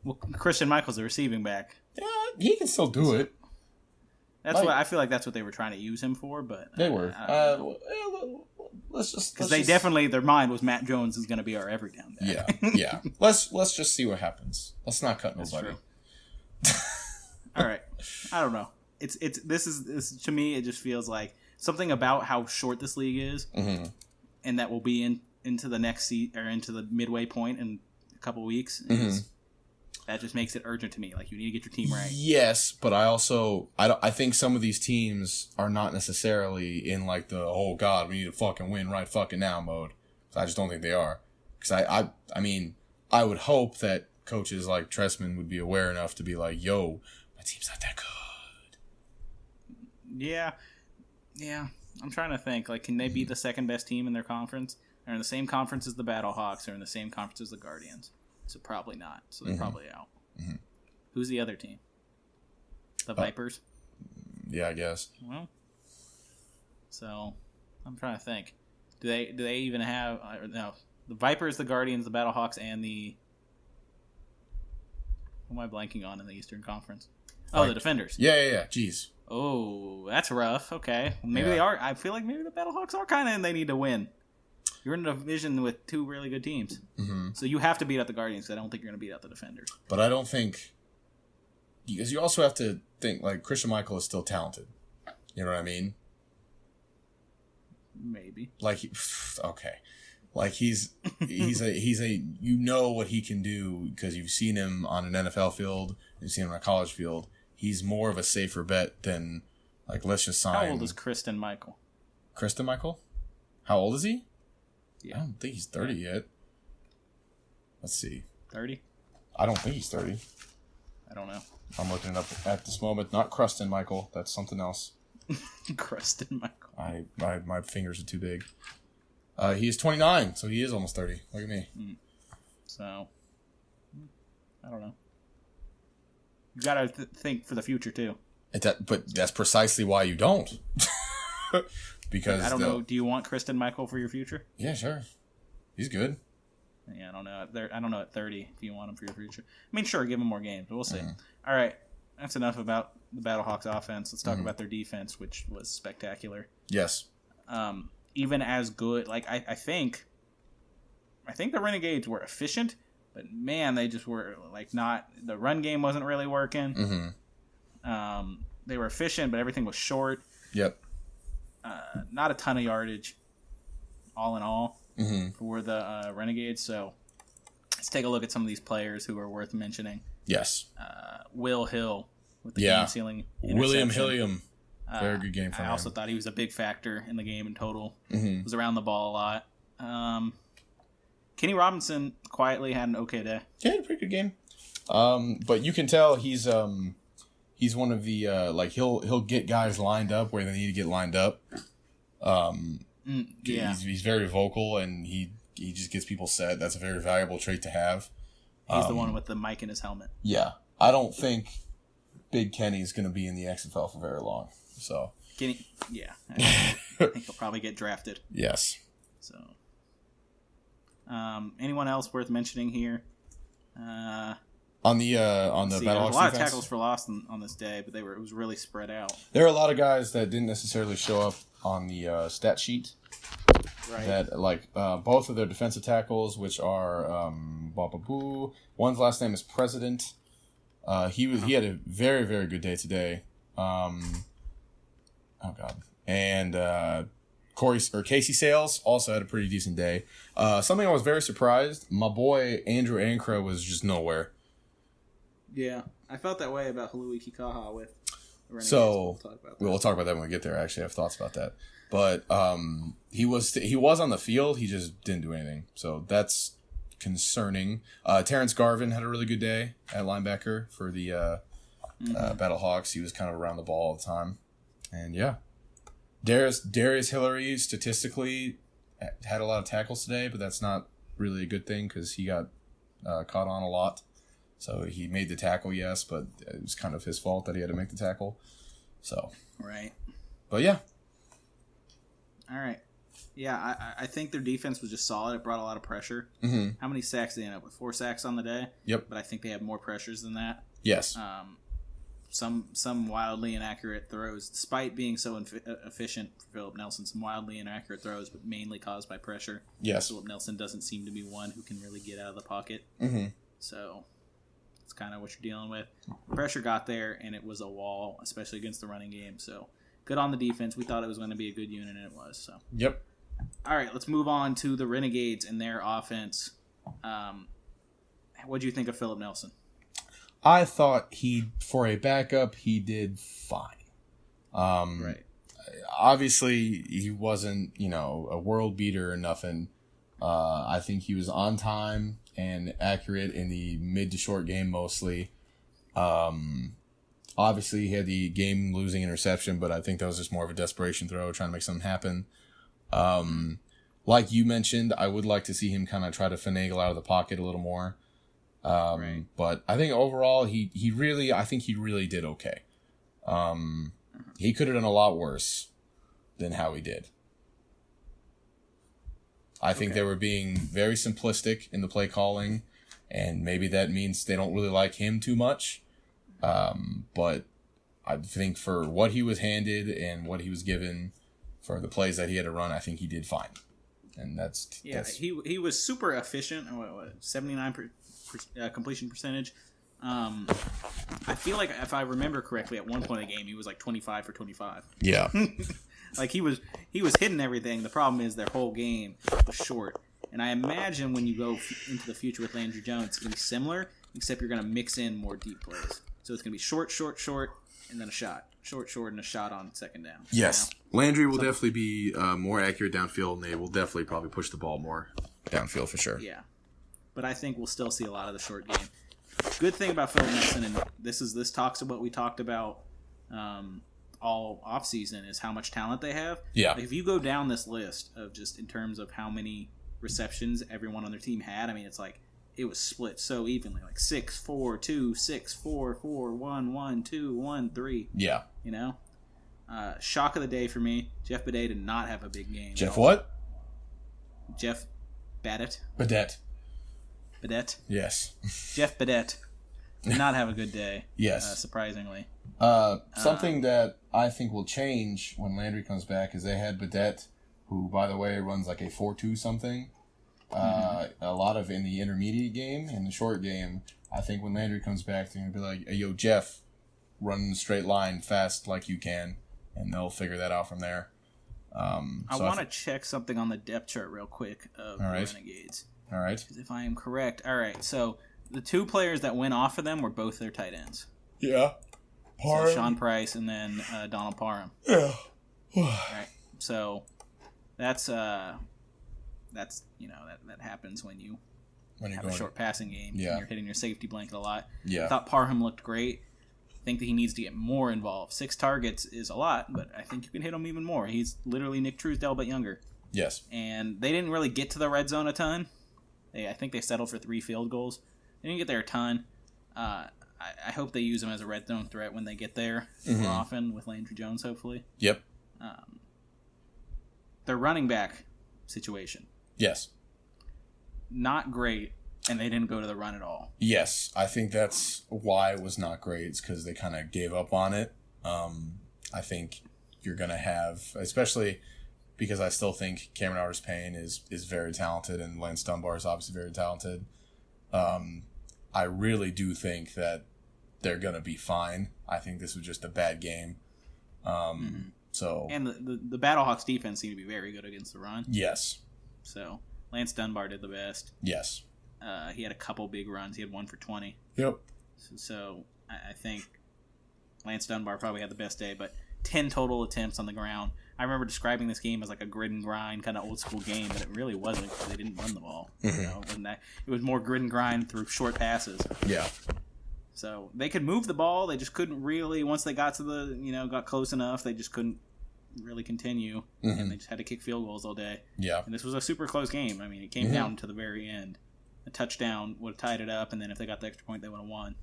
Well, Christian Michael's a receiving back. Yeah, he can still do it. That's what I feel like. That's what they were trying to use him for, but they were. Let's just because they definitely their mind was Matt Jones is going to be our every down back. Yeah. Let's just see what happens. Let's not cut nobody. All right, I don't know. It's this is to me. It just feels like something about how short this league is, and that will be into the next seat or into the midway point in a couple weeks. That just makes it urgent to me. Like, you need to get your team right. Yes, but I think some of these teams are not necessarily in like the oh god we need to fucking win right fucking now mode. I just don't think they are. Because I mean I would hope that coaches like Tressman would be aware enough to be like, yo, my team's not that good. Yeah. I'm trying to think. Like, can they be the second best team in their conference? They're in the same conference as the Battlehawks. Or in the same conference as the Guardians. So probably not. So they're probably out. Who's the other team? The Vipers? Yeah, I guess. Well, so I'm trying to think. Do they even have no? The Vipers, the Guardians, the Battlehawks, and the who am I blanking on in the Eastern Conference? Oh, the Defenders. Yeah. Jeez. Oh, that's rough. Okay, maybe they are. I feel like maybe the Battlehawks are kind of, and they need to win. You're in a division with two really good teams. So you have to beat out the Guardians, because I don't think you're going to beat out the Defenders. But I don't think... Because you also have to think, like, Christian Michael is still talented. You know what I mean? Maybe. Like, okay. Like, he's a... You know what he can do, because you've seen him on an NFL field, you've seen him on a college field. He's more of a safer bet than, like, let's just sign... How old is Kristen Michael? Kristen Michael? How old is he? Yeah. I don't think he's 30 yet. Let's see. 30? I don't think he's 30. I don't know. I'm looking it up at this moment. Not Krustin Michael. That's something else. Kristen Michael. My fingers are too big. He is 29, so he is almost 30. Look at me. So, I don't know. You gotta think for the future, too. But that's precisely why you don't. Because I don't know. Do you want Kristen Michael for your future? Yeah, sure. He's good. Yeah, I don't know. I don't know at 30 if you want him for your future. I mean, sure, give him more games, but we'll see. All right, that's enough about the Battlehawks offense. Let's talk about their defense, which was spectacular. Yes. Even as good, like I think the Renegades were efficient, but man, they just were like not. The run game wasn't really working. They were efficient, but everything was short. Yep. Not a ton of yardage, all in all, for the Renegades. So let's take a look at some of these players who are worth mentioning. Yes. Will Hill with the game-sealing interception. William Hilliam. Very good game for him. I also thought he was a big factor in the game in total. Was around the ball a lot. Kenny Robinson quietly had an okay day. Yeah, had a pretty good game. But you can tell he's one of the like he'll get guys lined up where they need to get lined up. He's very vocal and he just gets people set. That's a very valuable trait to have. He's the one with the mic in his helmet. Yeah, I don't think Big Kenny's going to be in the XFL for very long. So Kenny, yeah, I think he'll probably get drafted. Yes. So, anyone else worth mentioning here? On the Battlehawks there was a lot defense? of tackles for loss on this day, but it was really spread out. There are a lot of guys that didn't necessarily show up on the stat sheet. Right. That like both of their defensive tackles, which are one's last name is President. He had a very, very good day today. Oh god. And Casey Sales also had a pretty decent day. Something I was very surprised, my boy Andrew Ankra was just nowhere. Yeah, I felt that way about Halui Kikaha with the Renegades. So We'll we'll talk about that when we get there. Actually, I have thoughts about that. But he was on the field. He just didn't do anything. So that's concerning. Terrence Garvin had a really good day at linebacker for the Battlehawks. He was kind of around the ball all the time. And yeah, Darius Hillary statistically had a lot of tackles today, but that's not really a good thing because he got caught on a lot. So he made the tackle, yes, but it was kind of his fault that he had to make the tackle. So Right. But yeah. All right. Yeah, I think their defense was just solid. It brought a lot of pressure. Mm-hmm. How many sacks did they end up with? 4 sacks on the day? Yep. But I think they had more pressures than that. Yes. Some wildly inaccurate throws, despite being so efficient for Philip Nelson. Some wildly inaccurate throws, but mainly caused by pressure. Yes. Philip Nelson doesn't seem to be one who can really get out of the pocket. Mm-hmm. So that's kind of what you're dealing with. Pressure got there, and it was a wall, especially against the running game. So good on the defense. We thought it was going to be a good unit, and it was. So. Yep. All right, let's move on to the Renegades and their offense. What do you think of Philip Nelson? I thought for a backup, he did fine. Right. Obviously, he wasn't, a world beater or nothing. I think he was on time and accurate in the mid to short game mostly. Obviously, he had the game-losing interception, but I think that was just more of a desperation throw, trying to make something happen. Like you mentioned, I would like to see him kind of try to finagle out of the pocket a little more. Right. But I think overall, he really did okay. He could have done a lot worse than how he did. I think they were being very simplistic in the play calling, and maybe that means they don't really like him too much. But I think for what he was handed and what he was given for the plays that he had to run, I think he did fine. And that's he was super efficient. 79% completion percentage. I feel like if I remember correctly, at one point in the game, he was like 25 for 25. Yeah. Like he was hitting everything. The problem is their whole game was short. And I imagine when you go into the future with Landry Jones, it's going to be similar, except you're going to mix in more deep plays. So it's going to be short, and then a shot. Short, and a shot on second down. Yes. Landry will definitely be more accurate downfield, and they will definitely probably push the ball more downfield for sure. Yeah. But I think we'll still see a lot of the short game. Good thing about Philip Nelson, and this talks about what we talked about all offseason, is how much talent they have. Yeah. Like if you go down this list of just in terms of how many receptions everyone on their team had, I mean, it's like it was split so evenly, like 6-4-2, 6-4-4, 1-1-2, 1-3. Yeah. Shock of the day for me, Jeff Badet did not have a big game. Jeff what? Jeff Badet. Badet. Yes. Jeff Badet did not have a good day. Yes. Surprisingly. Something that I think will change when Landry comes back is they had Badet, who, by the way, runs like a 4.2 something. A lot of in the intermediate game, in the short game, I think when Landry comes back, they're going to be like, hey, yo, Jeff, run in a straight line fast like you can, and they'll figure that out from there. I want to check something on the depth chart real quick of the Renegades. All right. Because if I am correct, all right, so the 2 players that went off of them were both their tight ends. Yeah. So Sean Price and then Donald Parham. Yeah. All right. So that's that happens when you have a short passing game. Yeah. And you're hitting your safety blanket a lot. Yeah. I thought Parham looked great. I think that he needs to get more involved. 6 targets is a lot, but I think you can hit him even more. He's literally Nick Truesdale, but younger. Yes. And they didn't really get to the red zone a ton. I think they settled for 3 field goals. They didn't get there a ton. I hope they use him as a red zone threat when they get there more often with Landry Jones, hopefully. Yep. Their running back situation. Yes. Not great, and they didn't go to the run at all. Yes. I think that's why it was not great. It's because they kind of gave up on it. I think you're going to have, especially because I still think Cameron Artis-Payne is very talented, and Lance Dunbar is obviously very talented. I really do think that they're going to be fine. I think this was just a bad game. So And the Battlehawks defense seemed to be very good against the run. yes, So Lance Dunbar did the best. yes, He had a couple big runs. He had one for 20. yep, So I think Lance Dunbar probably had the best day, but 10 total attempts on the ground. I remember describing this game as like a grid and grind kind of old school game, but it really wasn't because they didn't run the ball. You know, it wasn't that. It was more grid and grind through short passes. yeah, So they could move the ball. They just couldn't really, once they got to got close enough, they just couldn't really continue. And they just had to kick field goals all day. yeah, And this was a super close game. I mean, it came down to the very end. A touchdown would have tied it up, and then if they got the extra point, they would have won.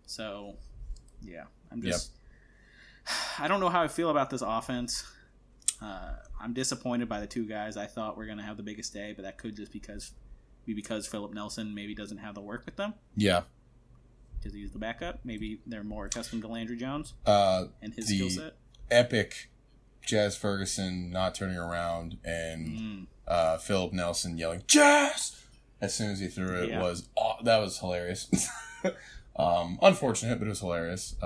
So, yeah. I'm just... I don't know how I feel about this offense. I'm disappointed by the two guys I thought were going to have the biggest day, but that could just be because Philip Nelson maybe doesn't have the work with them. yeah. Because he's the backup. Maybe they're more accustomed to Landry Jones and his The skill set. epic Jazz Ferguson not turning around and Philip Nelson yelling "Jazz" as soon as he threw it that was hilarious. Unfortunate, but it was hilarious.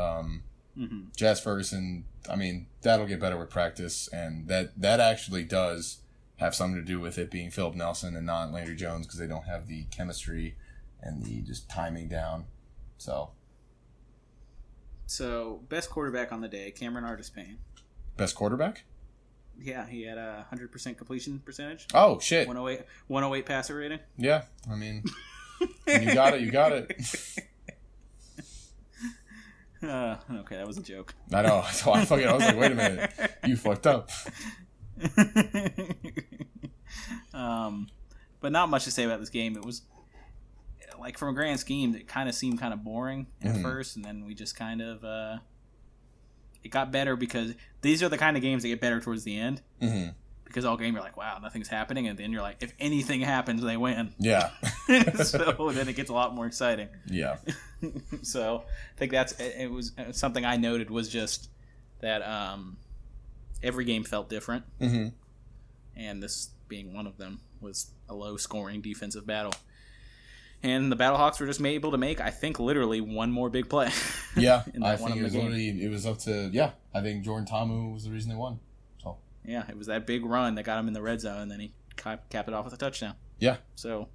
Jazz Ferguson, I mean, that'll get better with practice, and that actually does have something to do with it being Philip Nelson and not Landry Jones because they don't have the chemistry and the just timing down. So, best quarterback on the day, Cameron Artis-Payne. Best quarterback? Yeah, he had a 100% completion percentage. Oh, shit. 108 passer rating. Yeah, I mean, when you got it, you got it. Okay, that was a joke. I know. So I was like, wait a minute. You fucked up. But not much to say about this game. It was, like, from a grand scheme, it kind of seemed kind of boring at first, and then we just kind of... it got better because these are the kind of games that get better towards the end. Because all game you're like, wow, nothing's happening, and then you're like, if anything happens, they win. Yeah. So then it gets a lot more exciting. Yeah. So I think it was something I noted was just that every game felt different, and this being one of them was a low-scoring defensive battle. And the Battlehawks were just able to make, I think, literally one more big play. Yeah, I think it was up to, I think Jordan Ta'amu was the reason they won. So yeah, it was that big run that got him in the red zone, and then he capped it off with a touchdown. Yeah. So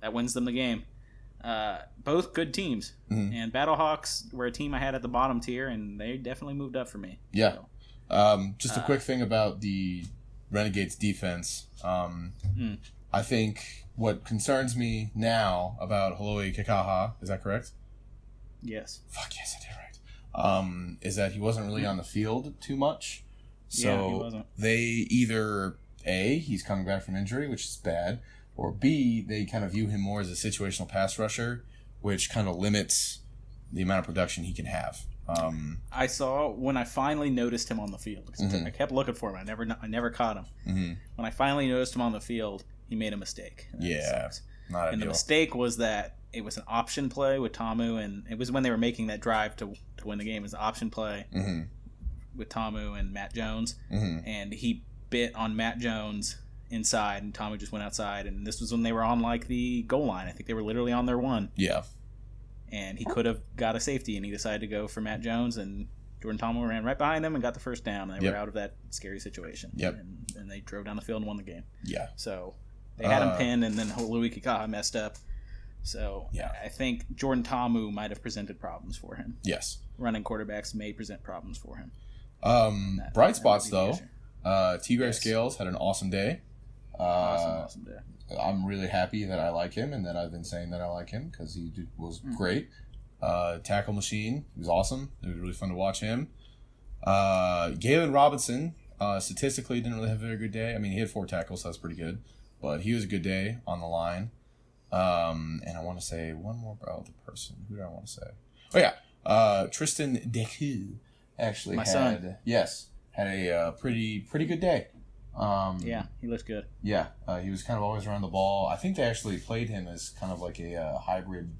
that wins them the game. Both good teams. And Battlehawks were a team I had at the bottom tier, and they definitely moved up for me. Yeah. So, just a quick thing about the Renegades defense. I think what concerns me now about Haloi Kikaha, is that correct? Yes. Fuck yes, I did right. Is that he wasn't really on the field too much. So he wasn't. they either A, he's coming back from injury, which is bad, or B, they kind of view him more as a situational pass rusher, which kind of limits the amount of production he can have. I saw when I finally noticed him on the field. Because I kept looking for him. I never caught him. When I finally noticed him on the field, he made a mistake. Yeah, not ideal. And the mistake was that it was an option play with Ta'amu, and it was when they were making that drive to win the game. It was an option play with Ta'amu and Matt Jones, and he bit on Matt Jones inside, and Ta'amu just went outside. And this was when they were on like the goal line. I think they were literally on their one. Yeah. And he could have got a safety, and he decided to go for Matt Jones, and Jordan Ta'amu ran right behind them and got the first down. And they were out of that scary situation. And they drove down the field and won the game. Yeah. So they had him pinned, and then Haloi Kikaha messed up. So I think Jordan Ta'amu might have presented problems for him. Yes. Running quarterbacks may present problems for him. Bright spots, though. T-Gray Scales had an awesome day. Awesome day. I'm really happy that I like him and that I've been saying that I like him because he was great. Tackle machine, he was awesome. It was really fun to watch him. Galen Robinson, statistically, didn't really have a very good day. I mean, he had 4 tackles, so that's pretty good. But he was a good day on the line. And I want to say one more about the person. Who do I want to say? Oh, yeah. Tristan Deku actually had a pretty good day. He looked good. Yeah, he was kind of always around the ball. I think they actually played him as kind of like a hybrid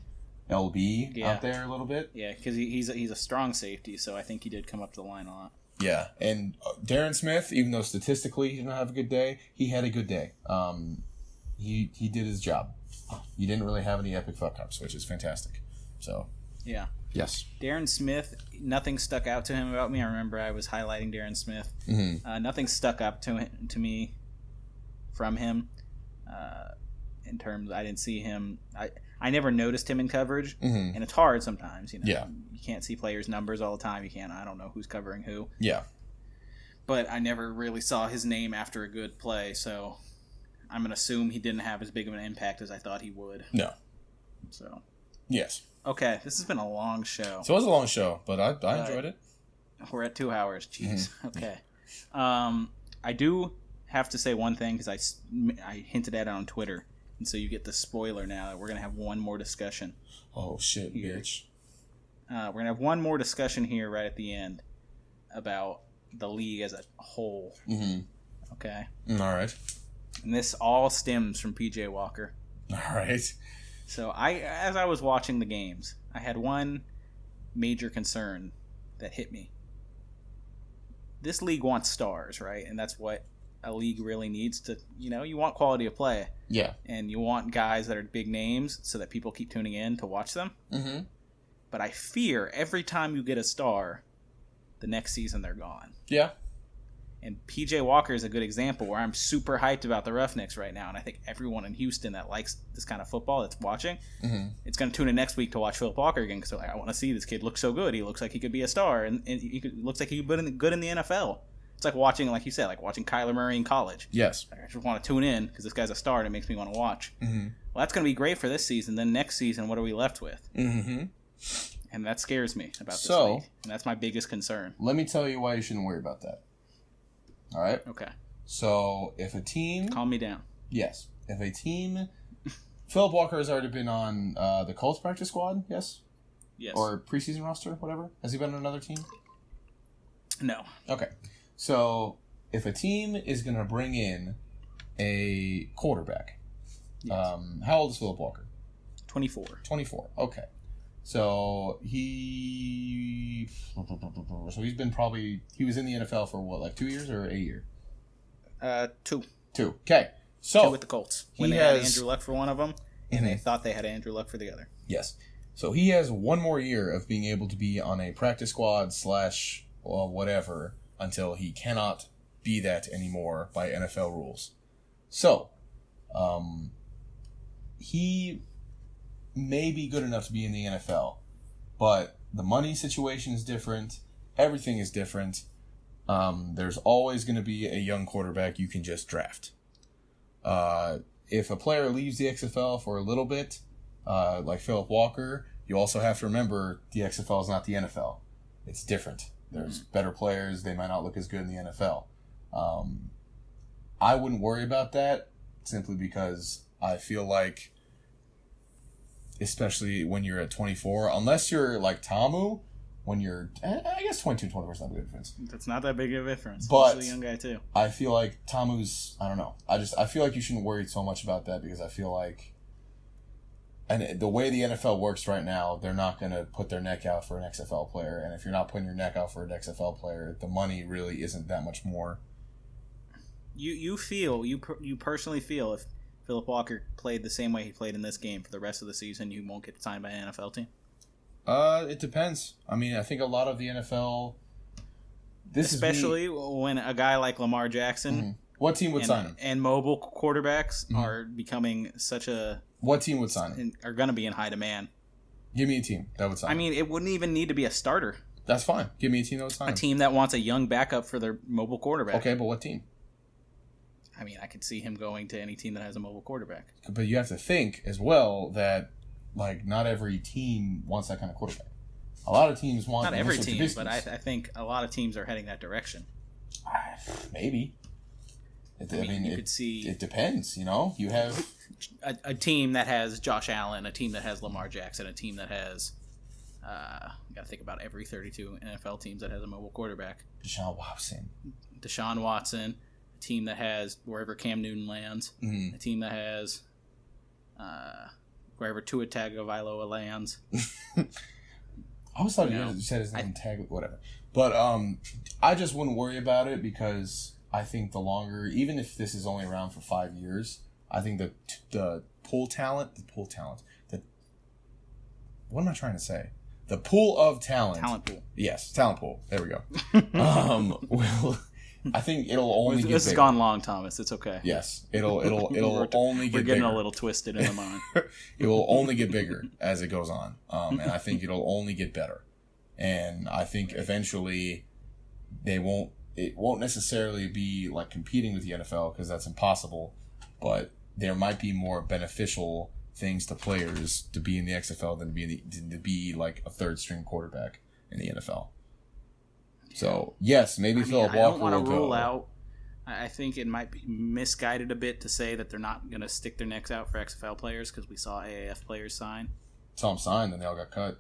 LB out there a little bit. Yeah, because he's a strong safety, so I think he did come up to the line a lot. Yeah, and Darren Smith, even though statistically he didn't have a good day, he had a good day. He did his job. He didn't really have any epic fuck-ups, which is fantastic. So, Yeah. Yes. Darren Smith, nothing stuck out to him about me. I remember I was highlighting Darren Smith. Nothing stuck up to me from him. In terms, I didn't see him. I never noticed him in coverage, and it's hard sometimes. Yeah. You can't see players' numbers all the time. You can't. I don't know who's covering who. Yeah. But I never really saw his name after a good play, so I'm gonna assume he didn't have as big of an impact as I thought he would. No. So. Yes. Okay, this has been a long show. So it was a long show, but I enjoyed it. We're at 2 hours. Jeez. Okay. I do have to say one thing because I hinted at it on Twitter, and so you get the spoiler now that we're gonna have one more discussion. Oh shit, here. bitch! We're gonna have one more discussion here right at the end about the league as a whole. Okay. All right. And this all stems from PJ Walker. All right. So as I was watching the games, I had one major concern that hit me. This league wants stars, right? And that's what a league really needs to, you want quality of play. Yeah. And you want guys that are big names so that people keep tuning in to watch them. But I fear every time you get a star, the next season they're gone. Yeah. And PJ Walker is a good example where I'm super hyped about the Roughnecks right now. And I think everyone in Houston that likes this kind of football that's watching, it's going to tune in next week to watch Philip Walker again because I want to see this kid look so good. He looks like he could be a star. And looks like he could be good in the NFL. It's like watching, like you said, like watching Kyler Murray in college. Yes. I just want to tune in because this guy's a star and it makes me want to watch. Well, that's going to be great for this season. Then next season, what are we left with? And that scares me about this league. And that's my biggest concern. Let me tell you why you shouldn't worry about that. All right? Okay. So, if a team... Calm me down. Yes. If a team... Philip Walker has already been on the Colts practice squad, yes? Yes. Or preseason roster, whatever? Has he been on another team? No. Okay. So, if a team is going to bring in a quarterback, how old is Philip Walker? 24. 24. Okay. So he's been he was in the NFL for what, like 2 years or a year? 2. 2. Okay. So 2 with the Colts. When they had Andrew Luck for one of them, and they thought they had Andrew Luck for the other. Yes. So he has one more year of being able to be on a practice squad / whatever until he cannot be that anymore by NFL rules. So, he may be good enough to be in the NFL, but the money situation is different. Everything is different. There's always going to be a young quarterback you can just draft. If a player leaves the XFL for a little bit, like Philip Walker, you also have to remember the XFL is not the NFL. It's different. There's better players. They might not look as good in the NFL. I wouldn't worry about that simply because I feel like, especially when you're at 24, unless you're like Tamu, when you're, I guess 22, 24 is not a big difference. That's not that big of a difference. But he's a young guy too. I feel like Tamu's, I don't know. I feel like you shouldn't worry so much about that because I feel like, and the way the NFL works right now, they're not going to put their neck out for an XFL player. And if you're not putting your neck out for an XFL player, the money really isn't that much more. You personally feel if Philip Walker played the same way he played in this game for the rest of the season, you won't get signed by an NFL team? It depends. I mean, I think a lot of the NFL... Especially when a guy like Lamar Jackson... What team would sign him? And mobile quarterbacks are becoming such a... What team would sign him? Are going to be in high demand. Give me a team that would sign him. I mean, it wouldn't even need to be a starter. That's fine. Give me a team that would sign him. A team that wants a young backup for their mobile quarterback. Okay, but what team? I mean, I could see him going to any team that has a mobile quarterback. But you have to think as well that, like, not every team wants that kind of quarterback. A lot of teams want... Not every team, but I think a lot of teams are heading that direction. Maybe. You could see... It depends, you know? You have... A team that has Josh Allen, a team that has Lamar Jackson, a team that has... you got to think about every 32 NFL teams that has a mobile quarterback. Deshaun Watson, a team that has wherever Cam Newton lands, a team that has wherever Tua Tagovailoa lands. I always thought you said his name, whatever. But I just wouldn't worry about it because I think the longer, even if this is only around for 5 years, I think what am I trying to say? the pool of talent. Talent pool. Yes, talent pool. There we go. Well, I think it'll only get This has bigger. gone long, Thomas. It's okay. Yes, it'll only get We're getting bigger. a little twisted in the mind. It will only get bigger as it goes on, and I think it'll only get better. And I think eventually it won't necessarily be like competing with the NFL because that's impossible, but there might be more beneficial things to players to be in the XFL than to be like a third string quarterback in the NFL. So yes, maybe Philip Walker I don't want will to rule go. out. I think it might be misguided a bit to say that they're not going to stick their necks out for XFL players because we saw AAF players sign. Saw him sign, then they all got cut.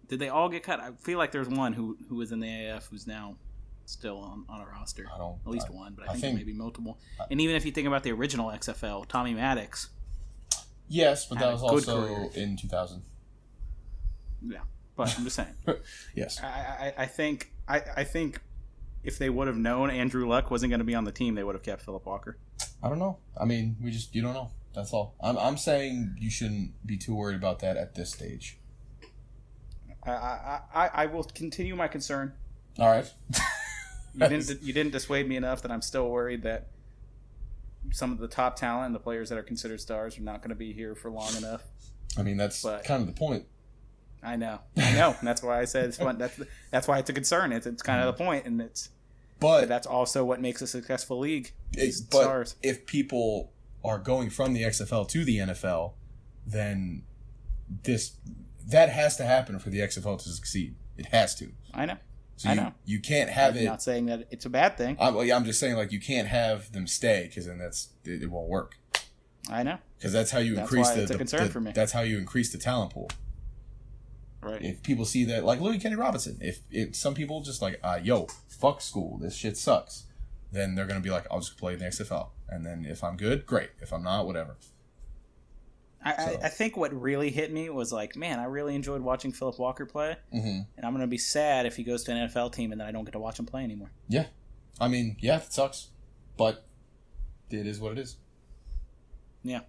Did they all get cut? I feel like there's one who was in the AAF who's now still on a roster. At least one, but I think there may be multiple. And even if you think about the original XFL, Tommy Maddox. Yes, but that was also career. in 2000. Yeah, but I'm just saying. Yes. I think if they would have known Andrew Luck wasn't going to be on the team, they would have kept Philip Walker. I don't know. I mean, you don't know. That's all. I'm saying you shouldn't be too worried about that at this stage. I will continue my concern. All right. You didn't dissuade me enough that I'm still worried that some of the top talent and the players that are considered stars are not going to be here for long enough. I mean, that's kind of the point. I know. And that's why I said it's fun. That's why it's a concern. It's kind of the point, and but that's also what makes a successful league. Stars. If people are going from the XFL to the NFL, then that has to happen for the XFL to succeed. It has to. I know. So you can't have I'm not saying that it's a bad thing. I'm just saying like you can't have them stay because then it won't work. I know. Because that's how you increase it's a concern for me. That's how you increase the talent pool. Right. If people see that, like Louis Kenny Robinson, if some people just like, yo, fuck school, this shit sucks, then they're gonna be like, I'll just play in the XFL, and then if I'm good, great. If I'm not, whatever. I think what really hit me was like, man, I really enjoyed watching Philip Walker play, and I'm gonna be sad if he goes to an NFL team and then I don't get to watch him play anymore. Yeah, I mean, yeah, it sucks, but it is what it is. Yeah.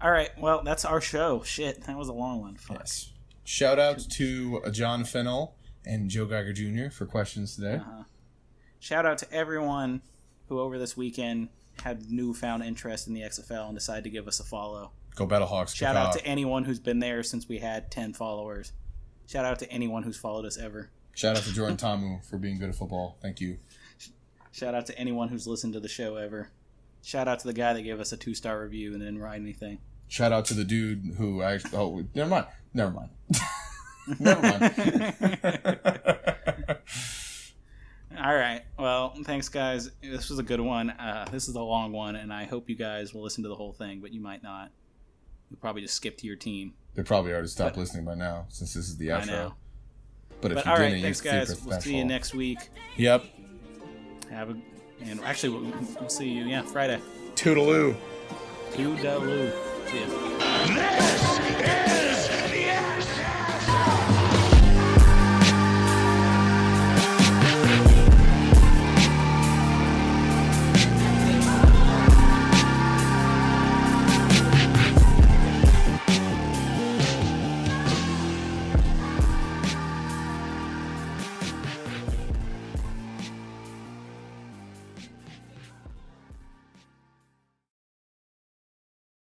All right. Well, that's our show. Shit, that was a long one. Fuck. Yes. Shout out to John Fennell and Joe Geiger Jr. for questions today. Shout out to everyone who over this weekend had newfound interest in the XFL and decided to give us a follow. Go Battlehawks. Shout out to anyone who's been there since we had 10 followers. Shout out to anyone who's followed us ever. Shout out to Jordan Tamu for being good at football. Thank you. Shout out to anyone who's listened to the show ever. Shout out to the guy that gave us a 2-star review and didn't write anything. Shout out to the dude who actually... Oh, never mind. Never mind. All right. Well, thanks, guys. This was a good one. This is a long one, and I hope you guys will listen to the whole thing, but you might not. You'll probably just skip to your team. They probably already stopped listening by now, since this is the outro. I know. But if you all didn't, right, thanks, guys. We'll see you next week. Yep. And actually, we'll see you, Friday. Toodaloo. Toodaloo. See ya. This is